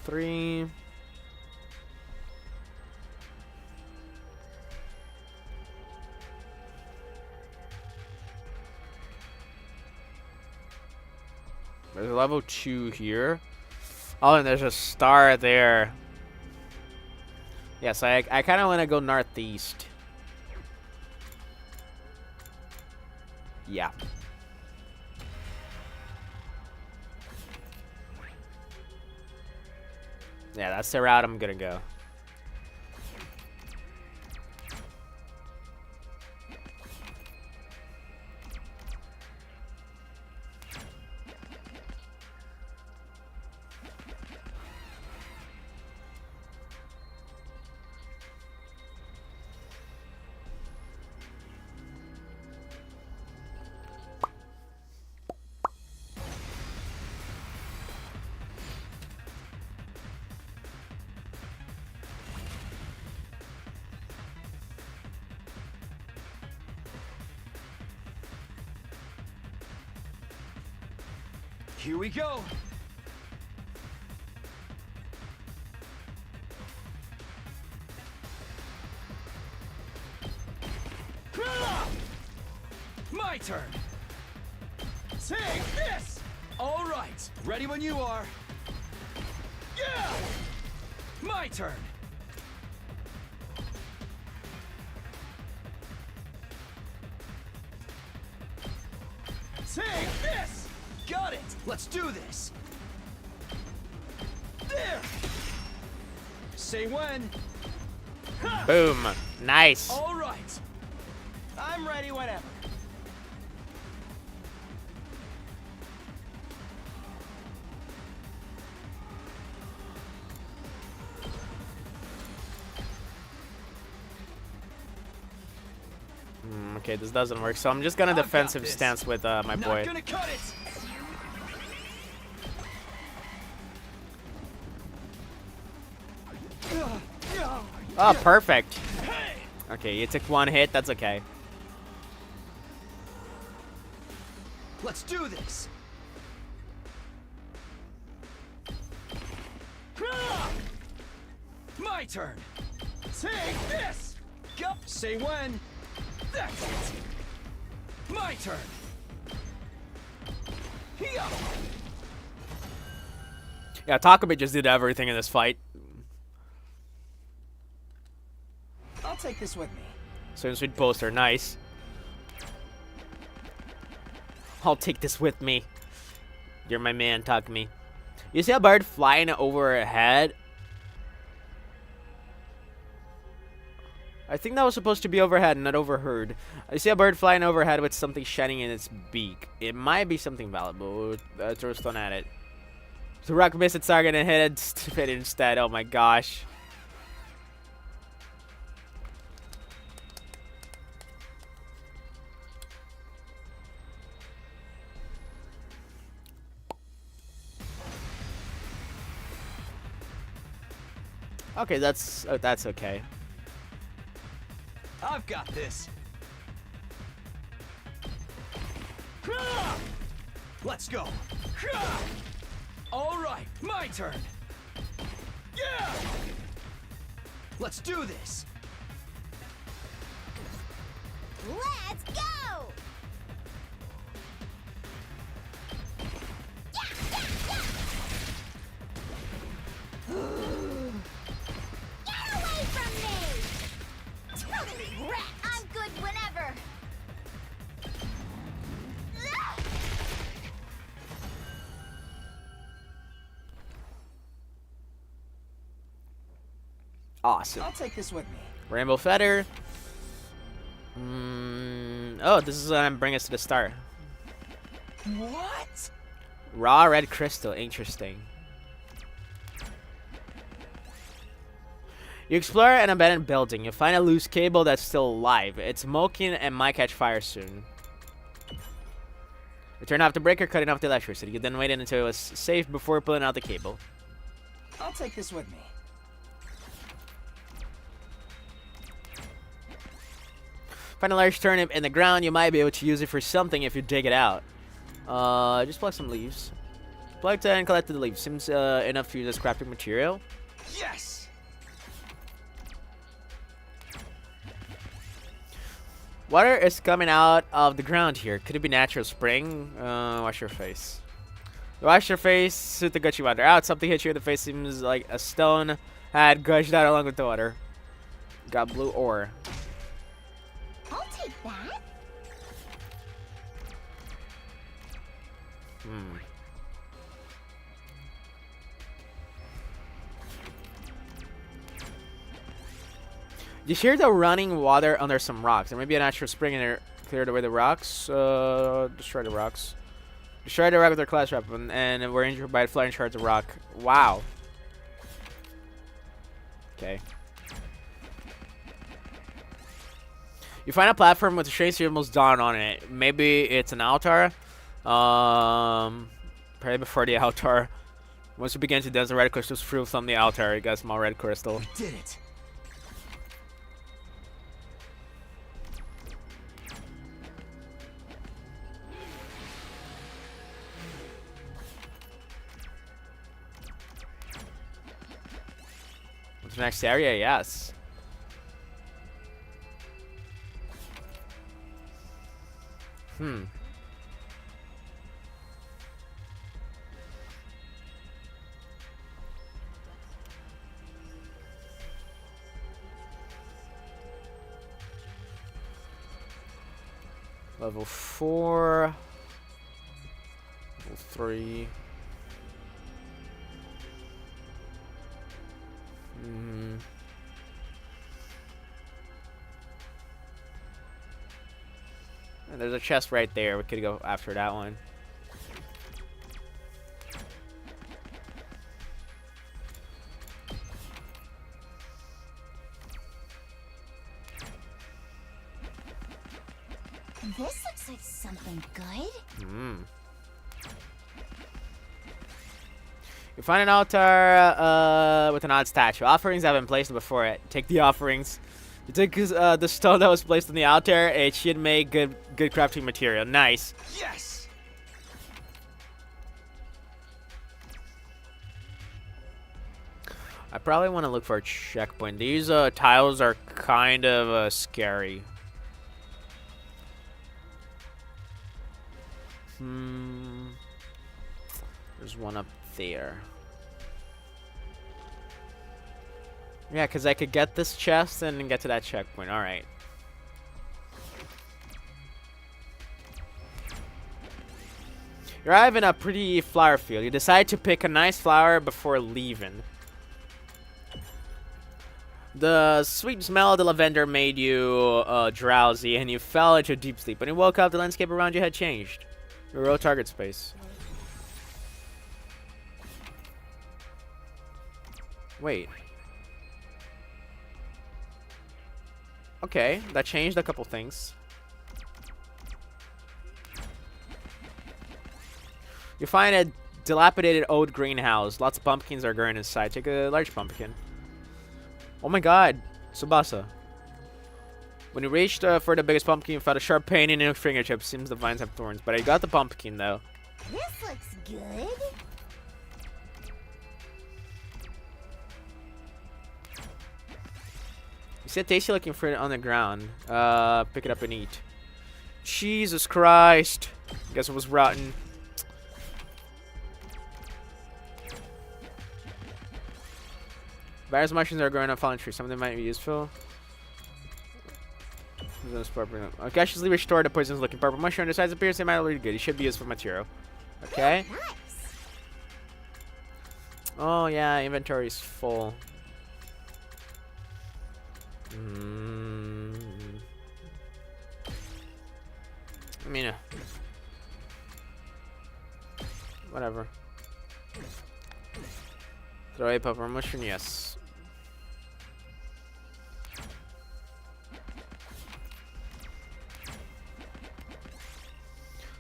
Three. There's a level 2 here. Oh, and there's a star there. Yeah, so I kind of want to go northeast. Yeah. Yeah, that's the route I'm gonna go. Here we go. My turn. Take this. All right. Ready when you are. Yeah. My turn. Take this. Got it! Let's do this! There! Say when! Ha! Boom! Nice! Alright! I'm ready whenever. Okay, this doesn't work, so I'm just gonna defensive stance with my boy. Not gonna cut it! Oh, perfect. Okay, you took one hit. That's okay. Let's do this. My turn. Take this. Go. Say when. That's it. My turn. Here. Yeah, Takumi just did everything in this fight. I'll take this with me. So sweet poster, nice. I'll take this with me. You're my man, Takumi. You see a bird flying overhead? I think that was supposed to be overhead, not overheard. I see a bird flying overhead with something shining in its beak. It might be something valuable. Throw a stone at it. The rock missed its target and hit it instead. Oh my gosh. Okay, that's okay. I've got this. Let's go. All right, my turn. Yeah. Let's do this. Let's go! Get away from me! Totally wrecked! I'm good whenever. Awesome. I'll take this with me. Rainbow feather. Oh, this is gonna bring us to the start. What? Raw red crystal. Interesting. You explore an abandoned building. You find a loose cable that's still alive. It's smoking and might catch fire soon. You turn off the breaker, cutting off the electricity. You then wait until it was safe before pulling out the cable. I'll take this with me. Find a large turnip in the ground. You might be able to use it for something if you dig it out. Just pluck some leaves. Plucked and collected the leaves. Seems enough to use as crafting material. Yes. Water is coming out of the ground here. Could it be natural spring? Wash your face. Wash your face with the gushing water. Out. Something hit you in the face. Seems like a stone had gushed out along with the water. Got blue ore. I'll take that. You hear the running water under some rocks. There may be a natural spring in there. Cleared away the rocks. Destroy the rocks. Destroy the rock with their class weapon, and we're injured by flying shards of rock. Wow. Okay. You find a platform with a strange symbols drawn on it. Maybe it's an altar. Probably before the altar. Once you begin to dance, the red crystals through from the altar. You got small red crystal. We did it. What's the next area? Yes. Level 4. Level 3. And there's a chest right there. We could go after that one. This looks like something good. You find an altar with an odd statue. Offerings have been placed before it. Take the offerings. You take the stone that was placed on the altar. It should make good crafting material. Nice. Yes. I probably want to look for a checkpoint. These tiles are kind of scary. There's one up there. Yeah, because I could get this chest and get to that checkpoint. Alright. You arrive in a pretty flower field. You decide to pick a nice flower before leaving. The sweet smell of the lavender made you drowsy, and you fell into a deep sleep. When you woke up, the landscape around you had changed. Your real target space. Wait. Okay, that changed a couple things. You find a dilapidated old greenhouse. Lots of pumpkins are growing inside. Take a large pumpkin. Oh my god, Tsubasa. When you reached for the biggest pumpkin, you felt a sharp pain in your fingertips. Seems the vines have thorns, but I got the pumpkin though. This looks good. You see a tasty looking fruit on the ground. Pick it up and eat. Jesus Christ. Guess it was rotten. Various mushrooms are growing on fallen trees. Some of them might be useful. Occasionally restore the poisonous looking purple mushroom. The size appears they might be good. It should be useful material. Okay. Nice. Oh yeah, inventory is full. I mean, whatever. Throw a purple mushroom, yes.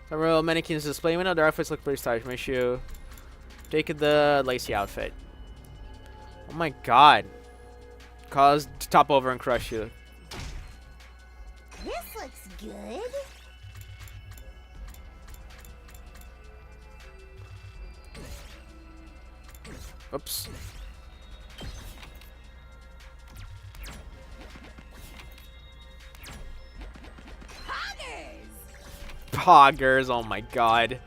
Several mannequins display window. Their outfits look pretty stylish. Make sure take the lacy outfit. Oh my god. Cause to top over and crush you. This looks good. Oops. Poggers, oh my god.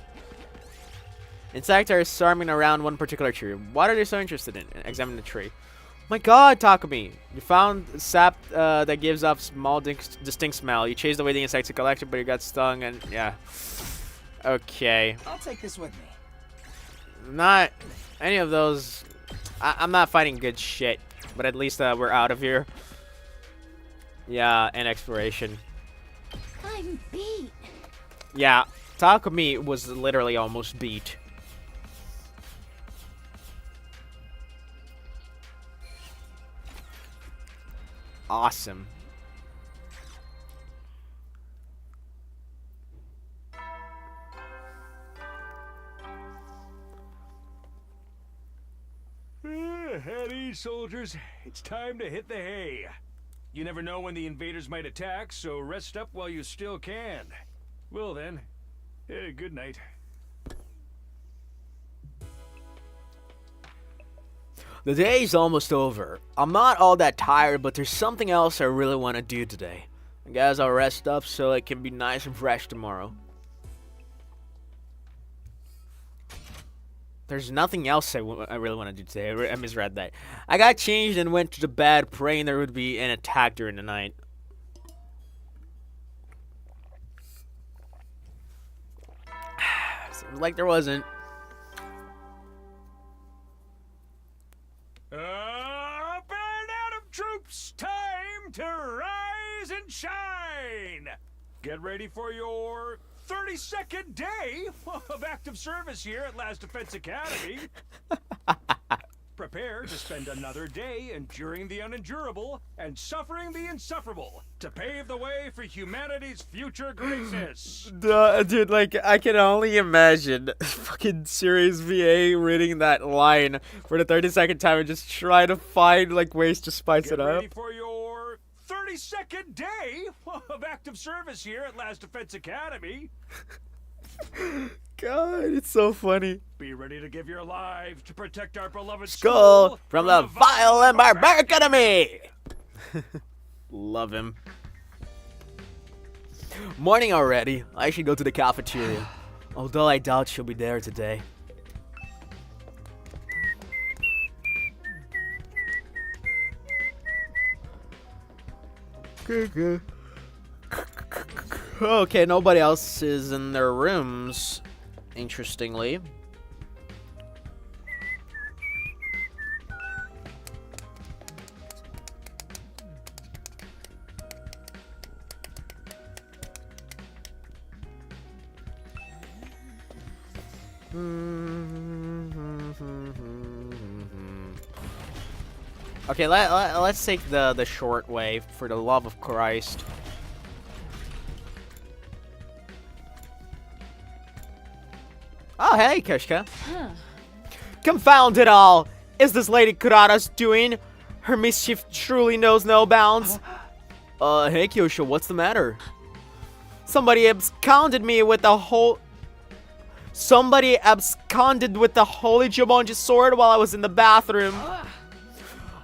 Insects are swarming around one particular tree. What are they so interested in? Examine the tree. Oh my god, Takumi! You found sap that gives off small distinct smell. You chased away the insects you collected, but you got stung and yeah. Okay. I'll take this with me. Not any of those. I'm not fighting good shit, but at least we're out of here. Yeah, and exploration. I'm beat. Yeah, Takumi was literally almost beat. Awesome. At ease, soldiers. It's time to hit the hay. You never know when the invaders might attack, so rest up while you still can. Well then, good night. The day's almost over. I'm not all that tired, but there's something else I really want to do today. I guess I'll rest up so it can be nice and fresh tomorrow. There's nothing else I really want to do today. I misread that. I got changed and went to bed praying there would be an attack during the night. Seems like there wasn't. Up and Adam troops, time to rise and shine! Get ready for your 32nd day of active service here at Last Defense Academy. Prepare to spend another day enduring the unendurable and suffering the insufferable to pave the way for humanity's future greatness. Dude, like, I can only imagine fucking Series VA reading that line for the 32nd time and just try to find, like, ways to spice it up. Get ready for your 32nd day of active service here at Last Defense Academy. God, it's so funny. Be ready to give your life to protect our beloved Skull school from the vile and barbaric enemy. Love him. Morning already. I should go to the cafeteria. Although I doubt she'll be there today. Okay, nobody else is in their rooms, interestingly. Okay, let's take the short way, for the love of Christ. Oh, hey, Kushka. Confound it all! Is this Lady Kurata's doing? Her mischief truly knows no bounds. Hey, Kyosha, what's the matter? Somebody absconded with the holy Jumonji sword while I was in the bathroom.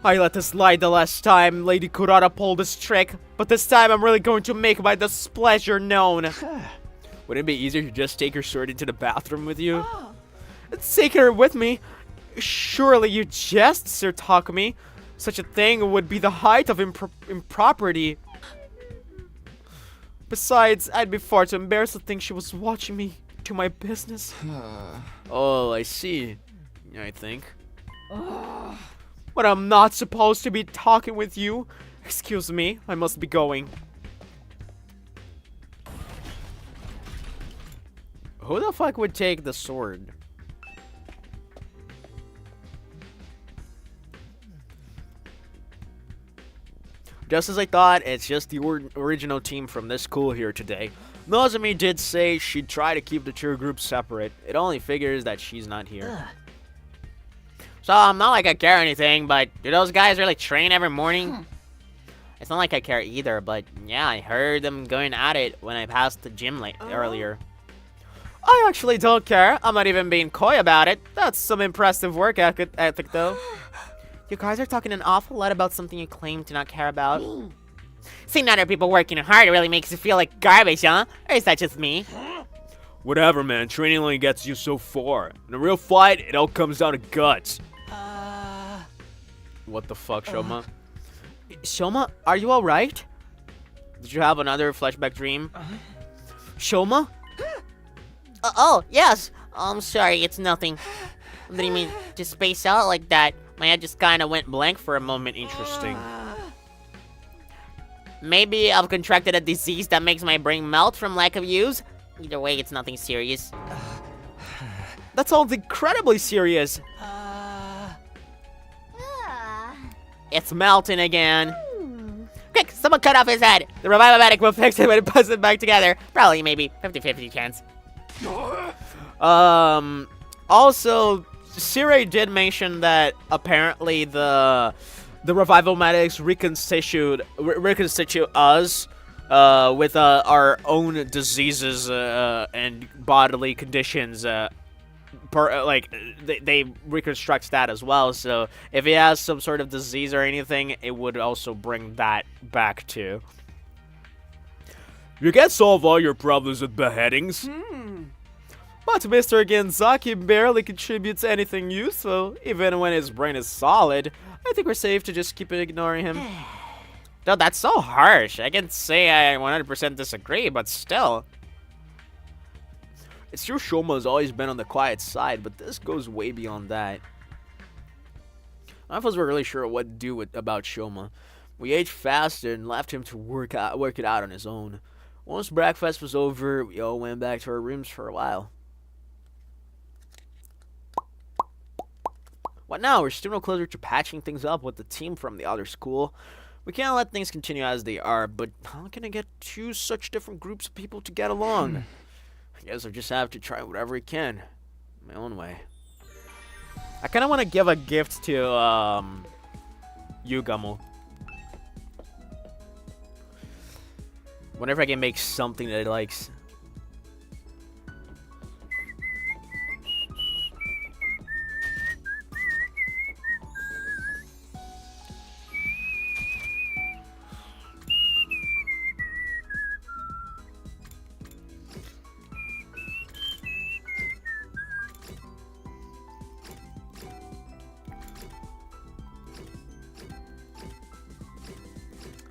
I let this slide the last time Lady Kurata pulled this trick, but this time I'm really going to make my displeasure known. Wouldn't it be easier to just take her sword into the bathroom with you? Take her with me? Surely you jest, Sir Takumi. Such a thing would be the height of impropriety. Besides, I'd be far too embarrassed to think she was watching me do my business. Oh, I see. I think. But I'm not supposed to be talking with you. Excuse me, I must be going. Who the fuck would take the sword? Just as I thought, it's just the original team from this school here today. Nozomi did say she'd try to keep the two groups separate. It only figures that she's not here. So, not like I care or anything, but do those guys really train every morning? It's not like I care either, but yeah, I heard them going at it when I passed the gym earlier. I actually don't care. I'm not even being coy about it. That's some impressive work ethic, though. You guys are talking an awful lot about something you claim to not care about. Seeing other people working hard really makes you feel like garbage, huh? Or is that just me? Whatever, man. Training only gets you so far. In a real fight, it all comes down to guts. What the fuck, Shoma? Shoma, are you alright? Did you have another flashback dream? Shoma? Oh, yes. I'm sorry, it's nothing. Didn't mean to space out like that. My head just kind of went blank for a moment. Interesting. Maybe I've contracted a disease that makes my brain melt from lack of use. Either way, it's nothing serious. That sounds incredibly serious. It's melting again. Quick, someone cut off his head. The revival-matic will fix it when it puts it back together. Probably, maybe, 50-50 chance. Also, Sirei did mention that apparently the revival-matics reconstitute us with our own diseases and bodily conditions. They reconstruct that as well. So if he has some sort of disease or anything, it would also bring that back too. You can't solve all your problems with beheadings. But Mr. Genzaki barely contributes anything useful, even when his brain is solid. I think we're safe to just keep ignoring him. No, that's so harsh. I can say I 100% disagree, but still. It's true Shoma's always been on the quiet side, but this goes way beyond that. None of us were really sure what to do about Shoma. We ate fast and left him to work it out on his own. Once breakfast was over, we all went back to our rooms for a while. What now? We're still no closer to patching things up with the team from the other school. We can't let things continue as they are, but how can I get two such different groups of people to get along? I guess I just have to try whatever I can. My own way. I kind of want to give a gift to Yugamu. Whenever I can make something that he likes.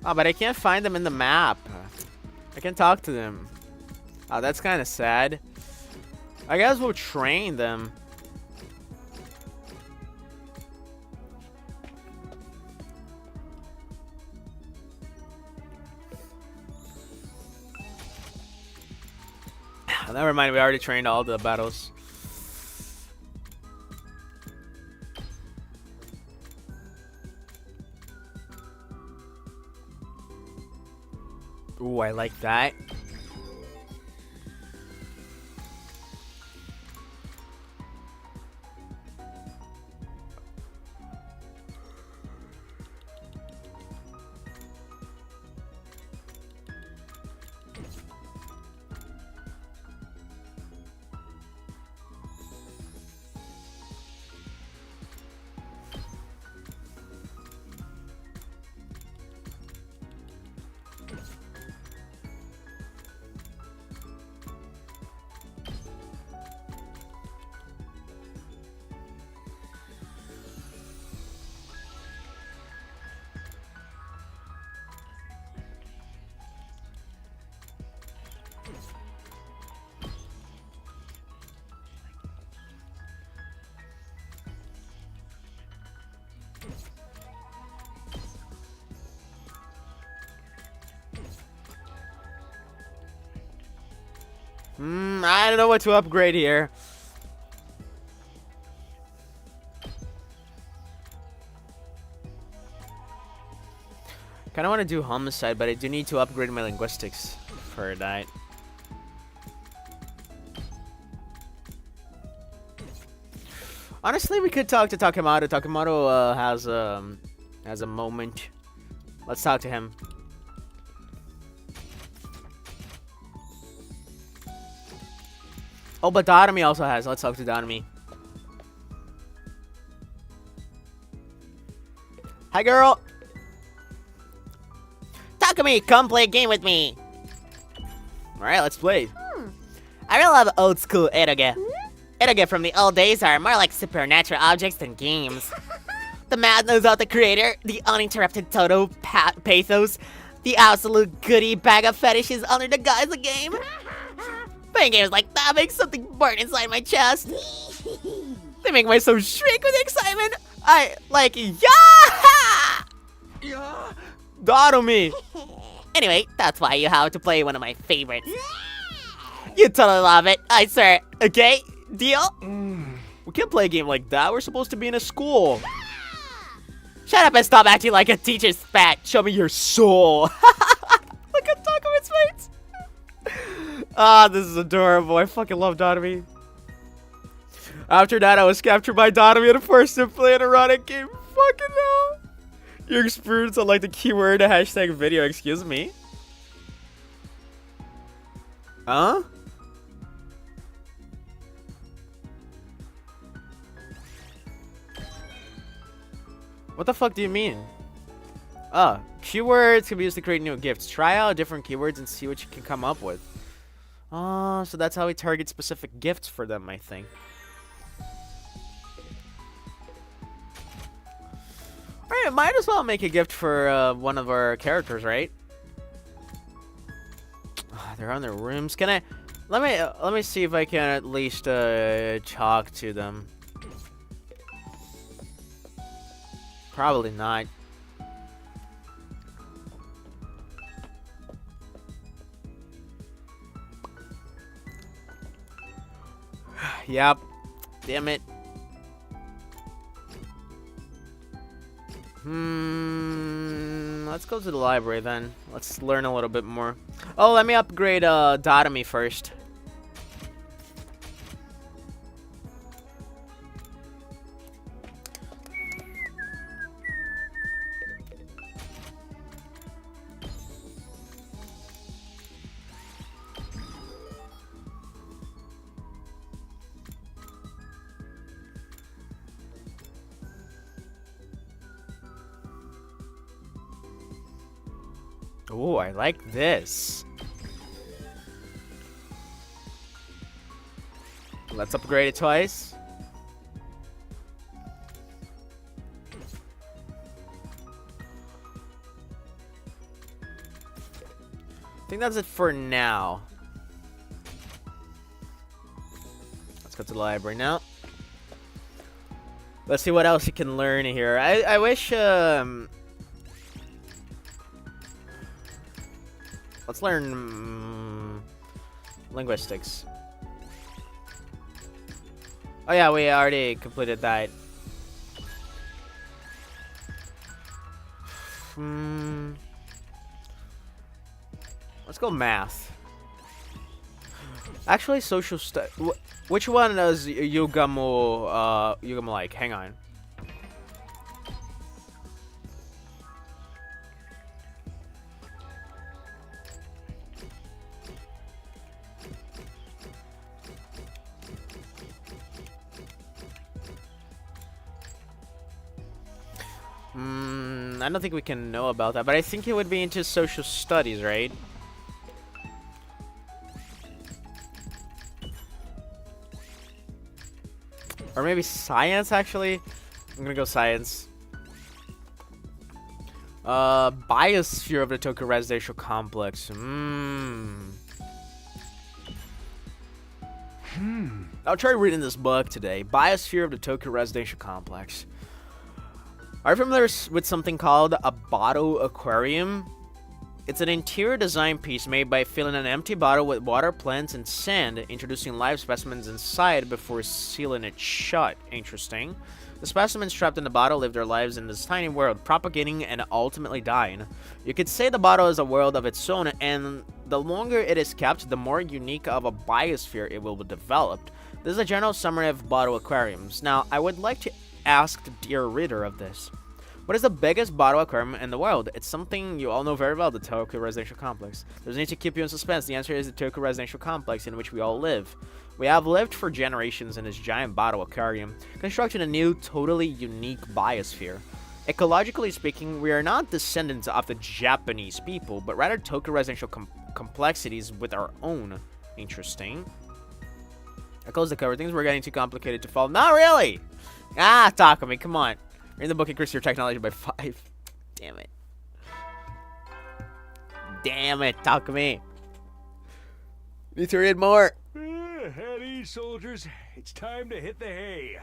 Oh, but I can't find them in the map. I can talk to them. Oh, that's kind of sad. I guess we'll train them. Never mind, we already trained all the battles. Ooh, I like that. I don't know what to upgrade here. Kinda wanna do homicide, but I do need to upgrade my linguistics for that. Honestly, we could talk to Takemoto. Takemoto has a moment. Let's talk to him. Oh, but Dotomi also has. Let's talk to Dotomi. Hi, girl. Takumi, come play a game with me. Alright, let's play. I really love old school eroge. Eroge from the old days are more like supernatural objects than games. The mad knows out the creator, the uninterrupted total pathos, the absolute goodie bag of fetishes under the guise of game. Playing games like that makes something burn inside my chest. They make my soul shriek with excitement. I like, yeah! Dotomi! Anyway, that's why you have to play one of my favorites. You totally love it, I swear. Okay? Deal? We can't play a game like that. We're supposed to be in a school. Shut up and stop acting like a teacher's pet. Show me your soul. Look at Takumi's face. Ah, this is adorable. I fucking love Dotomi. After that, I was captured by Dotomi and forced to play an erotic game. Fucking hell. Your experience on like the keyword hashtag video, excuse me. Huh? What the fuck do you mean? Keywords can be used to create new gifts. Try out different keywords and see what you can come up with. Oh, so that's how we target specific gifts for them, I think. Alright, might as well make a gift for one of our characters, right? They're on their rooms. Can I... Let me see if I can at least talk to them. Probably not. Yep. Damn it. Let's go to the library then. Let's learn a little bit more. Oh, let me upgrade Dotomi first. Oh, I like this. Let's upgrade it twice. think that's it for now. Let's go to the library now. Let's see what else you can learn here. I wish, let's learn linguistics. Oh yeah, we already completed that. Let's go math. Actually, social study. Which one does Yugamo like? Hang on. I don't think we can know about that, but I think he would be into social studies, right? Or maybe science, actually. I'm gonna go science. Biosphere of the Tokyo Residential Complex. I'll try reading this book today. Biosphere of the Tokyo Residential Complex. Are you familiar with something called a bottle aquarium? It's an interior design piece made by filling an empty bottle with water, plants, and sand, introducing live specimens inside before sealing it shut. Interesting. The specimens trapped in the bottle live their lives in this tiny world, propagating and ultimately dying. You could say the bottle is a world of its own, and the longer it is kept, the more unique of a biosphere it will be developed. This is a general summary of bottle aquariums. Now, I would like to ask the dear reader of this. What is the biggest bottle aquarium in the world? It's something you all know very well, the Tokyo Residential Complex. There's no need to keep you in suspense. The answer is the Tokyo Residential Complex in which we all live. We have lived for generations in this giant bottle aquarium, constructing a new, totally unique biosphere. Ecologically speaking, we are not descendants of the Japanese people, but rather Tokyo Residential complexities with our own. Interesting. I close the cover. Things were getting too complicated to follow. Not really! Ah, Takumi, come on. Read the book, increase your technology by 5. Damn it. Damn it, Takumi. Need to read more. At ease, soldiers. It's time to hit the hay.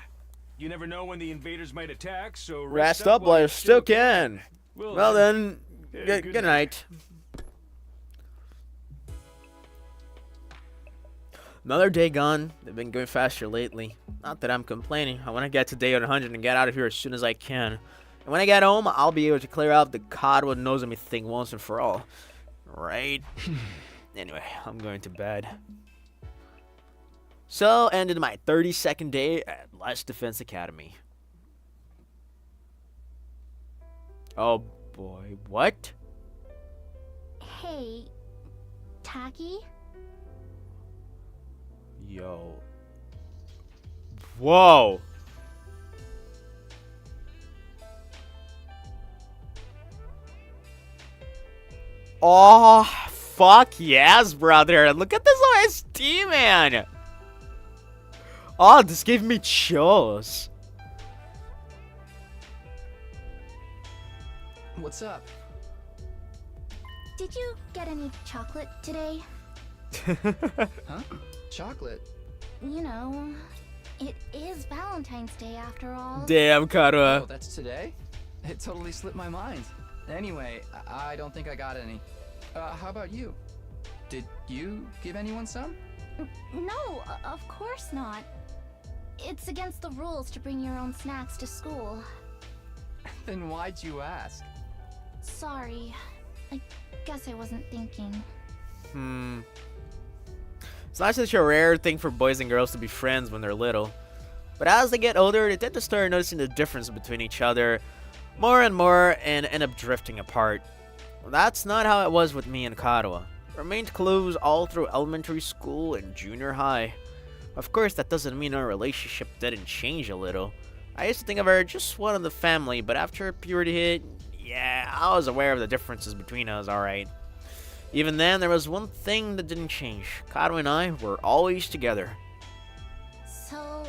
You never know when the invaders might attack, so Rest up while you still can. Well then, good night. Another day gone. They've been going faster lately. Not that I'm complaining. I want to get to day 100 and get out of here as soon as I can. And when I get home, I'll be able to clear out the Kadwa Nozomi thing once and for all. Right? Anyway, I'm going to bed. So, ended my 32nd day at Last Defense Academy. Oh boy, what? Hey, Taki? Yo. Whoa. Oh, fuck yes, brother. Look at this OST, man. Oh, this gave me chills. What's up? Did you get any chocolate today? Huh? Chocolate? You know, it is Valentine's Day after all. Damn, Karua. Oh, that's today? It totally slipped my mind. Anyway, I don't think I got any. How about you? Did you give anyone some? No, of course not. It's against the rules to bring your own snacks to school. Then why'd you ask? Sorry. I guess I wasn't thinking. It's not such a rare thing for boys and girls to be friends when they're little. But as they get older, they tend to start noticing the difference between each other more and more and end up drifting apart. Well, that's not how it was with me and Karuha. We remained close all through elementary school and junior high. Of course, that doesn't mean our relationship didn't change a little. I used to think of her just one of the family, but after puberty hit, yeah, I was aware of the differences between us, alright. Even then, there was one thing that didn't change. Karuha and I were always together. So,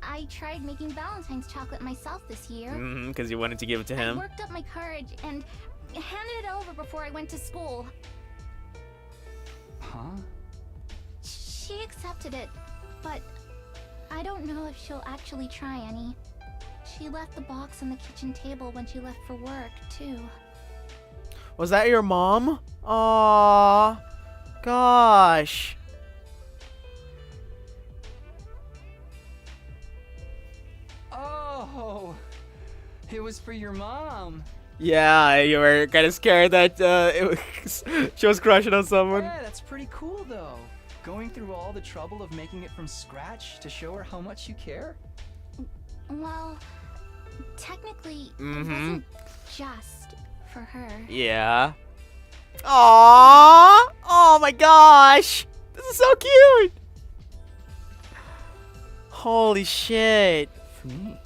I tried making Valentine's chocolate myself this year. Because you wanted to give it to him. I worked up my courage and handed it over before I went to school. Huh? She accepted it, but I don't know if she'll actually try any. She left the box on the kitchen table when she left for work, too. Was that your mom? Aww. Gosh. Oh, it was for your mom. Yeah, you were kind of scared that she was crushing on someone. Yeah, that's pretty cool though. Going through all the trouble of making it from scratch to show her how much you care. Well, technically, it wasn't just for her. Yeah. Aww. Oh my gosh. This is so cute. Holy shit. For me.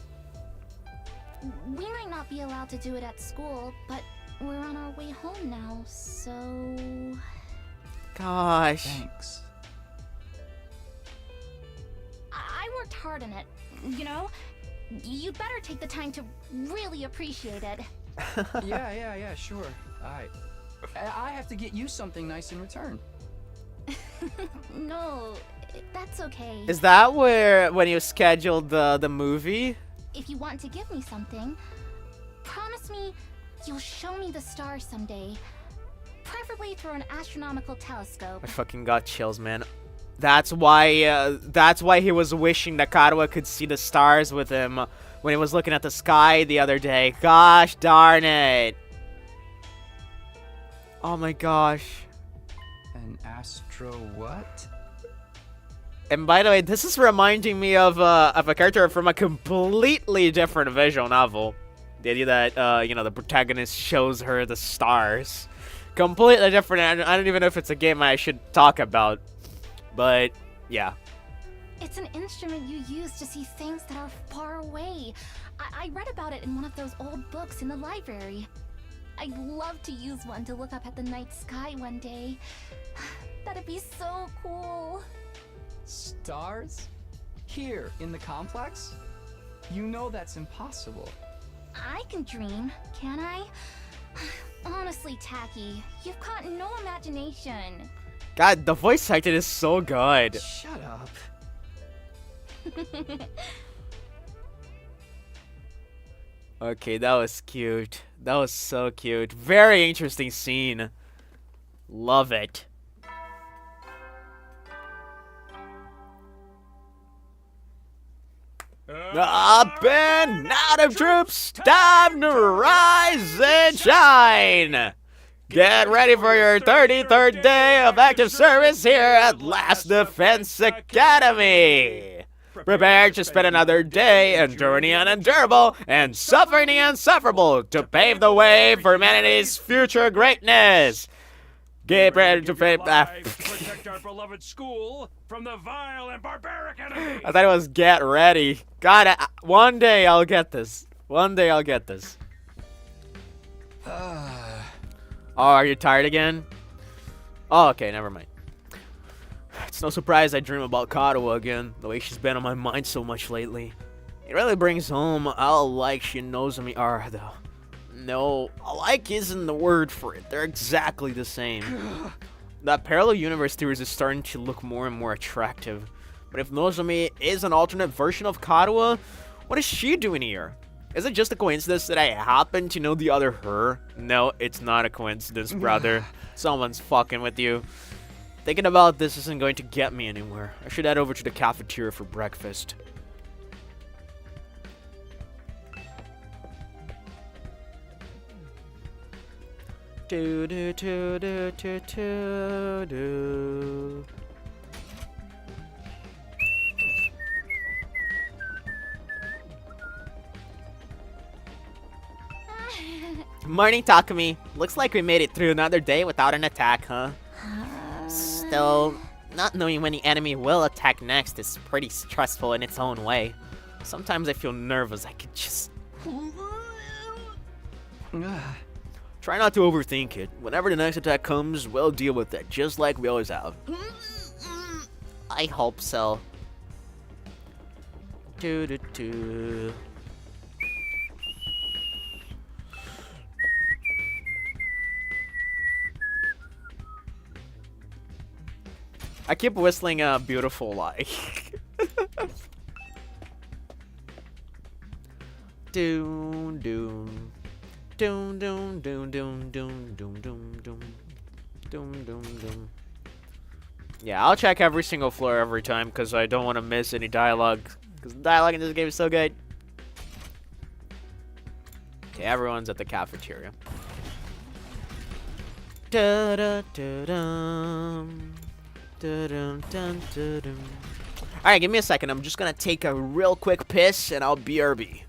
We might not be allowed to do it at school, but we're on our way home now, so... Gosh. Thanks. I worked hard on it, you know? You'd better take the time to really appreciate it. Yeah, sure. I have to get you something nice in return. No, that's okay. Is that when you scheduled the movie? If you want to give me something, promise me you'll show me the stars someday. Preferably through an astronomical telescope. I fucking got chills, man. That's why he was wishing that Karuha could see the stars with him when he was looking at the sky the other day. Gosh darn it. Oh my gosh. An astro what? And by the way, this is reminding me of a character from a completely different visual novel. The idea that, you know, the protagonist shows her the stars. Completely different, and I don't even know if it's a game I should talk about. But, yeah. It's an instrument you use to see things that are far away. I read about it in one of those old books in the library. I'd love to use one to look up at the night sky one day. That'd be so cool. Stars? Here, in the complex? You know that's impossible. I can dream, can I? Honestly, Tacky, you've got no imagination. God, the voice acting is so good. Shut up. Okay, that was cute. That was so cute. Very interesting scene. Love it. Up and out of troops, time to rise and shine. Get ready for your 33rd day of active service here at Last Defense Academy. Prepare to spend another day enduring the unendurable and suffering the insufferable to pave the way for humanity's future greatness. Get ready to protect our beloved school from the vile and barbaric enemy. I thought it was get ready. God, one day I'll get this. One day I'll get this. Oh, are you tired again? Oh, okay, never mind. It's no surprise I dream about Karuha again, the way she's been on my mind so much lately. It really brings home how alike she and Nozomi are, though. No, alike isn't the word for it. They're exactly the same. That parallel universe theory is starting to look more and more attractive. But if Nozomi is an alternate version of Karuha, what is she doing here? Is it just a coincidence that I happen to know the other her? No, it's not a coincidence, brother. Someone's fucking with you. Thinking about this isn't going to get me anywhere. I should head over to the cafeteria for breakfast. Do do do do do do do. Morning, Takumi. Looks like we made it through another day without an attack, huh? Still, not knowing when the enemy will attack next is pretty stressful in its own way. Sometimes I feel nervous. I could just... Try not to overthink it. Whenever the next attack comes, we'll deal with it, just like we always have. I hope so. I keep whistling beautiful like. Doom doom. Doom doom doom doom doom doom doom doom. Doom doom doom. Yeah, I'll check every single floor every time because I don't want to miss any dialogue. Because the dialogue in this game is so good. Okay, everyone's at the cafeteria. Da da da dum. Da dum dum da dum. Alright, give me a second. I'm just gonna take a real quick piss and I'll BRB.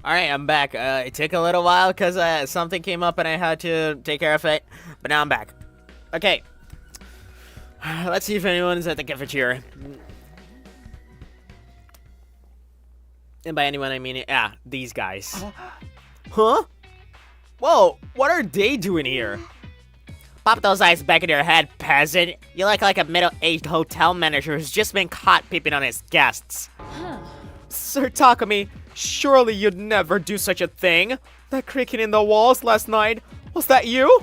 Alright, I'm back. It took a little while because something came up and I had to take care of it. But now I'm back. Okay. Let's see if anyone's at the cafeteria. And by anyone, I mean, yeah, these guys. Huh? Whoa, what are they doing here? Pop those eyes back in your head, peasant. You look like a middle-aged hotel manager who's just been caught peeping on his guests. Sir Takumi, surely you'd never do such a thing. That creaking in the walls last night, was that you?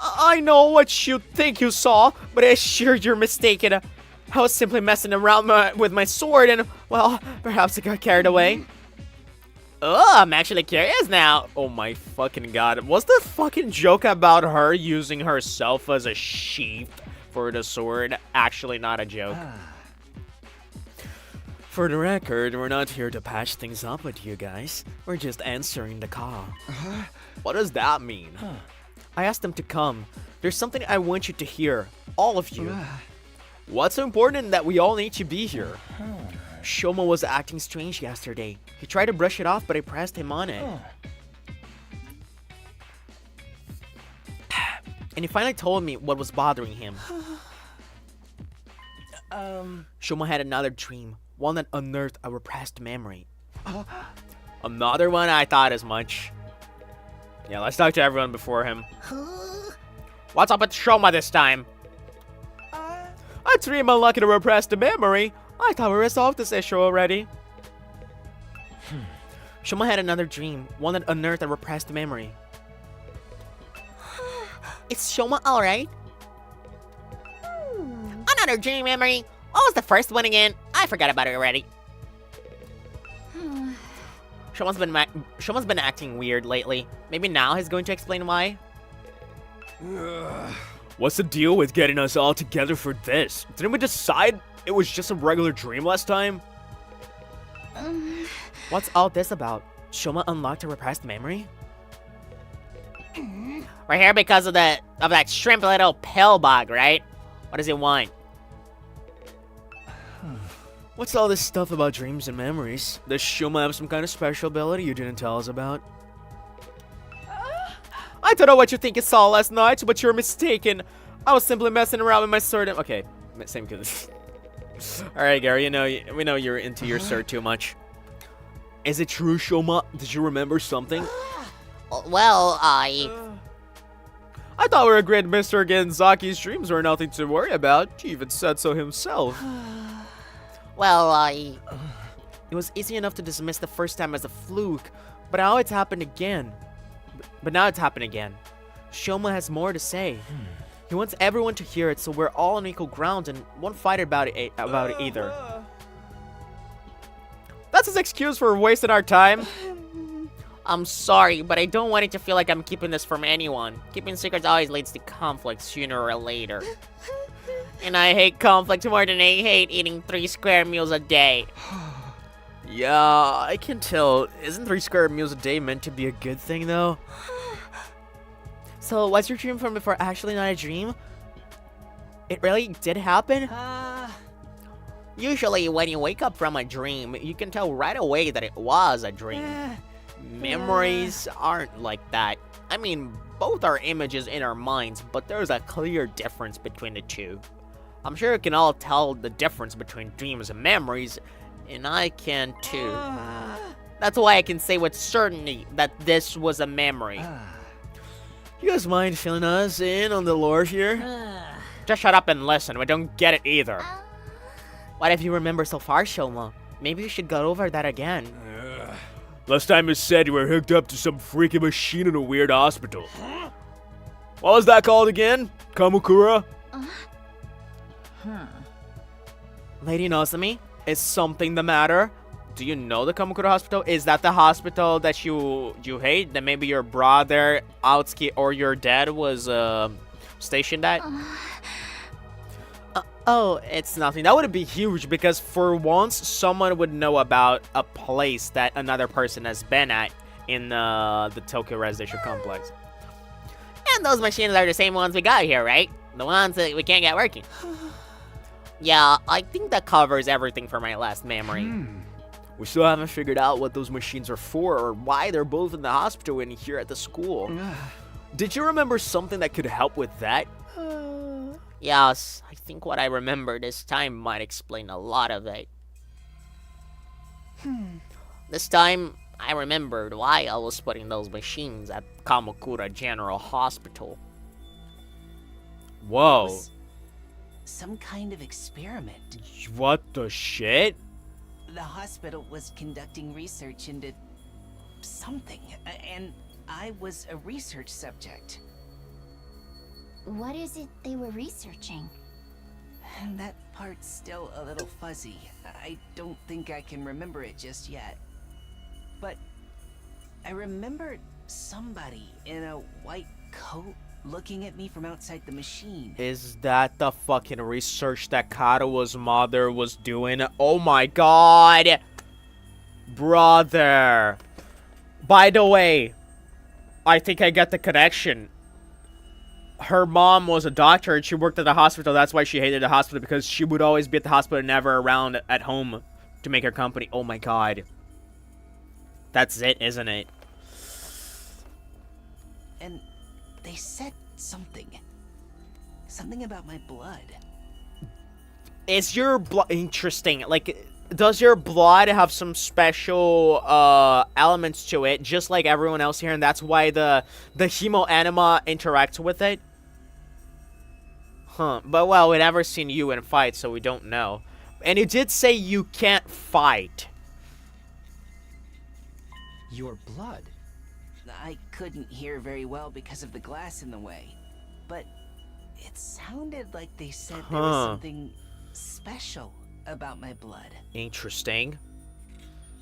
I know what you think you saw, but I assure you're mistaken. I was simply messing around with my sword and, well, perhaps I got carried away. Oh, I'm actually curious now. Oh my fucking god. Was the fucking joke about her using herself as a sheath for the sword actually not a joke? For the record, we're not here to patch things up with you guys. We're just answering the call. What does that mean? I asked them to come. There's something I want you to hear. All of you. What's so important that we all need to be here? Shoma was acting strange yesterday. He tried to brush it off, but I pressed him on it. And he finally told me what was bothering him. Shoma had another dream, one that unearthed a repressed memory. Another one? I thought as much. Yeah, let's talk to everyone before him. What's up with Shoma this time? A dream unlucky to repress the memory. I thought we resolved this issue already. Shoma had another dream, one that unearthed a repressed memory. Is Shoma alright? Another dream memory. What was the first one again? I forgot about it already. Shoma's been acting weird lately. Maybe now he's going to explain why. What's the deal with getting us all together for this? Didn't we decide it was just a regular dream last time? What's all this about? Shoma unlocked a repressed memory? We're here because of that shrimp little pillbug, right? What does he want? What's all this stuff about dreams and memories? Does Shoma have some kind of special ability you didn't tell us about? I don't know what you think you saw last night, but you're mistaken. I was simply messing around with my sword and— okay, same cause. Alright, Gary, we know you're into your sword too much. Is it true, Shoma? Did you remember something? Well, I thought we agreed Mr. Genzaki's dreams were nothing to worry about. He even said so himself. Well, It was easy enough to dismiss the first time as a fluke, but now it's happened again. Shoma has more to say. He wants everyone to hear it, so we're all on equal ground and won't fight about it either. That's his excuse for wasting our time. I'm sorry, but I don't want it to feel like I'm keeping this from anyone. Keeping secrets always leads to conflict sooner or later. And I hate conflict more than I hate eating 3 square meals a day. Yeah, I can tell. Isn't 3 square meals a day meant to be a good thing, though? So, was your dream from before actually not a dream? It really did happen? Usually, when you wake up from a dream, you can tell right away that it was a dream. Memories aren't like that. I mean, both are images in our minds, but there's a clear difference between the two. I'm sure you can all tell the difference between dreams and memories, and I can too. That's why I can say with certainty that this was a memory. You guys mind filling us in on the lore here? Just shut up and listen, we don't get it either. What if you remember so far, Shoma? Maybe you should go over that again. Last time you said you were hooked up to some freaky machine in a weird hospital. What was that called again? Kamakura? Lady Nozomi, is something the matter? Do you know the Kamakura Hospital? Is that the hospital that you hate? That maybe your brother, Outsuki, or your dad was stationed at? Oh, it's nothing. That would be huge because for once, someone would know about a place that another person has been at in the Tokyo residential complex. And those machines are the same ones we got here, right? The ones that we can't get working. Yeah, I think that covers everything for my last memory. We still haven't figured out what those machines are for or why they're both in the hospital and here at the school. Did you remember something that could help with that? Yes, I think what I remember this time might explain a lot of it. This time, I remembered why I was putting those machines at Kamakura General Hospital. Whoa. Some kind of experiment. What the shit? The hospital was conducting research into something, and I was a research subject. What is it they were researching? And that part's still a little fuzzy. I don't think I can remember it just yet. But I remember somebody in a white coat looking at me from outside the machine. Is that the fucking research that Katawa's mother was doing? Oh my god! Brother! By the way, I think I get the connection. Her mom was a doctor and she worked at the hospital. That's why she hated the hospital, because she would always be at the hospital and never around at home to make her company. Oh my god. That's it, isn't it? And they said something. Something about my blood. Is your blood interesting? Like, does your blood have some special elements to it, just like everyone else here, and that's why the hemo anima interacts with it? Huh. But well, we never seen you in fight, so we don't know. And you did say you can't fight. Your blood? I couldn't hear very well because of the glass in the way. But it sounded like they said there was something special about my blood. Interesting.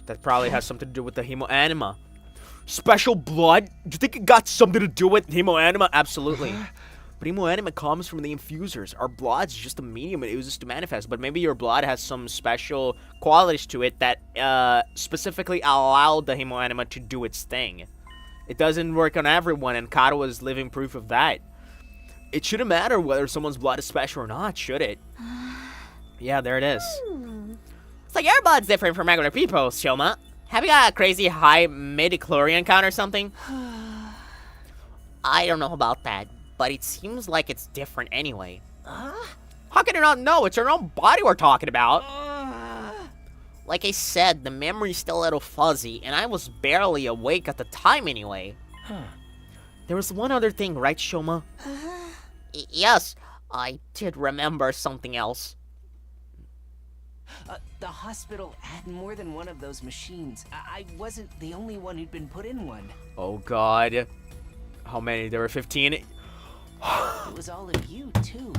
That probably has something to do with the hemo anima. Special blood? Do you think it got something to do with hemo anima? Absolutely. But hemo anima comes from the infusers. Our blood's just a medium it uses to manifest. But maybe your blood has some special qualities to it that specifically allowed the hemo anima to do its thing. It doesn't work on everyone, and Kato was living proof of that. It shouldn't matter whether someone's blood is special or not, should it? Yeah, there it is. So your blood's different from regular people's, Shoma. Have you got a crazy high midi-chlorian count or something? I don't know about that, but it seems like it's different anyway. How can you not know? It's your own body we're talking about. Like I said, the memory's still a little fuzzy, and I was barely awake at the time anyway. There was one other thing, right, Shoma? Yes, I did remember something else. The hospital had more than one of those machines. I wasn't the only one who'd been put in one. Oh god. How many? There were 15? It was all of you, too.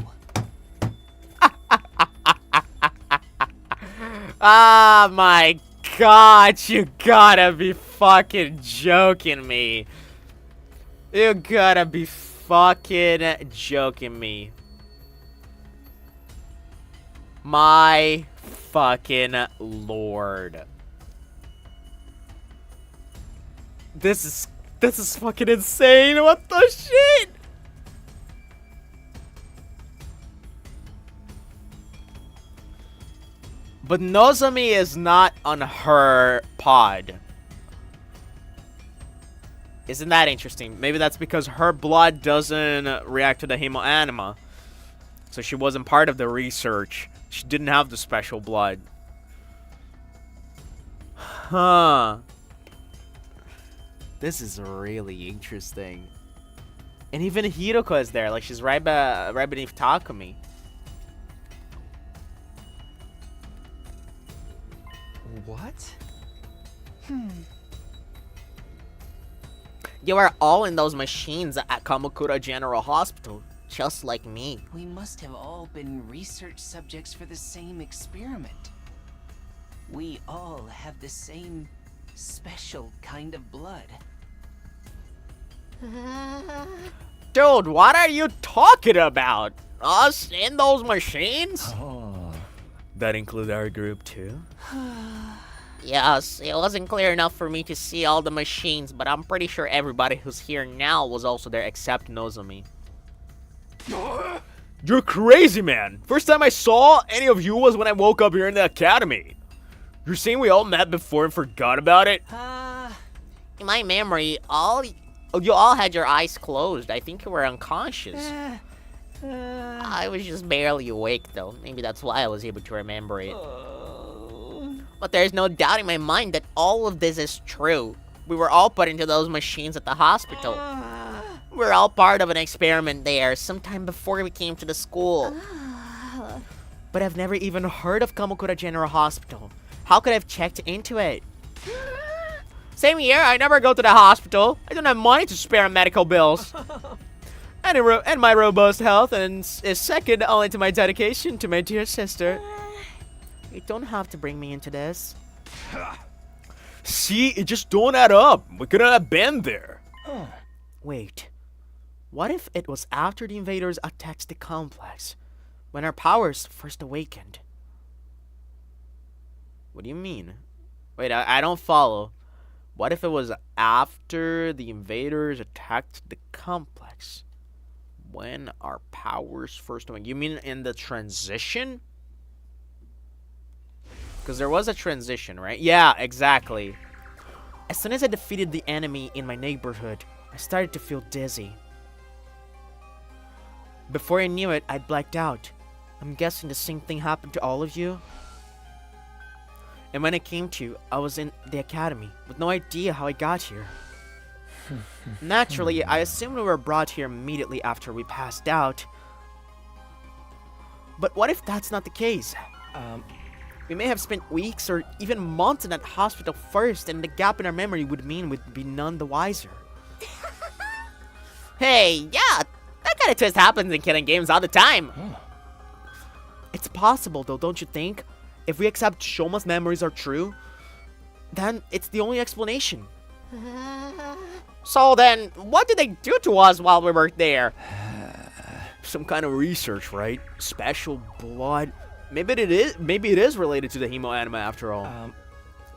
Ah, my god, you gotta be fucking joking me. You gotta be fucking joking me. My fucking lord. This is fucking insane. What the shit? But Nozomi is not on her pod. Isn't that interesting? Maybe that's because her blood doesn't react to the hemo anima. So she wasn't part of the research. She didn't have the special blood. Huh. This is really interesting. And even Hiroko is there. Like, she's right beneath Takumi. What? You were all in those machines at Kamakura General Hospital, just like me. We must have all been research subjects for the same experiment. We all have the same special kind of blood. Dude, what are you talking about? Us in those machines? Oh. That include our group too? Yes, it wasn't clear enough for me to see all the machines, but I'm pretty sure everybody who's here now was also there except Nozomi. You're crazy, man. First time I saw any of you was when I woke up here in the academy. You're saying we all met before and forgot about it? In my memory, you all had your eyes closed. I think you were unconscious. I was just barely awake, though. Maybe that's why I was able to remember it. But there's no doubt in my mind that all of this is true. We were all put into those machines at the hospital. We're all part of an experiment there, sometime before we came to the school. But I've never even heard of Kamakura General Hospital. How could I have checked into it? Same here, I never go to the hospital. I don't have money to spare on medical bills. And my robust health is second only to my dedication to my dear sister. You don't have to bring me into this. See, it just don't add up. We couldn't have been there. Wait. What if it was after the invaders attacked the complex, when our powers first awakened? What do you mean? Wait, I don't follow. What if it was after the invaders attacked the complex? When our powers first awakened? You mean in the transition? Because there was a transition, right? Yeah, exactly. As soon as I defeated the enemy in my neighborhood, I started to feel dizzy. Before I knew it, I blacked out. I'm guessing the same thing happened to all of you. And when I came to, I was in the academy, with no idea how I got here. Naturally, I assumed we were brought here immediately after we passed out. But what if that's not the case? We may have spent weeks or even months in that hospital first, and the gap in our memory would mean we'd be none the wiser. Hey, yeah, that kind of twist happens in killing games all the time. It's possible, though, don't you think? If we accept Shoma's memories are true, then it's the only explanation. So then, what did they do to us while we were there? Some kind of research, right? Special blood. Maybe it is related to the hemo anima after all.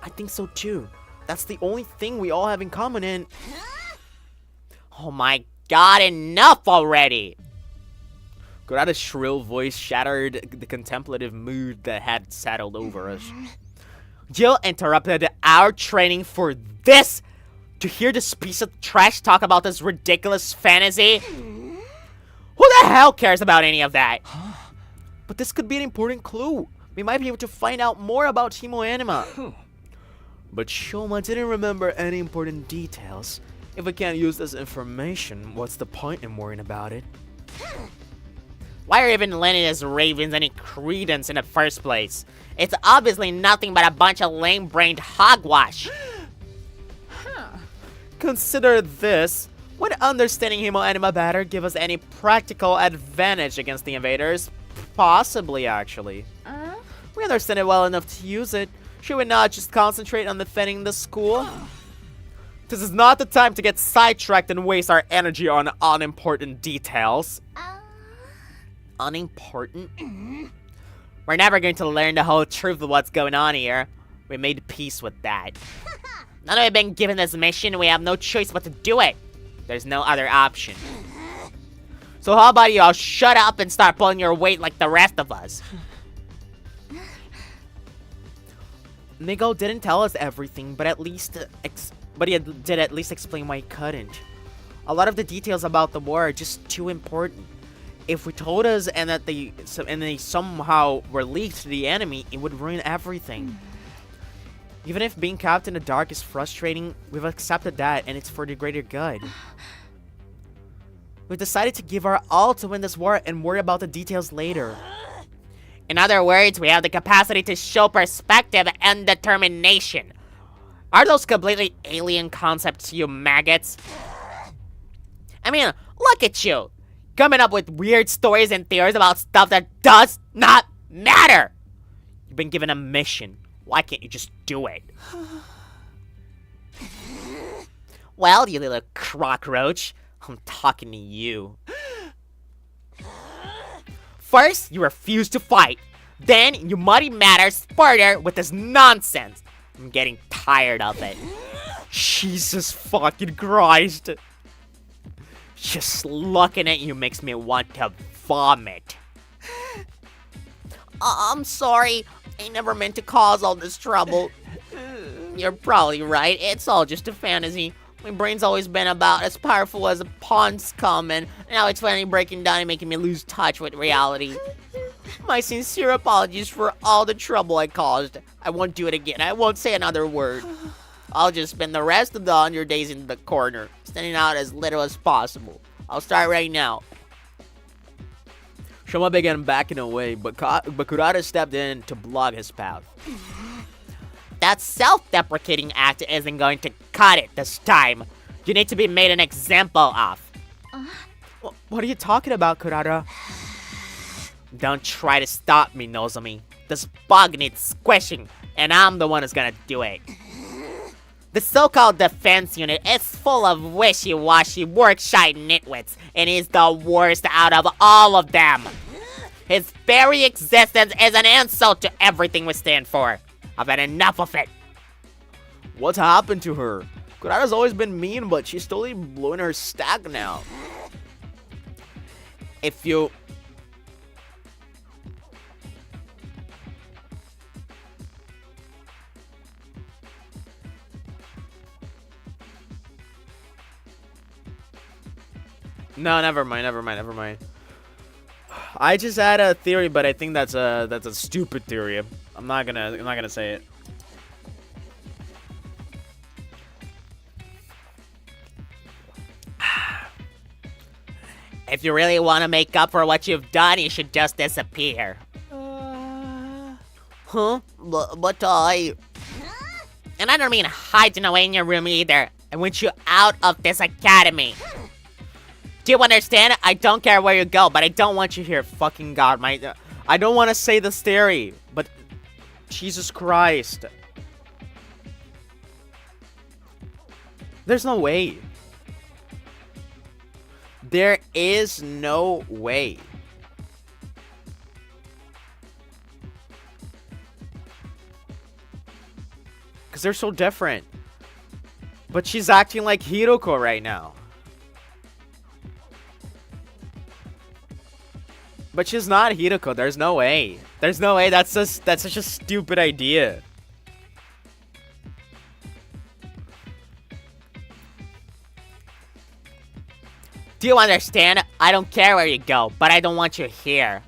I think so too. That's the only thing we all have in common, and Oh my god, enough already! Kurata's shrill voice shattered the contemplative mood that had settled over us. Jill interrupted our training for this? To hear this piece of trash talk about this ridiculous fantasy? Who the hell cares about any of that? But this could be an important clue. We might be able to find out more about Hemo Anima. But Shoma didn't remember any important details. If we can't use this information, what's the point in worrying about it? Why are even Lenin's ravens any credence in the first place? It's obviously nothing but a bunch of lame-brained hogwash. Consider this. Would understanding Hemo Anima better give us any practical advantage against the invaders? Possibly, actually. We understand it well enough to use it. Should we not just concentrate on defending the school? This is not the time to get sidetracked and waste our energy on unimportant details. Unimportant? We're never going to learn the whole truth of what's going on here. We made peace with that. Now that we've been given this mission, we have no choice but to do it. There's no other option. So how about you all shut up and start pulling your weight like the rest of us? Miguel didn't tell us everything, but he did at least explain why he couldn't. A lot of the details about the war are just too important. If we told us and they somehow were leaked to the enemy, it would ruin everything. Even if being kept in the dark is frustrating, we've accepted that, and it's for the greater good. We've decided to give our all to win this war and worry about the details later. In other words, we have the capacity to show perspective and determination. Are those completely alien concepts to you maggots? I mean, look at you, coming up with weird stories and theories about stuff that does not matter. You've been given a mission. Why can't you just do it? Well, you little cockroach, I'm talking to you. First, you refuse to fight. Then, you muddy matters further with this nonsense. I'm getting tired of it. Jesus fucking Christ. Just looking at you makes me want to vomit. I'm sorry. I never meant to cause all this trouble. You're probably right. It's all just a fantasy. My brain's always been about as powerful as a pawn's come, and now it's finally breaking down and making me lose touch with reality. My sincere apologies for all the trouble I caused. I won't do it again. I won't say another word. I'll just spend the rest of the 100 days in the corner, standing out as little as possible. I'll start right now. Shoma began backing away, but Kurata stepped in to block his path. That self-deprecating act isn't going to cut it this time. You need to be made an example of. What are you talking about, Kurata? Don't try to stop me, Nozomi. This bug needs squishing, and I'm the one who's gonna do it. The so-called defense unit is full of wishy-washy, work-shy nitwits, and he's the worst out of all of them. His very existence is an insult to everything we stand for. I've had enough of it. What's happened to her? Kurata's always been mean, but she's totally blowing her stack now. If you... No, never mind. I just had a theory, but I think that's a stupid theory. I'm not gonna say it. If you really want to make up for what you've done, you should just disappear. Huh? But I... And I don't mean hiding away in your room either. I want you out of this academy. Do you understand? I don't care where you go, but I don't want you here. Fucking God, I don't want to say this theory, but Jesus Christ. There's no way. There is no way. Because they're so different. But she's acting like Hiroko right now. But she's not Hiroko. There's no way. There's no way. That's such a stupid idea. Do you understand? I don't care where you go, but I don't want you here.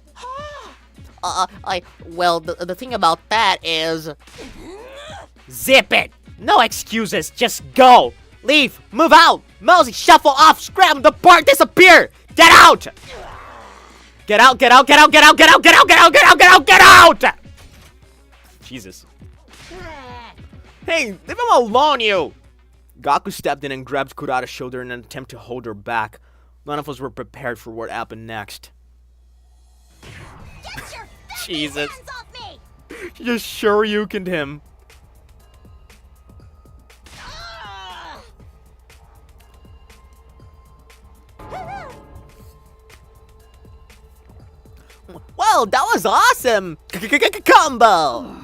Well, the thing about that is... Zip it! No excuses, just go! Leave! Move out! Mosey, shuffle off! Scram! Depart! Disappear! Get out! Get out! Get out! Get out! Get out! Get out! Get out! Get out! Get out! Get out! Get out! Jesus. Hey, leave him alone, you! Gaku stepped in and grabbed Kurata's shoulder in an attempt to hold her back. None of us were prepared for what happened next. Get your Jesus. hands off me! She just shoryukened him. Whoa, that was awesome! Combo!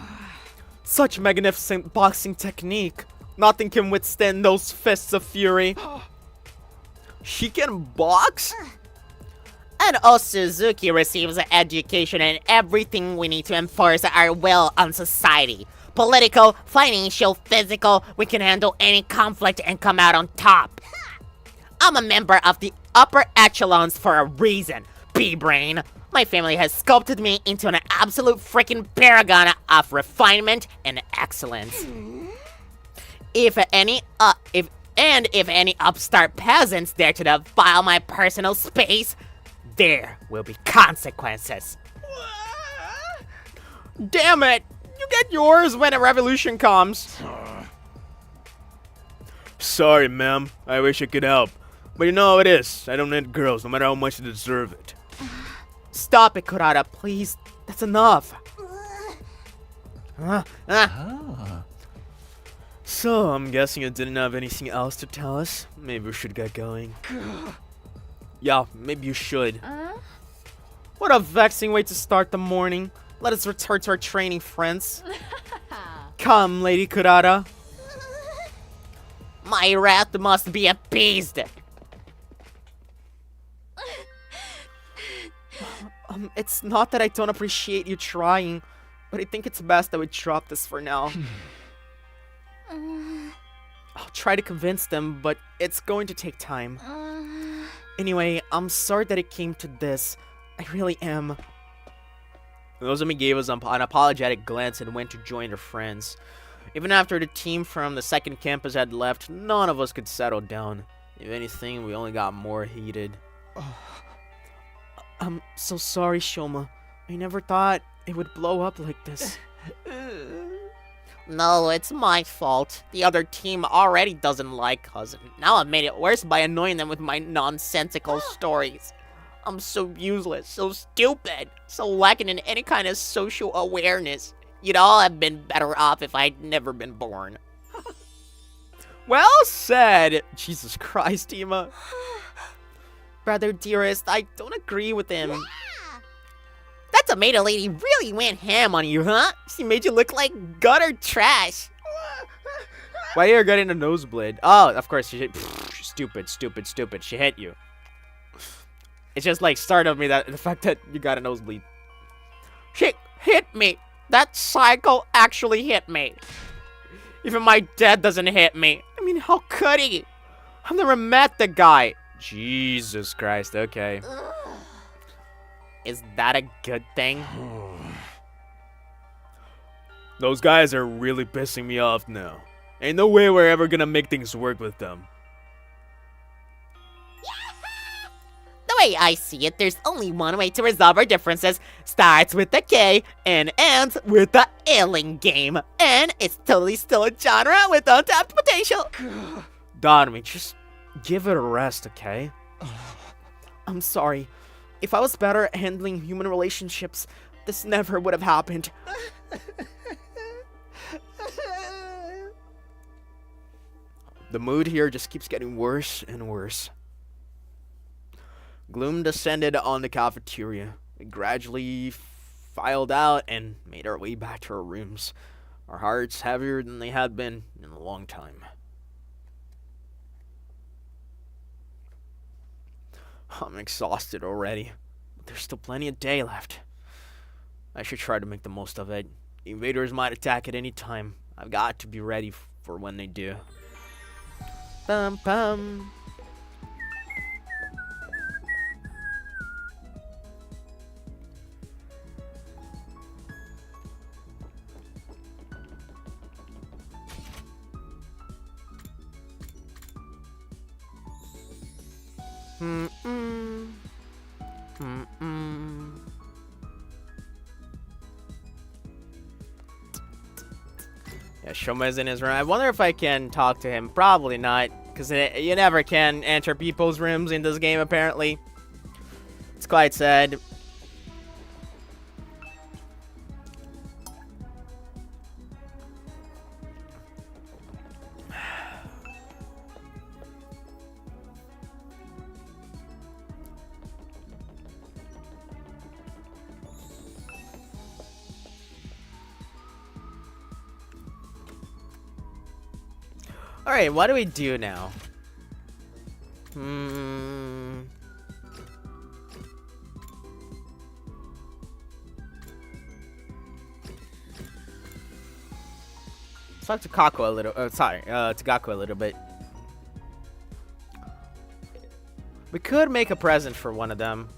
Such magnificent boxing technique. Nothing can withstand those fists of fury. She can box? And Osuzuki receives an education in everything we need to enforce our will on society. Political, financial, physical, we can handle any conflict and come out on top. I'm a member of the upper echelons for a reason, B-Brain. My family has sculpted me into an absolute freaking paragon of refinement and excellence. If any upstart peasants dare to defile my personal space, there will be consequences. Damn it! You get yours when a revolution comes. Sorry, ma'am. I wish I could help. But you know how it is. I don't need girls, no matter how much they deserve it. Stop it, Kurata, please. That's enough. So, I'm guessing you didn't have anything else to tell us? Maybe we should get going. Yeah, maybe you should. What a vexing way to start the morning. Let us return to our training, friends. Come, Lady Kurata. My wrath must be appeased. It's not that I don't appreciate you trying. but I think it's best that we drop this for now. I'll try to convince them, but it's going to take time. Anyway, I'm sorry that it came to this. I really am. Nozomi gave us an apologetic glance and went to join her friends. Even after the team from the second campus had left, none of us could settle down. If anything, we only got more heated. I'm so sorry, Shoma. I never thought it would blow up like this. No, it's my fault. The other team already doesn't like us. Now I've made it worse by annoying them with my nonsensical stories. I'm so useless, so stupid, so lacking in any kind of social awareness. You'd all have been better off if I'd never been born. Well said! Jesus Christ, Ema. Brother dearest, I don't agree with him. That tomato lady really went ham on you, huh? She made you look like gutter trash. Why are you getting a nosebleed? Oh, of course, she hit. Stupid. She hit you. It's just like startled me that the fact that you got a nosebleed. She hit me. That psycho actually hit me. Even my dad doesn't hit me. I mean, how could he? I've never met the guy. Jesus Christ, okay. Is that a good thing? Those guys are really pissing me off now. Ain't no way we're ever gonna make things work with them. The way I see it, there's only one way to resolve our differences. Starts with the K and ends with the ailing game. And it's totally still a genre with untapped potential. Donami, just give it a rest, okay? I'm sorry. If I was better at handling human relationships, this never would have happened. The mood here just keeps getting worse and worse. Gloom descended on the cafeteria. We gradually filed out and made our way back to our rooms, our hearts heavier than they had been in a long time. I'm exhausted already, but there's still plenty of day left. I should try to make the most of it. The invaders might attack at any time. I've got to be ready for when they do. Bum bum. Yeah, Shoma is in his room. I wonder if I can talk to him. Probably not, because you never can enter people's rooms in this game, apparently. It's quite sad. Alright, what do we do now? Let's talk to Kako a little. To Gaku a little bit. We could make a present for one of them.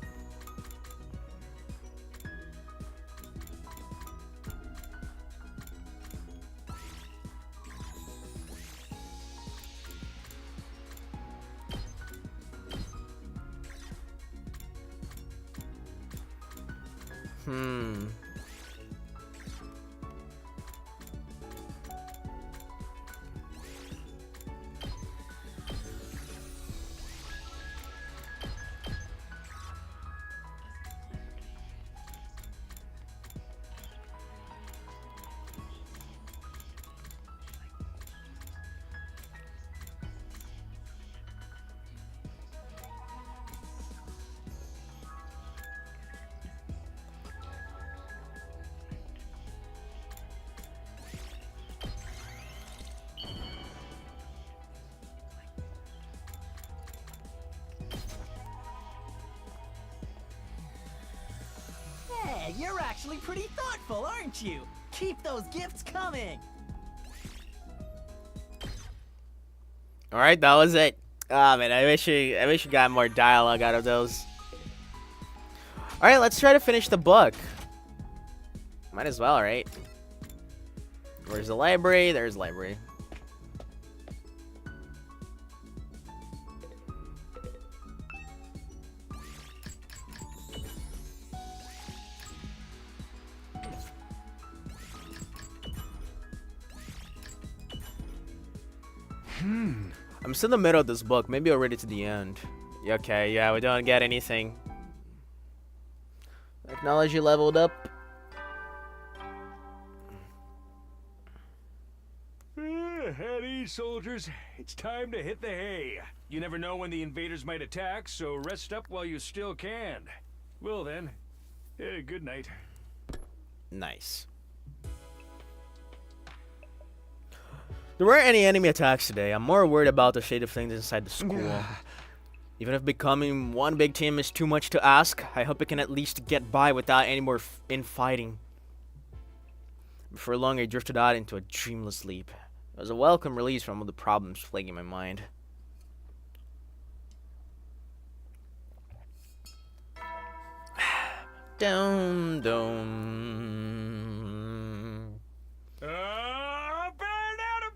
Hey, you're actually pretty thoughtful, aren't you? Keep those gifts coming. All right, that was it. Ah, man, I wish you got more dialogue out of those. All right, let's try to finish the book. Might as well, right? Where's the library? There's the library. I'm still in the middle of this book. Maybe I'll read it to the end. Okay, yeah, we don't get anything. Acknowledge you leveled up. At ease, soldiers. It's time to hit the hay. You never know when the invaders might attack, so rest up while you still can. Well then, good night. Nice. There weren't any enemy attacks today. I'm more worried about the state of things inside the school. Even if becoming one big team is too much to ask, I hope it can at least get by without any more infighting. Before long, I drifted out into a dreamless sleep. It was a welcome release from all the problems plaguing my mind. Dum dum.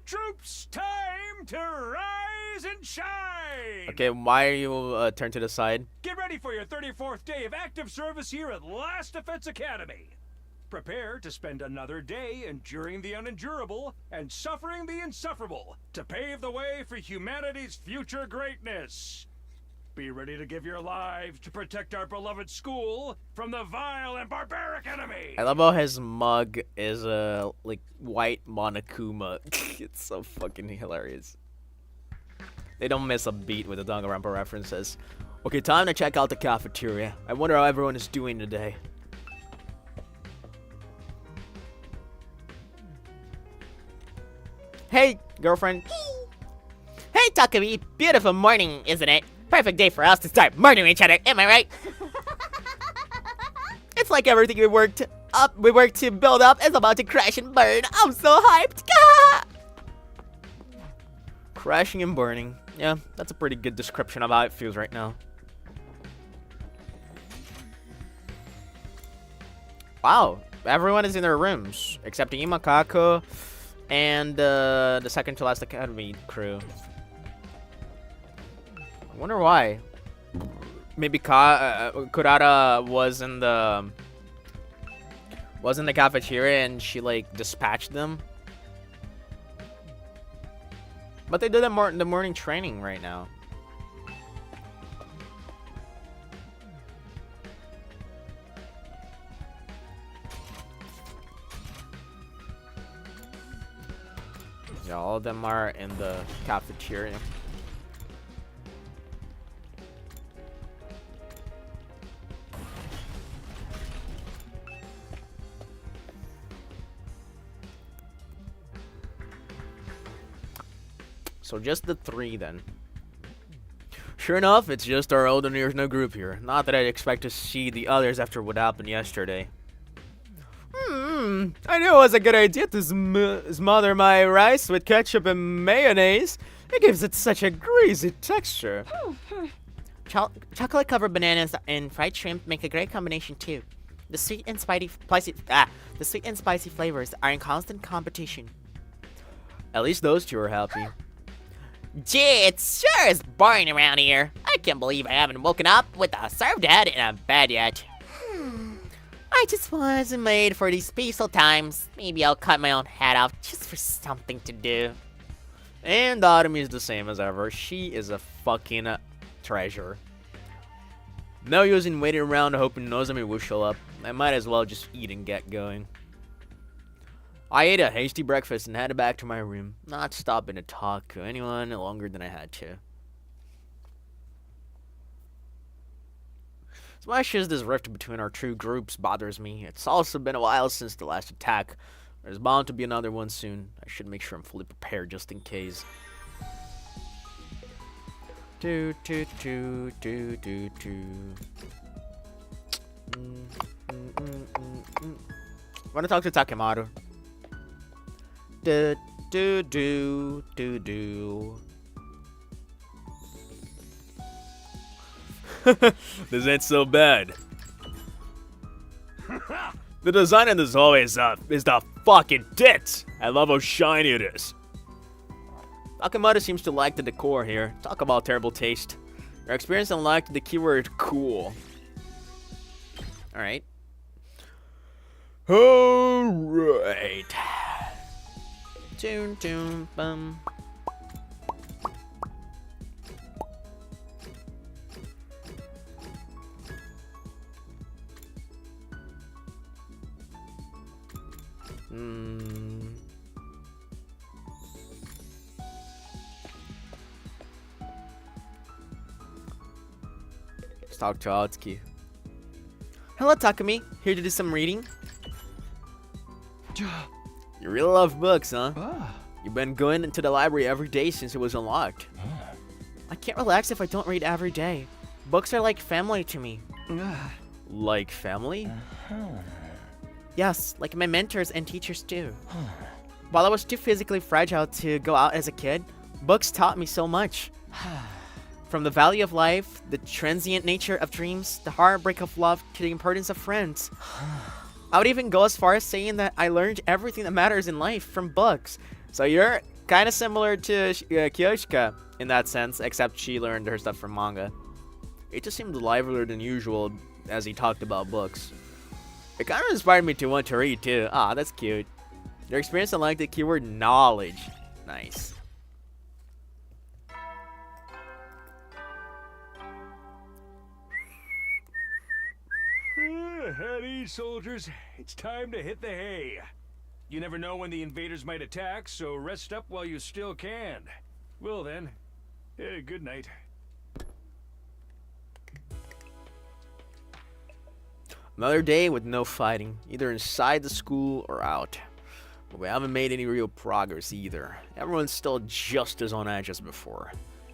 Troops, time to rise and shine! Okay, why are you turned to the side? Get ready for your 34th day of active service here at Last Defense Academy. Prepare to spend another day enduring the unendurable and suffering the insufferable to pave the way for humanity's future greatness. Be ready to give your lives to protect our beloved school from the vile and barbaric enemy. I love how his mug is a like white Monokuma. It's so fucking hilarious. They don't miss a beat with the Danganronpa references. Okay, time to check out the cafeteria. I wonder how everyone is doing today. Hey, girlfriend. Hey, Takumi, beautiful morning, isn't it? Perfect day for us to start murdering each other, am I right? It's like everything we worked to build up is about to crash and burn. I'm so hyped. Crashing and burning. Yeah, that's a pretty good description of how it feels right now. Wow, everyone is in their rooms except Imakako and the second to last academy crew. I wonder why. Maybe Kurata was in the cafeteria and she like dispatched them. But they did the morning training right now. Yeah, all of them are in the cafeteria. So just the three then. Sure enough, it's just our old and years no group here. Not that I'd expect to see the others after what happened yesterday. I knew it was a good idea to smother my rice with ketchup and mayonnaise. It gives it such a greasy texture. Chocolate-covered bananas and fried shrimp make a great combination too. The sweet and spicy flavors are in constant competition. At least those two are happy. Gee, it sure is boring around here. I can't believe I haven't woken up with a served head in a bed yet. I just wasn't made for these peaceful times. Maybe I'll cut my own head off just for something to do. And Autumn is the same as ever. She is a fucking treasure. No use in waiting around hoping Nozomi will show up. I might as well just eat and get going. I ate a hasty breakfast and headed back to my room, not stopping to talk to anyone longer than I had to. As much as this rift between our two groups bothers me, it's also been a while since the last attack. There's bound to be another one soon. I should make sure I'm fully prepared just in case. Do. Want to talk to Takemaru. Do do do do do. This ain't so bad. The design in this hallway is the fucking tits. I love how shiny it is. Takemaru seems to like the decor here. Talk about terrible taste. Your experience unlocked the keyword cool. Alright. Alright. Tune tune bum. Let's talk to Atsuki. Hello, Takumi. Here to do some reading. You really love books, huh? You've been going into the library every day since it was unlocked. I can't relax if I don't read every day. Books are like family to me. Like family? Yes, like my mentors and teachers too. While I was too physically fragile to go out as a kid, books taught me so much. From the value of life, the transient nature of dreams, the heartbreak of love, to the importance of friends. I would even go as far as saying that I learned everything that matters in life from books. So you're kind of similar to Kiyoshika in that sense, except she learned her stuff from manga. It just seemed livelier than usual as he talked about books. It kind of inspired me to want to read too. Ah, that's cute. Your experience unlocked the keyword knowledge. Nice. At ease, soldiers. It's time to hit the hay. You never know when the invaders might attack, so rest up while you still can. Well then, good night. Another day with no fighting, either inside the school or out. But we haven't made any real progress either. Everyone's still just as on edge as before.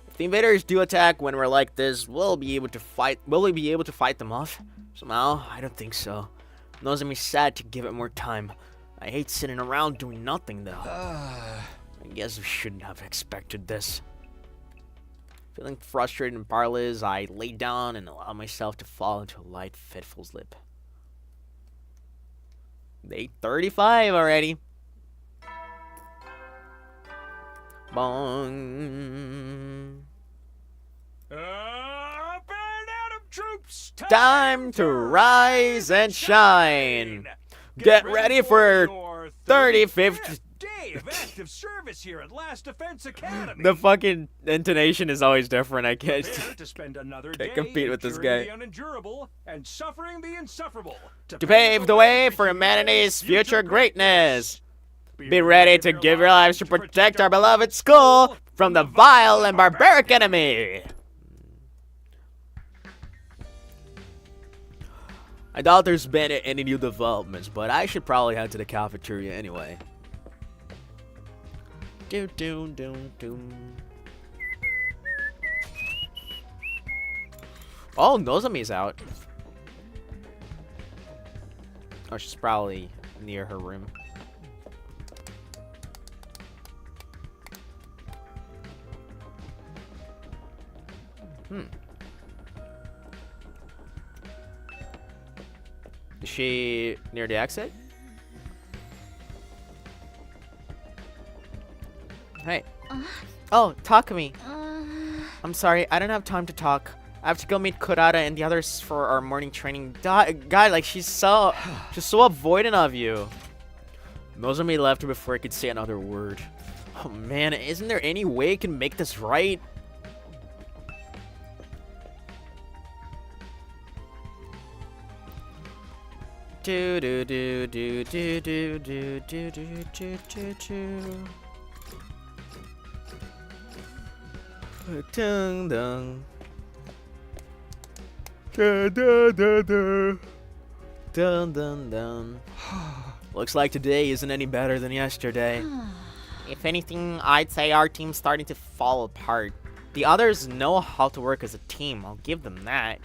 If the invaders do attack when we're like this, will we be able to fight them off? Somehow, I don't think so. It knows me sad to give it more time. I hate sitting around doing nothing though. I guess we shouldn't have expected this. Feeling frustrated and powerless, I lay down and allow myself to fall into a light, fitful sleep. 8:35 already. Bong. Up and Adam troops! Time to rise and shine. Get ready for your 35th day of active service here at Last Defense Academy. The fucking intonation is always different. I can't. Prepare to spend another Can't day compete with this enduring guy. the unendurable and suffering the insufferable To pave the way for humanity's future greatness. Be ready to give your lives to protect our beloved school from the vile and barbaric enemy. I doubt there's been any new developments, but I should probably head to the cafeteria anyway. Do do do do. Oh, Nozomi's out. Oh, she's probably near her room. Is she near the exit? Hey. Oh, Takumi. I'm sorry, I don't have time to talk. I have to go meet Kurata and the others for our morning training. Guy, like, she's so avoidant of you. Nozomi left her before I could say another word. Oh man, isn't there any way I can make this right? Do do do do do do do do do do do do. Dun dun. Da da da da. Dun dun dun. Looks like today isn't any better than yesterday. If anything, I'd say our team's starting to fall apart. The others know how to work as a team, I'll give them that.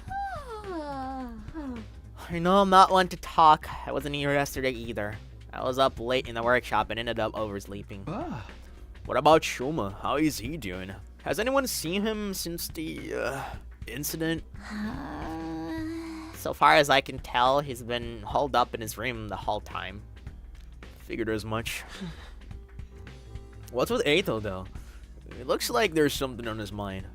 I know I'm not one to talk. I wasn't here yesterday either. I was up late in the workshop and ended up oversleeping. What about Shoma? How is he doing? Has anyone seen him since the incident? So far as I can tell, he's been holed up in his room the whole time. Figured as much. What's with Ato though? It looks like there's something on his mind.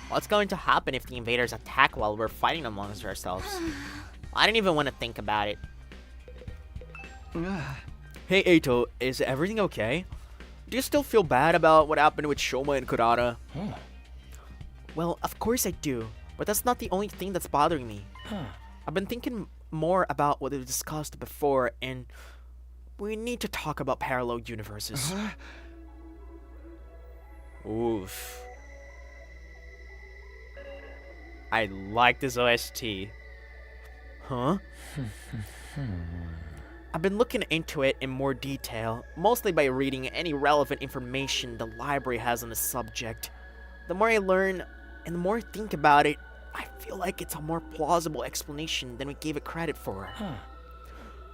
What's going to happen if the invaders attack while we're fighting amongst ourselves? I didn't even want to think about it. Hey Ato, is everything okay? Do you still feel bad about what happened with Shoma and Kurata? Well, of course I do, but that's not the only thing that's bothering me. I've been thinking more about what we discussed before, and we need to talk about parallel universes. Oof. I like this OST. Huh? I've been looking into it in more detail, mostly by reading any relevant information the library has on the subject. The more I learn, and the more I think about it, I feel like it's a more plausible explanation than we gave it credit for.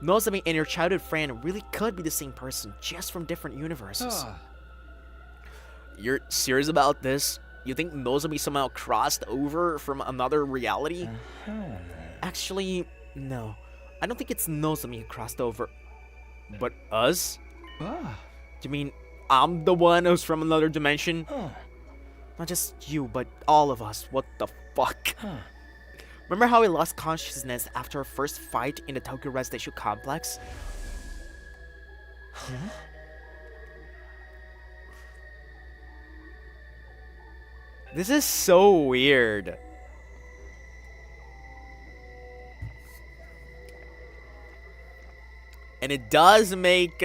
Nozomi and your childhood friend really could be the same person, just from different universes. You're serious about this? You think Nozomi somehow crossed over from another reality? Actually, no. I don't think it's Nozomi who crossed over. But us? You mean I'm the one who's from another dimension? not just you, but all of us? What the fuck? Remember how we lost consciousness after our first fight in the Tokyo residential complex? This is so weird. And it does make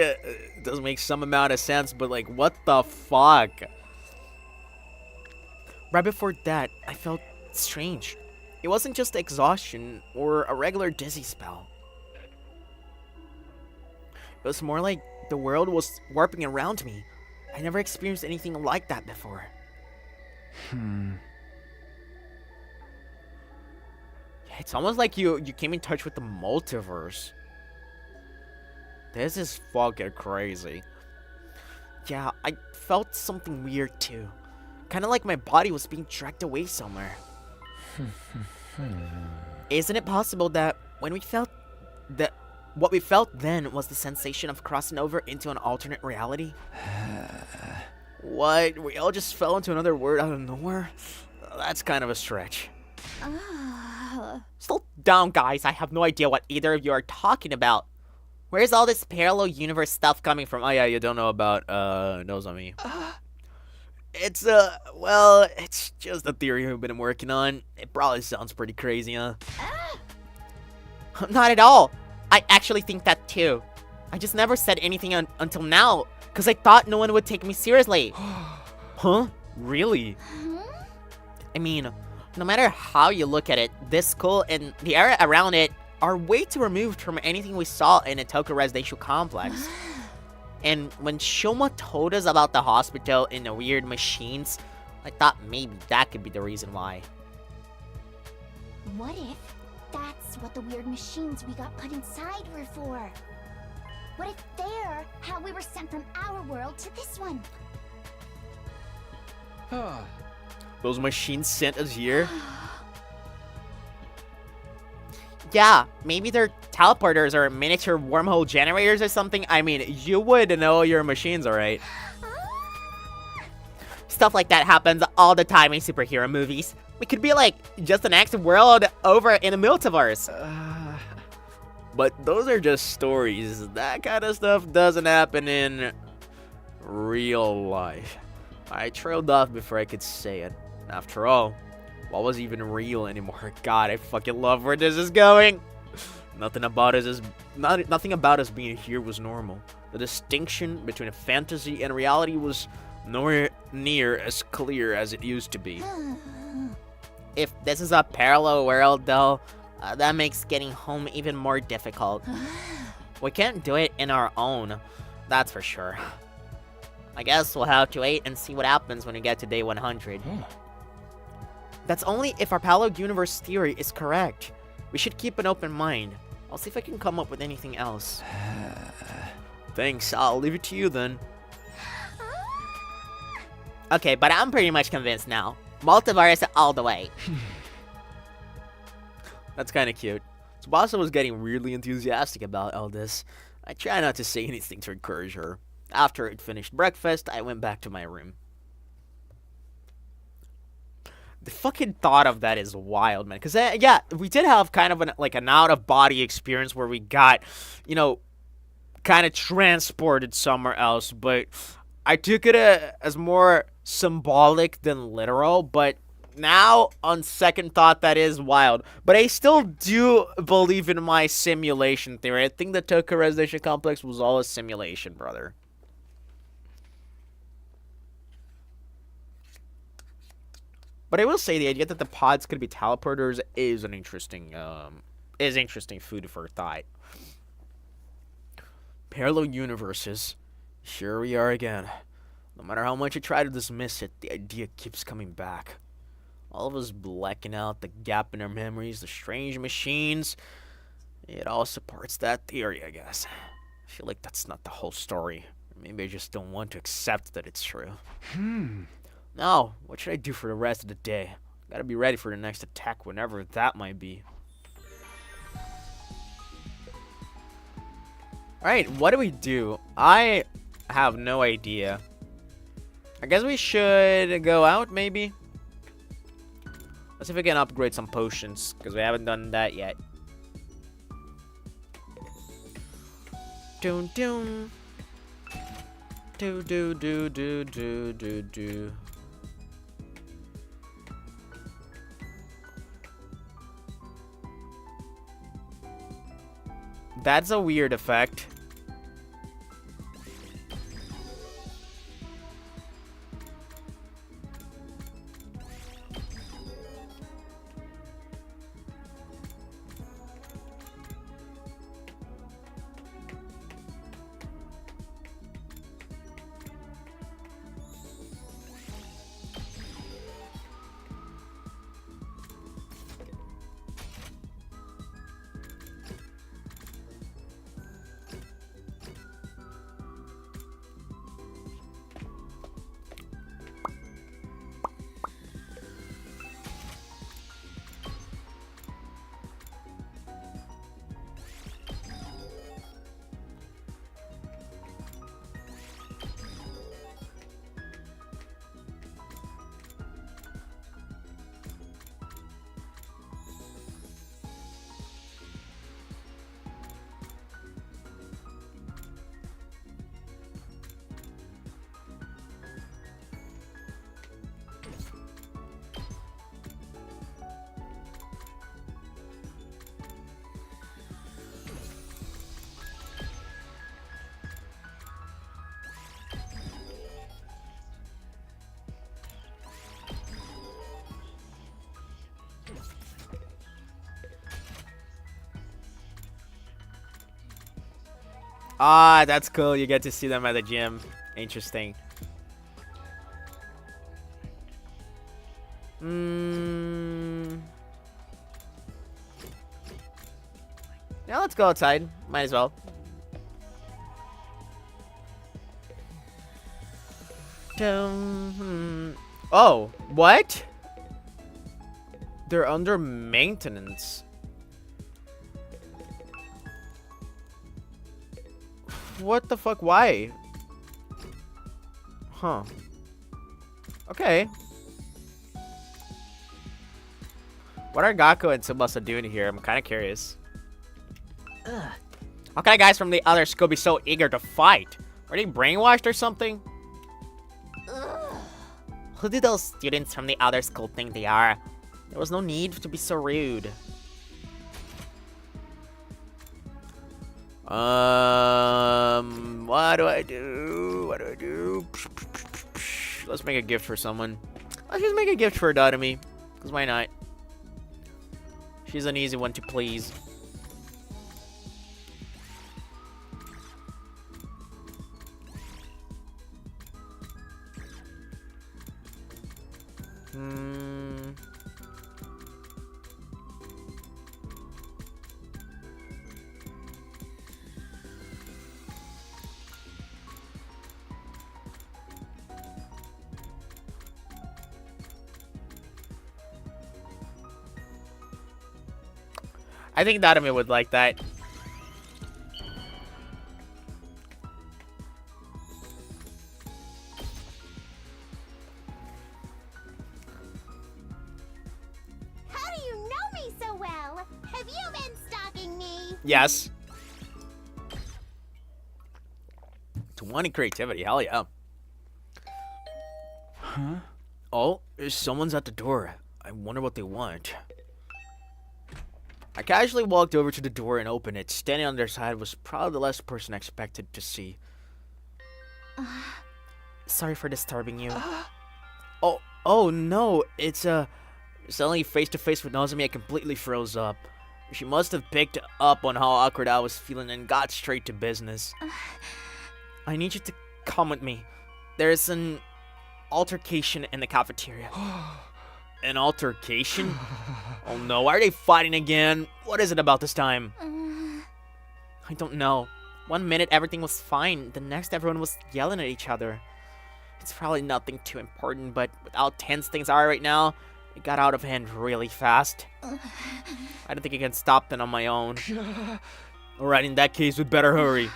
some amount of sense, but like, what the fuck? Right before that, I felt strange. It wasn't just exhaustion or a regular dizzy spell. It was more like the world was warping around me. I never experienced anything like that before. It's almost like you came in touch with the multiverse. This is fucking crazy. Yeah, I felt something weird too. Kind of like my body was being dragged away somewhere. Isn't it possible that when we felt that what we felt then was the sensation of crossing over into an alternate reality? What? We all just fell into another world out of nowhere? That's kind of a stretch. Slow down, guys. I have no idea what either of you are talking about. Where's all this parallel universe stuff coming from? Oh yeah, you don't know about Nozomi. It's well, it's just a theory we've been working on. It probably sounds pretty crazy, huh? Not at all. I actually think that too. I just never said anything until now, because I thought no one would take me seriously. Huh? Really? I mean, no matter how you look at it, this school and the area around it are way too removed from anything we saw in a Tokyo residential complex. And when Shoma told us about the hospital and the weird machines, I thought maybe that could be the reason why. What if that's what the weird machines we got put inside were for? What if they're how we were sent from our world to this one? Those machines sent us here? Yeah, maybe they're teleporters or miniature wormhole generators or something. I mean, You would know your machines, alright. stuff like that happens all the time in superhero movies. We could be like just the next world over in the multiverse. But those are just stories. That kind of stuff doesn't happen in real life. I trailed off before I could say it. After all, what was even real anymore? God, I fucking love where this is going. Nothing about us being here was normal. The distinction between a fantasy and reality was nowhere near as clear as it used to be. If this is a parallel world, though, that makes getting home even more difficult. We can't do it in our own, that's for sure. I guess we'll have to wait and see what happens when we get to day 100. That's only if our parallel universe theory is correct. We should keep an open mind. I'll see if I can come up with anything else. Thanks, I'll leave it to you then. Okay, but I'm pretty much convinced now. Multiverse all the way. That's kind of cute. Tsubasa was getting weirdly enthusiastic about all this. I try not to say anything to encourage her. After I'd finished breakfast, I went back to my room. The fucking thought of that is wild, man. Because, yeah, we did have kind of an out-of-body experience where we got, you know, kind of transported somewhere else. But I took it as more symbolic than literal. But now, on second thought, that is wild. But I still do believe in my simulation theory. I think the Tokyo Residential Complex was all a simulation, brother. But I will say the idea that the pods could be teleporters is an interesting, food for thought. Parallel universes. Here we are again. No matter how much I try to dismiss it, the idea keeps coming back. All of us blacking out, the gap in our memories, the strange machines. It all supports that theory, I guess. I feel like that's not the whole story. Maybe I just don't want to accept that it's true. Now, what should I do for the rest of the day? Gotta be ready for the next attack, whenever that might be. Alright, what do we do? I have no idea. I guess we should go out, maybe? Let's see if we can upgrade some potions, because we haven't done that yet. Doom doom. Do do do do do do do. That's a weird effect. Ah, that's cool. You get to see them at the gym. Interesting. Yeah, let's go outside. Might as well. Oh, what? They're under maintenance. What the fuck? Why? Huh. Okay. What are Gakko and Tsubasa doing here? I'm kind of curious. Ugh. How can guys from the other school be so eager to fight? Are they brainwashed or something? Ugh. Who do those students from the other school think they are? There was no need to be so rude. What do I do? What do I do? Let's make a gift for someone. Let's just make a gift for Dotami. Because why not? She's an easy one to please. I think Nadame would like that. How do you know me so well? Have you been stalking me? Yes. 20 creativity, hell yeah. Huh? Oh, someone's at the door. I wonder what they want. I casually walked over to the door and opened it. Standing on their side was probably the last person I expected to see. Sorry for disturbing you. Oh no, it's suddenly face to face with Nozomi, I completely froze up. She must have picked up on how awkward I was feeling and got straight to business. I need you to come with me. There's an altercation in the cafeteria. An altercation? Oh no, are they fighting again? What is it about this time? I don't know. 1 minute everything was fine, the next everyone was yelling at each other. It's probably nothing too important, but with how tense things are right now, it got out of hand really fast. I don't think I can stop them on my own. Alright, in that case, we'd better hurry.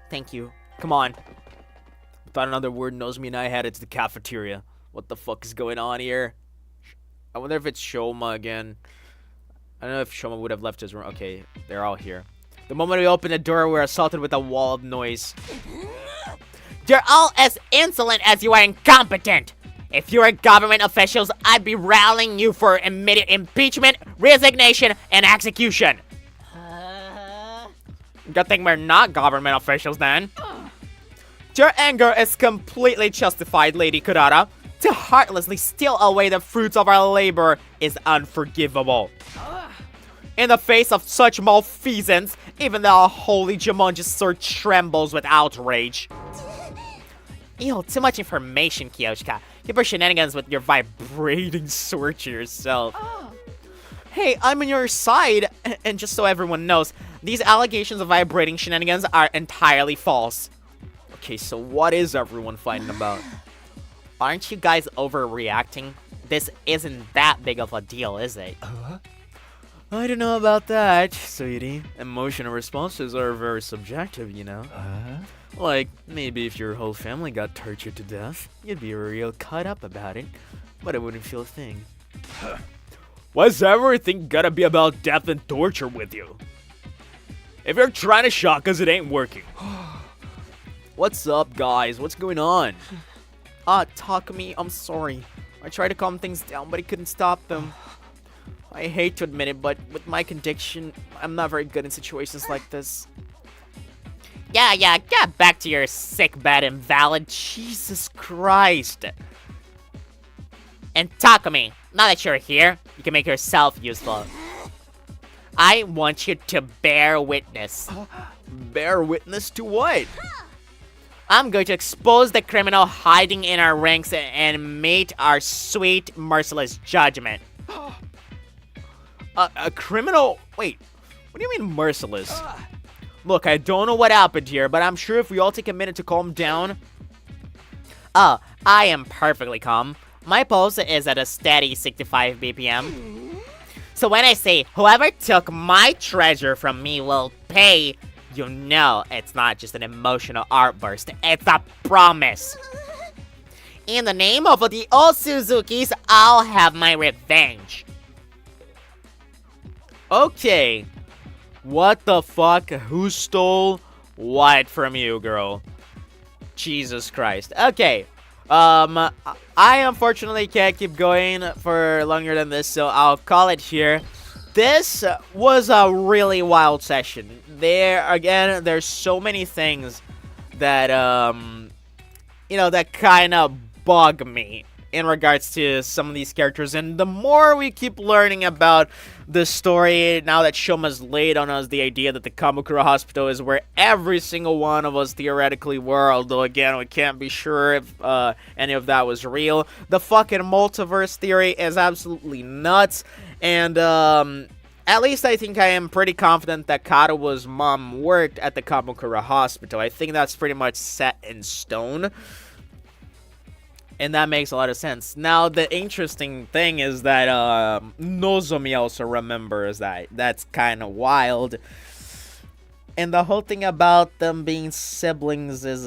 Thank you. Come on. Without another word, Nozomi and I headed to the cafeteria. What the fuck is going on here? I wonder if it's Shoma again. I don't know if Shoma would have left his room. Okay, they're all here. The moment we opened the door, we were assaulted with a wall of noise. You're all as insolent as you are incompetent. If you were government officials, I'd be rallying you for immediate impeachment, resignation, and execution. Good thing we're not government officials then. Your anger is completely justified, Lady Kurata. To heartlessly steal away the fruits of our labor is unforgivable. In the face of such malfeasance, even the holy Jumanji sword trembles with outrage. Ew, too much information, Kyoshika. Keep your shenanigans with your vibrating sword to yourself. Hey, I'm on your side, and just so everyone knows, these allegations of vibrating shenanigans are entirely false. Okay, so what is everyone fighting about? Aren't you guys overreacting? This isn't that big of a deal, is it? I don't know about that, sweetie. Emotional responses are very subjective, you know. Like, maybe if your whole family got tortured to death, you'd be real caught up about it, but it wouldn't feel a thing. Why's everything gotta be about death and torture with you? If you're trying to shock us, it ain't working. What's up, guys? What's going on? Takumi, I'm sorry. I tried to calm things down, but I couldn't stop them. I hate to admit it, but with my condition, I'm not very good in situations like this. Yeah, get back to your sickbed, invalid. Jesus Christ. And Takumi, now that you're here, you can make yourself useful. I want you to bear witness. Bear witness to what? I'm going to expose the criminal hiding in our ranks and meet our sweet, merciless judgment. A criminal? Wait, what do you mean merciless? Look, I don't know what happened here, but I'm sure if we all take a minute to calm down... Oh, I am perfectly calm. My pulse is at a steady 65 BPM. So when I say, whoever took my treasure from me will pay, you know it's not just an emotional outburst, it's a promise. In the name of the old Suzukis, I'll have my revenge. Okay. What the fuck? Who stole what from you, girl? Jesus Christ. Okay. I unfortunately can't keep going for longer than this, so I'll call it here. This was a really wild session. There's so many things that, that kind of bug me in regards to some of these characters. And the more we keep learning about the story, now that Shoma's laid on us the idea that the Kamakura Hospital is where every single one of us theoretically were, although again, we can't be sure if any of that was real. The fucking multiverse theory is absolutely nuts. And, at least I think I am pretty confident that Katawa's mom worked at the Kamakura Hospital. I think that's pretty much set in stone. And that makes a lot of sense. Now, the interesting thing is that Nozomi also remembers that. That's kind of wild. And the whole thing about them being siblings is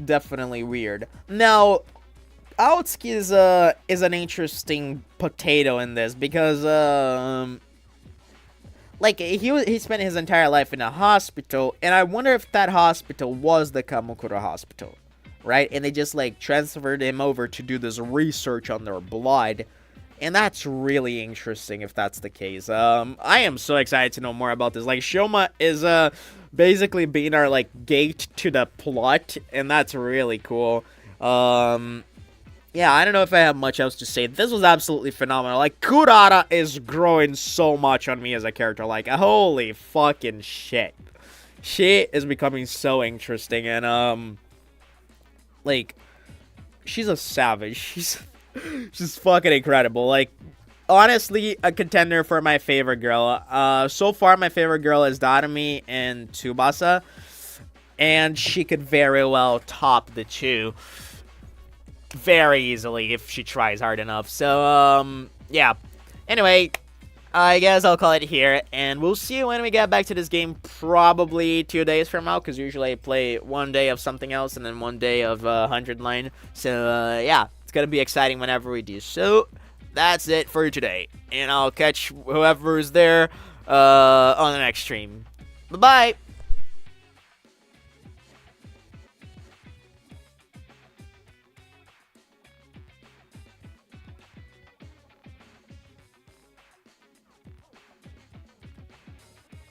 definitely weird. Now, Aotsuki is an interesting potato in this because like he spent his entire life in a hospital, and I wonder if that hospital was the Kamukura hospital, right? And they just like transferred him over to do this research on their blood. And that's really interesting if that's the case. I am so excited to know more about this. Like, Shoma is basically being our like gate to the plot, and that's really cool. Yeah, I don't know if I have much else to say. This was absolutely phenomenal. Like, Kurara is growing so much on me as a character. Like, holy fucking shit. She is becoming so interesting, and like, she's a savage. She's fucking incredible. Like, honestly, a contender for my favorite girl. So far, my favorite girl is Darumi and Tsubasa, and she could very well top the two very easily if she tries hard enough. So, yeah. Anyway, I guess I'll call it here, and we'll see you when we get back to this game, probably 2 days from now, because usually I play 1 day of something else and then 1 day of 100 line. So, yeah. It's gonna be exciting whenever we do. So that's it for today, and I'll catch whoever's there on the next stream. Bye bye.